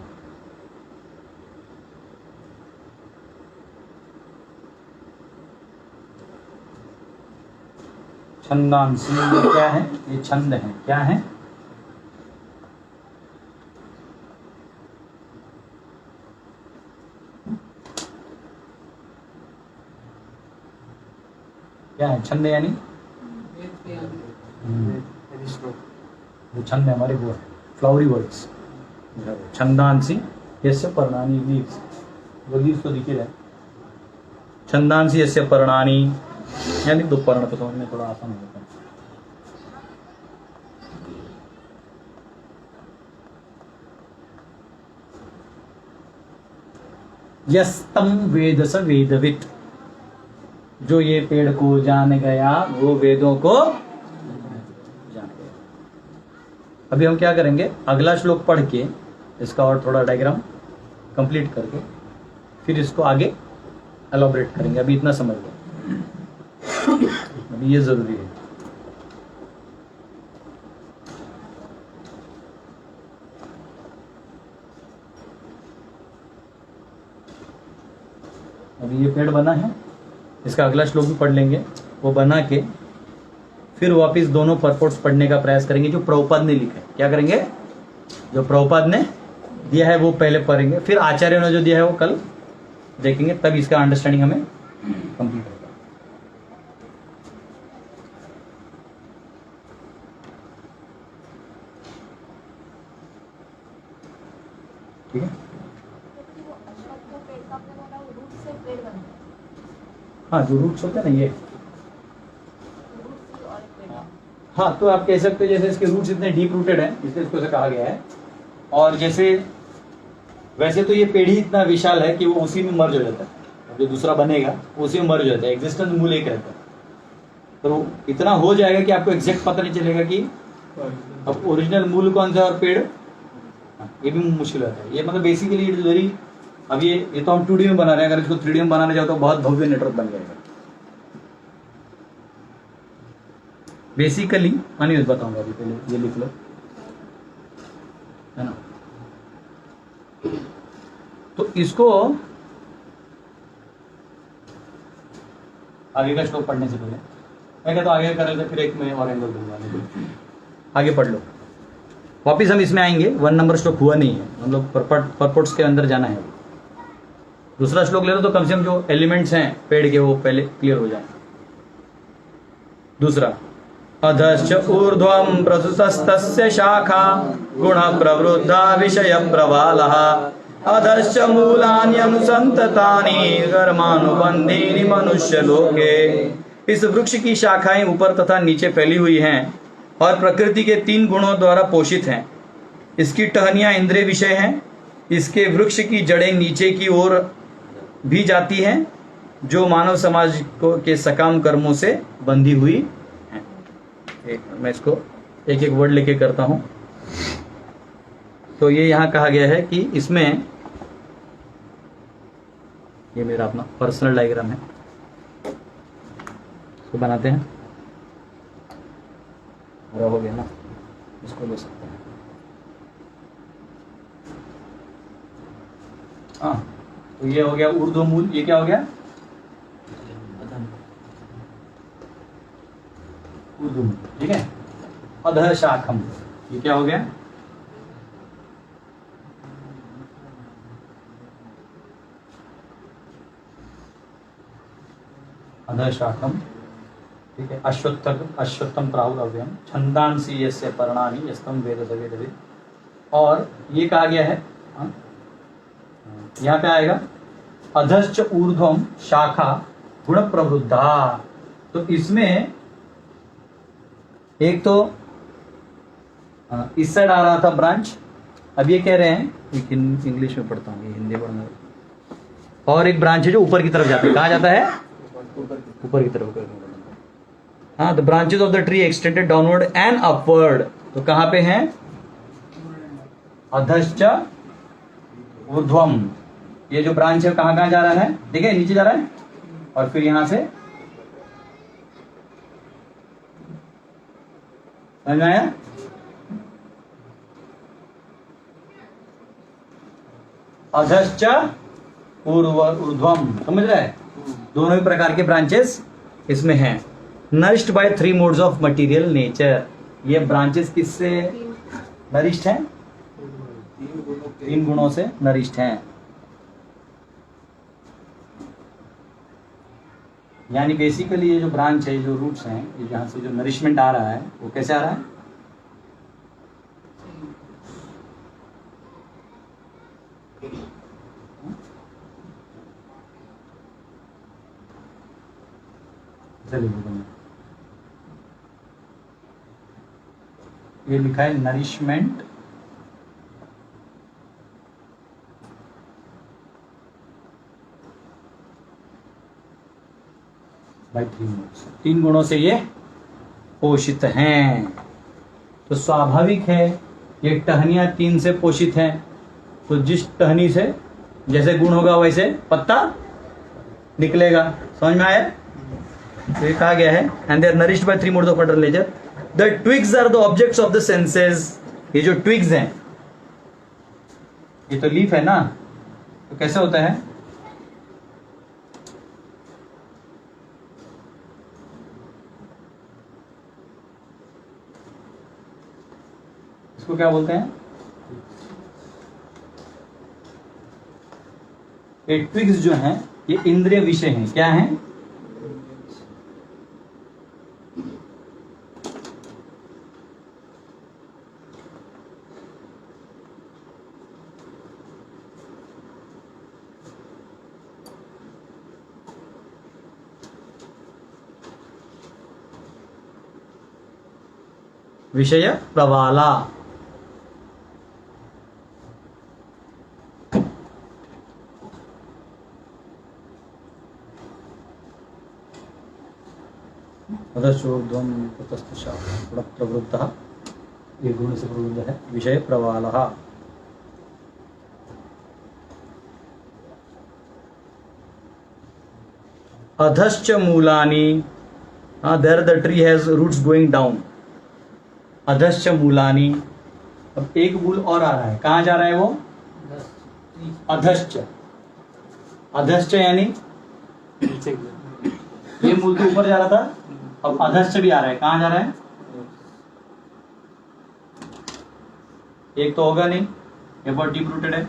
A: 6 छंदांसी, ये क्या है? ये छंद है। क्या है? क्या है छंद? यानी वो छंद है हमारे, वो फ्लावरी वर्ड्स। छंदांसी यस्य पर्णानि लीव्स, वो लीव्स तो दिख ही रहा है। छंदांसी यस्य पर्णानि, यानी दो पर्ण को समझने थोड़ा आसान हो जाता है। यस्तम वेद स वेदवित्, जो ये पेड़ को जान गया वो वेदों को जान गया। अभी हम क्या करेंगे, अगला श्लोक पढ़ के इसका और थोड़ा डायग्राम कंप्लीट करके फिर इसको आगे एलॉबरेट करेंगे। अभी इतना समझ लो, अभी ये जरूरी है। अभी ये पेड़ बना है, इसका अगला श्लोक भी पढ़ लेंगे। वो बना के फिर वापस दोनों परपोर्ट्स पढ़ने का प्रयास करेंगे जो प्रभुपाद ने लिखा है। क्या करेंगे? जो प्रभुपाद ने दिया है वो पहले पढ़ेंगे, फिर आचार्य ने जो दिया है वो कल देखेंगे, तब इसका अंडरस्टैंडिंग हमें कंप्लीट होगा। ठीक है?
D: वो अशोक का पेड़ का आपने बोला वो रूट से पेड़ बनता है,
A: हाँ, जो रूट्स होते हैं ना, ये
D: रूट से और एक पेड़।
A: हाँ, तो आप कह सकते हो जैसे इसके रूट्स इतने डीप रूटेड हैं इसलिए इसको ऐसा कहा गया है। और जैसे वैसे तो ये पेड़ ही इतना विशाल है कि वो उसी में मर्ज हो जाता है, जो दूसरा बनेगा उसी में मर्ज हो जाता है। एग्जिस्टेंस मूल एक रहता है, तो इतना हो जाएगा कि आपको एग्जैक्ट पता नहीं चलेगा कि अब ओरिजिनल मूल कौन सा और पेड़, ये भी मुश्किल होता है। ये मतलब बेसिकली इट इज वेरी, अब ये तो हम 2D में बना रहे हैं, अगर इसको 3D में बनाने जाओ तो बहुत भव्य नेटवर्क बन जाएगा। बेसिकली मानिए बताऊंगा, अभी पहले ये लिख लो, है ना। तो इसको आगे का श्लोक पढ़ने से पहले मैं कहता हूं आगे कर रहे थे, फिर एक मैं और एंगल दूंगा। आगे पढ़ लो, वापिस हम इसमें आएंगे। 1 नंबर श्लोक हुआ नहीं है, हम लोग परपोर्ट्स के अंदर जाना है। दूसरा श्लोक ले लो तो कम से कम जो एलिमेंट्स हैं पेड़ के वो पहले क्लियर हो जाए। दूसरा, अधश्च ऊर्ध्वं प्रसुतस्तस्य शाखा गुण प्रवृद्धा विषय प्रवालः अधश्च मूलानि अनुसंततानि कर्मानुबंधीनि मनुष्य लोके। इस वृक्ष की शाखाएं ऊपर तथा नीचे फैली हुई हैं और प्रकृति के 3 गुणों द्वारा पोषित हैं। इसकी टहनियां इंद्रिय विषय हैं। इसके वृक्ष की जड़ें नीचे की ओर भी जाती हैं जो मानव समाज को के सकाम कर्मों से बंधी हुई हैं। मैं इसको एक एक वर्ड लेके करता हूं। तो ये यहां कहा गया है कि इसमें, ये मेरा अपना पर्सनल डायग्राम है, इसको बनाते हैं। पूरा हो गया ना, इसको ले सकते हैं। हाँ, तो ये हो गया ऊर्ध्वमूल। ये क्या हो गया? ऊर्ध्वमूल, ठीक है। अधः शाखम, ये क्या हो गया? अधः शाखम, ठीक है। अश्वत्थम प्राहुरव्यम छंदांसी यस्य पर्णानि यस्तम वेद वेदवित्। और ये कहा गया है, यहाँ पे आएगा अधश्च ऊर्ध्वम शाखा गुण प्रवृद्धा। तो इसमें एक तो इस साइड आ रहा था ब्रांच, अब ये कह रहे हैं, इंग्लिश में पढ़ता हूँ, ये हिंदी पढ़ना, और एक ब्रांच है जो ऊपर की तरफ जाता है। कहाँ जाता है? ऊपर की तरफ। हाँ, the branches of the tree extended downward and upward. तो कहाँ पे हैं? अधश्च ऊर्ध्वम। ये जो ब्रांच है कहाँ कहाँ जा रहा है? देखिए नीचे जा रहा है और फिर यहां से, समझ में आया? अधश्च ऊर्ध्वम, समझ रहे हैं? दोनों ही प्रकार के ब्रांचेस इसमें हैं। Nourished by 3 modes of material nature. ये ब्रांचेस किससे नरिश्ड हैं? 3 गुणों से नरिश्ड हैं। यानी बेसिकली ये जो ब्रांच है, जो रूट्स हैं, ये जहाँ से जो नरिशमेंट आ रहा है वो कैसे आ रहा है? ये लिखा है नरिशमेंट बाय 3 मोड्स। 3 गुणों से ये पोषित हैं। तो स्वाभाविक है ये टहनियां 3 से पोषित हैं, तो जिस टहनी से जैसे गुण होगा वैसे पत्ता निकलेगा। समझ में आया? तो ये कहा गया है and they are nourished by 3 modes of material nature. The twigs are the objects of the senses. ये जो ट्विग्स हैं, ये तो लीफ है ना, तो कैसे होता है? इसको क्या बोलते हैं? ये ट्विग्स जो हैं ये इंद्रिय विषय हैं। क्या हैं? विषय प्रवाला। प्रवृत्तः, ये गुण से प्रवृत्त है। विषय प्रवालः। अधश्च मूलानि। There the tree has roots going down. अधश्च मूलानि। अब एक मूल और आ रहा है, कहाँ जा रहा है वो? अधश्च। अधश्च यानी
B: नीचे
A: ये मूल तो ऊपर जा रहा था, अब अधश्च भी आ रहा है। कहाँ जा रहा है? एक तो होगा नहीं, ये बहुत डीप रूटेड है।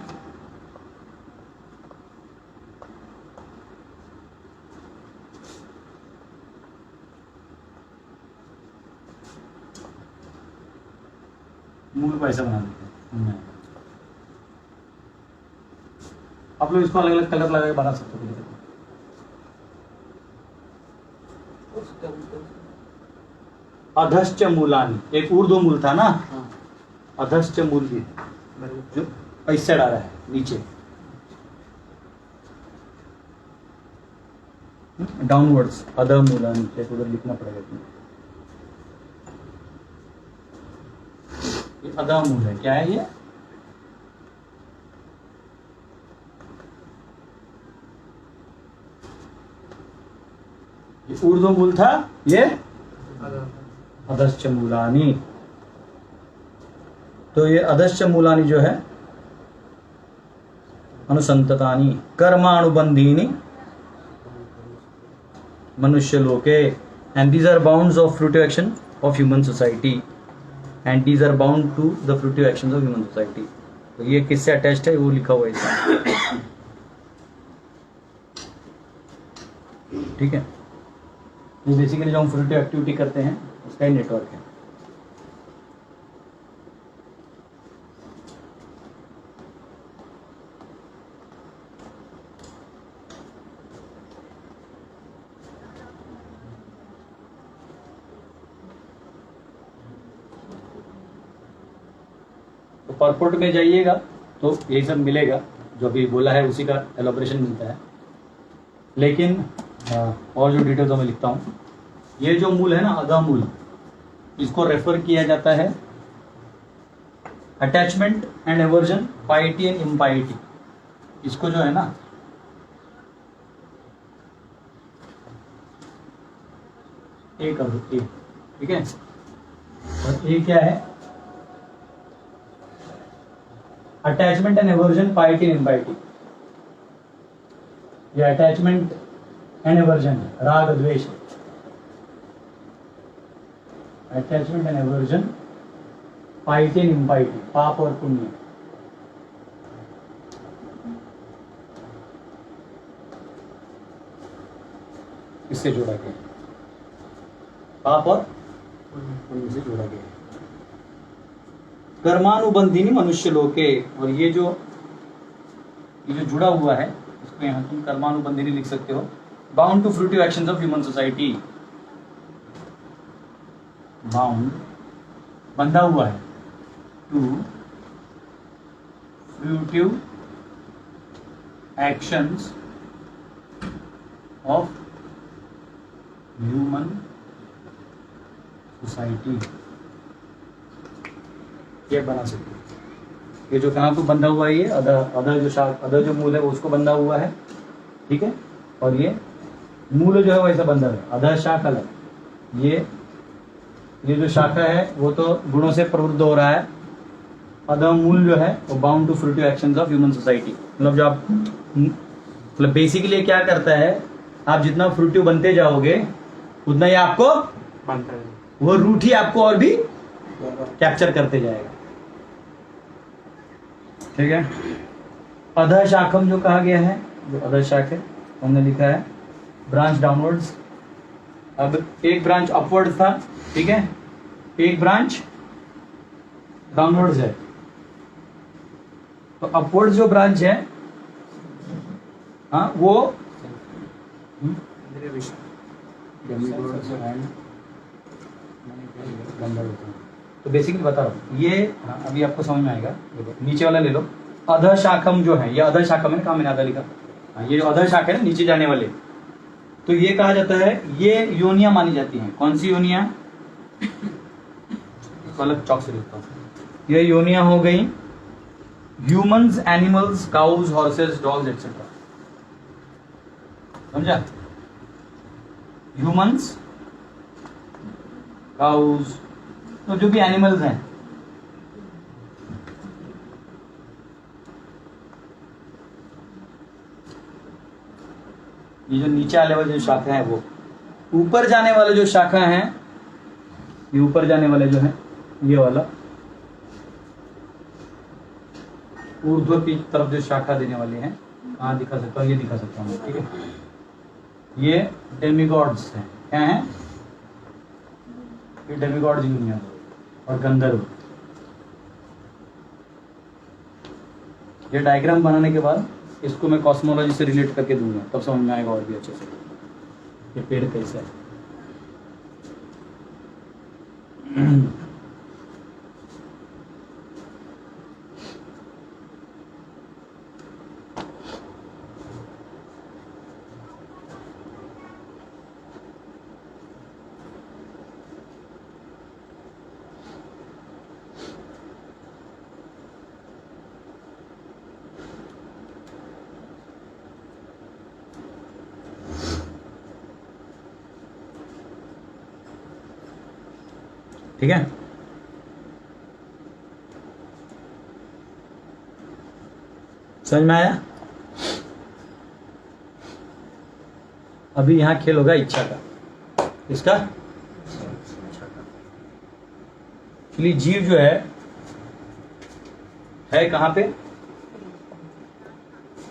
A: मूल को ऐसा बना देते हैं। आप लोग इसको अलग अलग कलर लगा के बना सकते हो। अधश्च मूलानि, एक ऊर्ध्व मूल था ना, अधश्च मूल भी जो इस साइड आ रहा है नीचे, डाउनवर्ड्स। अधः मूलानि, उधर लिखना पड़ेगा तुम्हें। ये अधः मूल है। क्या है ये? ये ऊर्ध्व मूल था, ये अधश्च मूलानि। तो ये अधश्च मूलानि जो है अनुसंततानि कर्मानुबंधीनि मनुष्य लोके and these are bounds of fruitive action of human society and these are bound to the fruitive action of human society. तो ये किससे अटैच्ड है वो लिखा हुआ है इसमें। ठीक है, ये बेसिकली जो हम फ्रूटिव एक्टिविटी करते हैं उसका ही नेटवर्क है। तो परपोर्ट में जाइएगा तो यही सब मिलेगा, जो अभी बोला है उसी का एलोब्रेशन मिलता है। लेकिन और जो डिटेल्स मैं लिखता हूँ, ये जो मूल है ना अधः मूल, इसको रेफर किया जाता है attachment and aversion, piety and impiety. इसको जो है ना ए कर दो, ए। ठीक है, और ए क्या है? Attachment and aversion, piety and impiety. ये अटैचमेंट एंड एवर्जन, राग द्वेष। Attachment and aversion, piety and impiety, पाप और पुण्य। इससे जोड़ा गया, पाप और पुण्य से जोड़ा गया। कर्मानुबंधिनी मनुष्य लोके, और ये जो जुड़ा हुआ है इसको यहाँ तुम कर्मानुबंधिनी लिख सकते हो। Bound to fruitive actions of human society, bound बंधा हुआ है to fruitive actions of human society, ये बना सकते हो। ये जो कहाँ को बंधा हुआ है, ये अदर जो मूल है वो उसको बंधा हुआ है, ठीक है। और ये मूल जो है वैसा बंधा है, अदर शाखा अलग। ये जो शाखा है वो तो गुणों से प्रवृत्त हो रहा है, अदर मूल जो है वो bound to fruitive actions of human society. मतलब जो आप मतलब बेसिकली क्या करता है, आप जितना फ्रूटिव बनते जाओगे उतना ही आपको
B: बनता है,
A: वो रूट ही आपको और भी कैप्चर करते जाएगा, ठीक है। अधः शाखम जो कहा गया है, जो अधः शाख है हमने लिखा है ब्रांच डाउनवर्ड्स। अब एक ब्रांच अपवर्ड था, ठीक है, एक ब्रांच डाउनवर्ड्स है। तो अपवर्ड जो ब्रांच है, हाँ वो तो बेसिकली बता रहा हूँ ये, हाँ, अभी आपको समझ में आएगा। देखो नीचे वाला ले लो, अधः शाखम जो है, ये अधः शाखम है, कहाँ मैंने आधा लिखा, हाँ, ये जो अधः शाखा है ना नीचे जाने वाले, तो ये कहा जाता है ये योनियां मानी जाती हैं। कौन सी योनियां? अलग चौक से लिखता हूँ। ये योनियां हो गई humans, animals, cows, horses, dogs etcetera, समझा? ह्यूमंस, काउज, तो जो भी एनिमल्स हैं, ये जो नीचे आने वाले जो शाखा है वो, ऊपर जाने वाले जो शाखा है, ये ऊपर जाने वाले जो है, ये वाला ऊर्ध्व की तरफ जो शाखा देने वाले हैं, कहाँ दिखा सकता हूँ, ये दिखा सकता हूँ, ठीक है। ये डेमिगॉड्स हैं, क्या हैं? ये डेमिगॉड्स यूनियन और गंधर्व। ये डायग्राम बनाने के बाद इसको मैं कॉस्मोलॉजी से रिलेट करके दूंगा, तब समझ में आएगा और भी अच्छे से ये पेड़ कैसा है। ठीक है, समझ में आया? अभी यहां खेल होगा इच्छा का, इसका इसलिए जीव जो है कहां पे?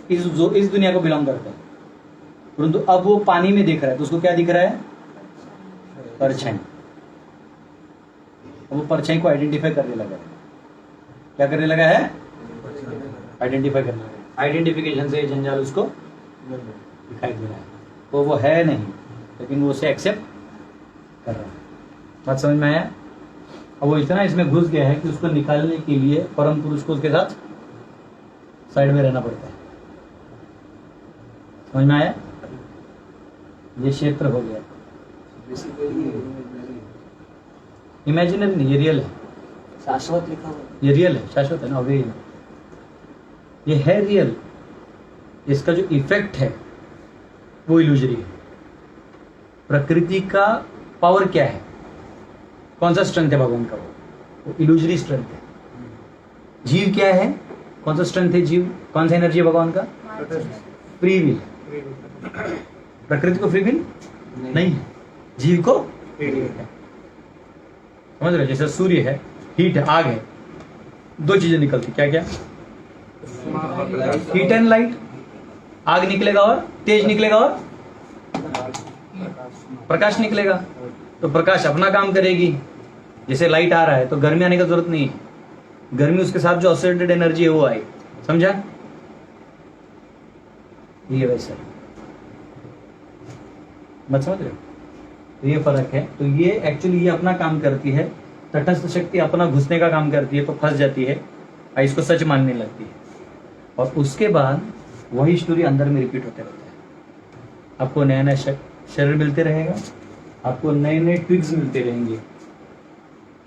A: इस दुनिया को बिलोंग करता है, परंतु अब वो पानी में दिख रहा है, तो उसको क्या दिख रहा है? परछाई। वो परछाई को आइडेंटिफाई करने लगा है। क्या करने लगा है? आइडेंटिफाई करने लगा। आइडेंटिफिकेशन से जंजाल उसको दिखाई दे रहा है, तो वो है नहीं, लेकिन वो उसे एक्सेप्ट कर रहा है। बात समझ में आया? अब वो इतना इसमें घुस गया है कि उसको निकालने के लिए परम पुरुष को उसके साथ साइड में रहना पड़ता है। समझ में आया? ये क्षेत्र हो गया। इमेजिनरी नहीं, ये रियल है।
C: शाश्वत लिखा हुआ
A: ये रियल है, शाश्वत है ना, अभी ये है रियल। इसका जो इफेक्ट है वो इल्यूजरी है। प्रकृति का पावर क्या है? कौन सा स्ट्रेंथ है भगवान का? वो इल्यूजरी स्ट्रेंथ है। जीव क्या है? कौन सा स्ट्रेंथ है जीव? कौन सा एनर्जी है भगवान का? Free will. प्रकृति को फ्री विल नहीं है, जीव को समझ रहे हो? जैसे सूर्य है, हीट है, आग है, दो चीजें निकलती, क्या क्या? Heat and light. आग निकलेगा और तेज निकलेगा और प्रकाश निकलेगा। तो प्रकाश अपना काम करेगी, जैसे लाइट आ रहा है तो गर्मी आने की जरूरत नहीं है, गर्मी उसके साथ जो ऑक्सीडेटेड एनर्जी है वो आए, समझा? ये वैसा मत समझ रहे हो? तो ये फर्क है। तो ये एक्चुअली ये अपना काम करती है, तटस्थ शक्ति अपना घुसने का काम करती है, तो फंस जाती है और इसको सच मानने लगती है, और उसके बाद वही स्टोरी अंदर में रिपीट होते रहता है। आपको नया नया शरीर मिलते रहेगा, आपको नए नए ट्विग्स मिलते रहेंगे,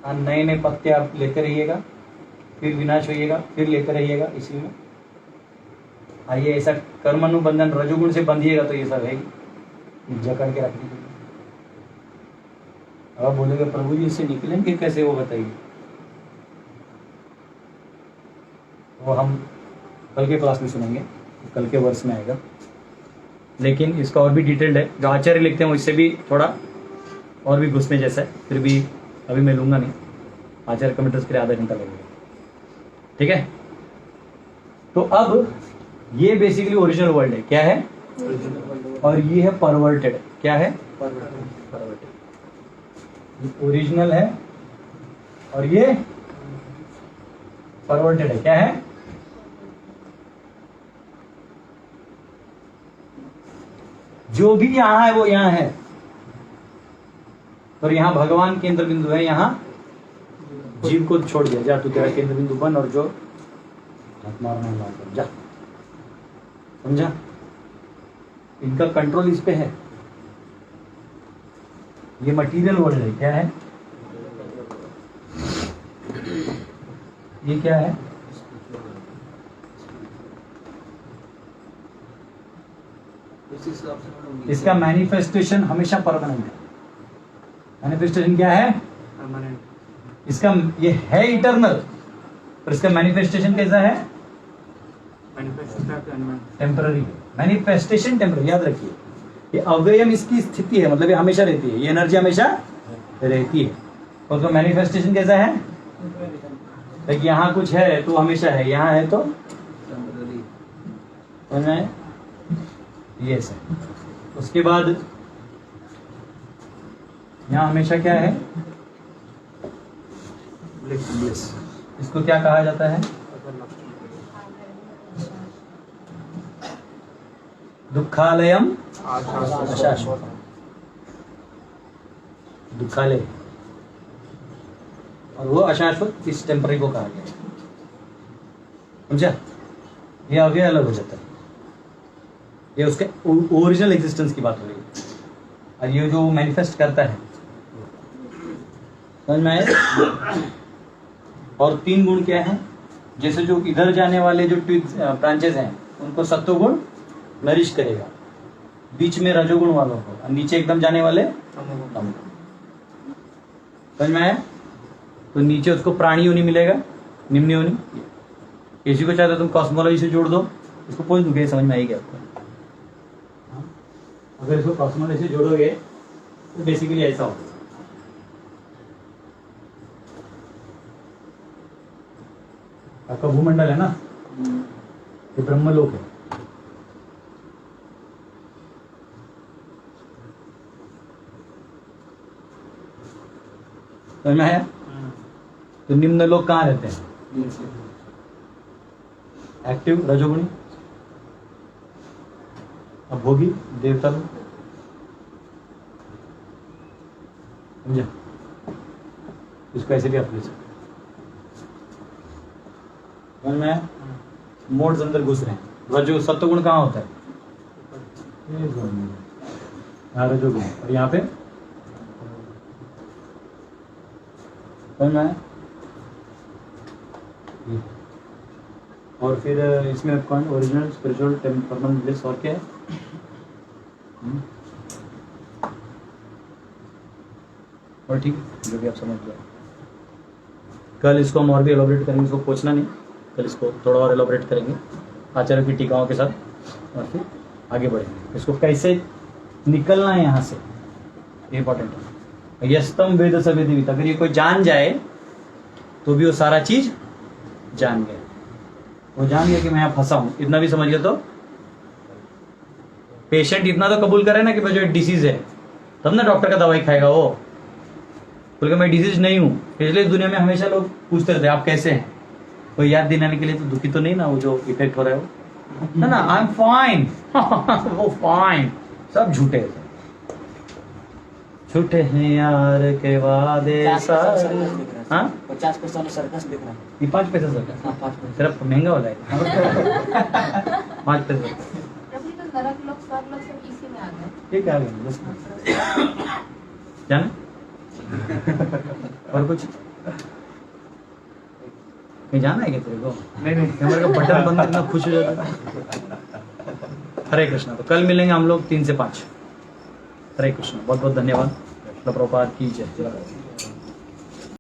A: नए नए पत्ते आप लेते रहिएगा, फिर विनाश होइएगा, फिर लेते रहिएगा, इसी में आइए। ऐसा कर्मानुबंधन रजोगुण से बंधिएगा तो ये सब है जकड़ के रखने के लिए। अब बोलेगे प्रभु जी इससे निकलेंगे कैसे, वो बताइए। वो हम कल के क्लास में सुनेंगे, कल के वर्ष में आएगा, लेकिन इसका और भी डिटेल्ड है। जो आचार्य लिखते हैं वो इससे भी थोड़ा और भी घुसने जैसा है, फिर भी अभी मैं लूंगा नहीं, आचार्य कमेंट्स के लिए आधा घंटा लगेगा, ठीक है? तो अब ये बेसिकली ओरिजिनल वर्ल्ड है, क्या है? और ये है परवर्टेड, क्या है? परवर्टेड। ओरिजिनल है और ये परवर्टेड है, क्या है? जो भी यहां है वो यहां है, और यहां भगवान केंद्र बिंदु है, यहां जीव को छोड़ दिया, जा तू तेरा केंद्र बिंदु बन और जो मारना है मार, जा, समझा? इनका कंट्रोल इस पे है। ये मटेरियल वर्ल्ड है, क्या है? ये क्या है? इसका मैनिफेस्टेशन हमेशा परमानेंट है। मैनिफेस्टेशन क्या है? इसका ये है इटर्नल, पर इसका मैनिफेस्टेशन कैसा है? टेम्पररी। मैनिफेस्टेशन टेम्पररी, याद रखिए। ये अव्ययम इसकी स्थिति है, मतलब ये हमेशा रहती है, ये एनर्जी हमेशा रहती है। और उसका मैनिफेस्टेशन कैसा है? लाइक यहाँ कुछ है तो हमेशा है, यहाँ है तो टेम्पररी, ये है। उसके बाद यहाँ हमेशा क्या है? ब्लिस। इसको क्या कहा जाता है? दुखालयम अशाश्वत। दुखालय और वो अशाश्वत, इस टेम्पररी को कहा गया, समझा? ये अव्यय अलग हो जाता है, ये उसके ओरिजिनल एग्जिस्टेंस की बात हो रही है, और ये जो मैनिफेस्ट करता है, समझ में आए? और तीन गुण क्या है? जैसे जो इधर जाने वाले जो ब्रांचेस हैं उनको सत्वगुण नरिश करेगा, बीच में रजोगुण वालों को, और नीचे एकदम जाने वाले तमोगुण। समझ में आया? तो नीचे उसको प्राणी योनि मिलेगा, निम्न योनि। किसी को चाहते तुम कॉस्मोलॉजी से जोड़ दो, इसको पूछ दूंगे, समझ में आएगी आपको? अगर इसको कॉस्मोलॉजी से जोड़ोगे तो बेसिकली ऐसा होगा। आपका भूमंडल है ना, ये ब्रह्मलोक है। समझ में आया? तो निम्न लोग कहाँ रहते हैं? एक्टिव रजोगुणी, अभोगी देवता लोग, समझा? इसको ऐसे भी आप ले सकते। समझ में आया? मोड्स अंदर घुस रहे हैं। रजो सत्वगुण कहाँ होता है? यहाँ रजोगुण, और यहाँ पे समझ में आया? और फिर इसमें कौन? ओरिजिनल, स्पिरिचुअल, टेम्परमेंट, ब्लिस, और क्या है? और ठीक, जो भी आप समझ लो। कल इसको हम और भी एलोबरेट करेंगे, इसको पूछना नहीं, कल इसको थोड़ा और एलोबरेट करेंगे आचार्य की टीकाओं के साथ, और फिर आगे बढ़ेंगे। इसको कैसे निकलना है यहाँ से, ये इंपॉर्टेंट है। यस्तम वेद स वेदवित्, अगर ये कोई जान जाए तो भी वो सारा चीज जान गया, वो जान गया कि मैं यहाँ फंसा हूं, इतना भी समझ गया। तो पेशेंट इतना तो कबूल करे ना कि मुझे डिसीज है, तब ना डॉक्टर का दवाई खाएगा वो, बोल मैं डिसीज नहीं हूं। इसलिए इस दुनिया में हमेशा लोग पूछते रहते आप कैसे हैं, कोई याद दिलाने के लिए तो दुखी तो नहीं ना, वो जो इफेक्ट हो रहा है वो ना, आई एम फाइन वो फाइन, सब झूठे हैं, झूठे हैं यार के वादे
C: 50%
A: हाँ
C: 50% सर्कस दिख रहा है।
A: ये 5 पैसा सर
C: हाँ 5%।
A: सिर्फ महंगा वाला है 5 पैसा
D: प्रभु तो नरक लोग स्वर्ग लोग सब इसी में आ गए।
A: ठीक है, आ गया बस जाना और कुछ कहीं जाना है क्या तेरे को?
B: नहीं नहीं
A: कैमरे का बटन बंद करना खुश हो जाता है। हरे कृष्णा, तो कल मिलेंगे हम लोग 3 से 5। हरे कृष्णा, बहुत बहुत धन्यवाद। प्रभुपाद की जय।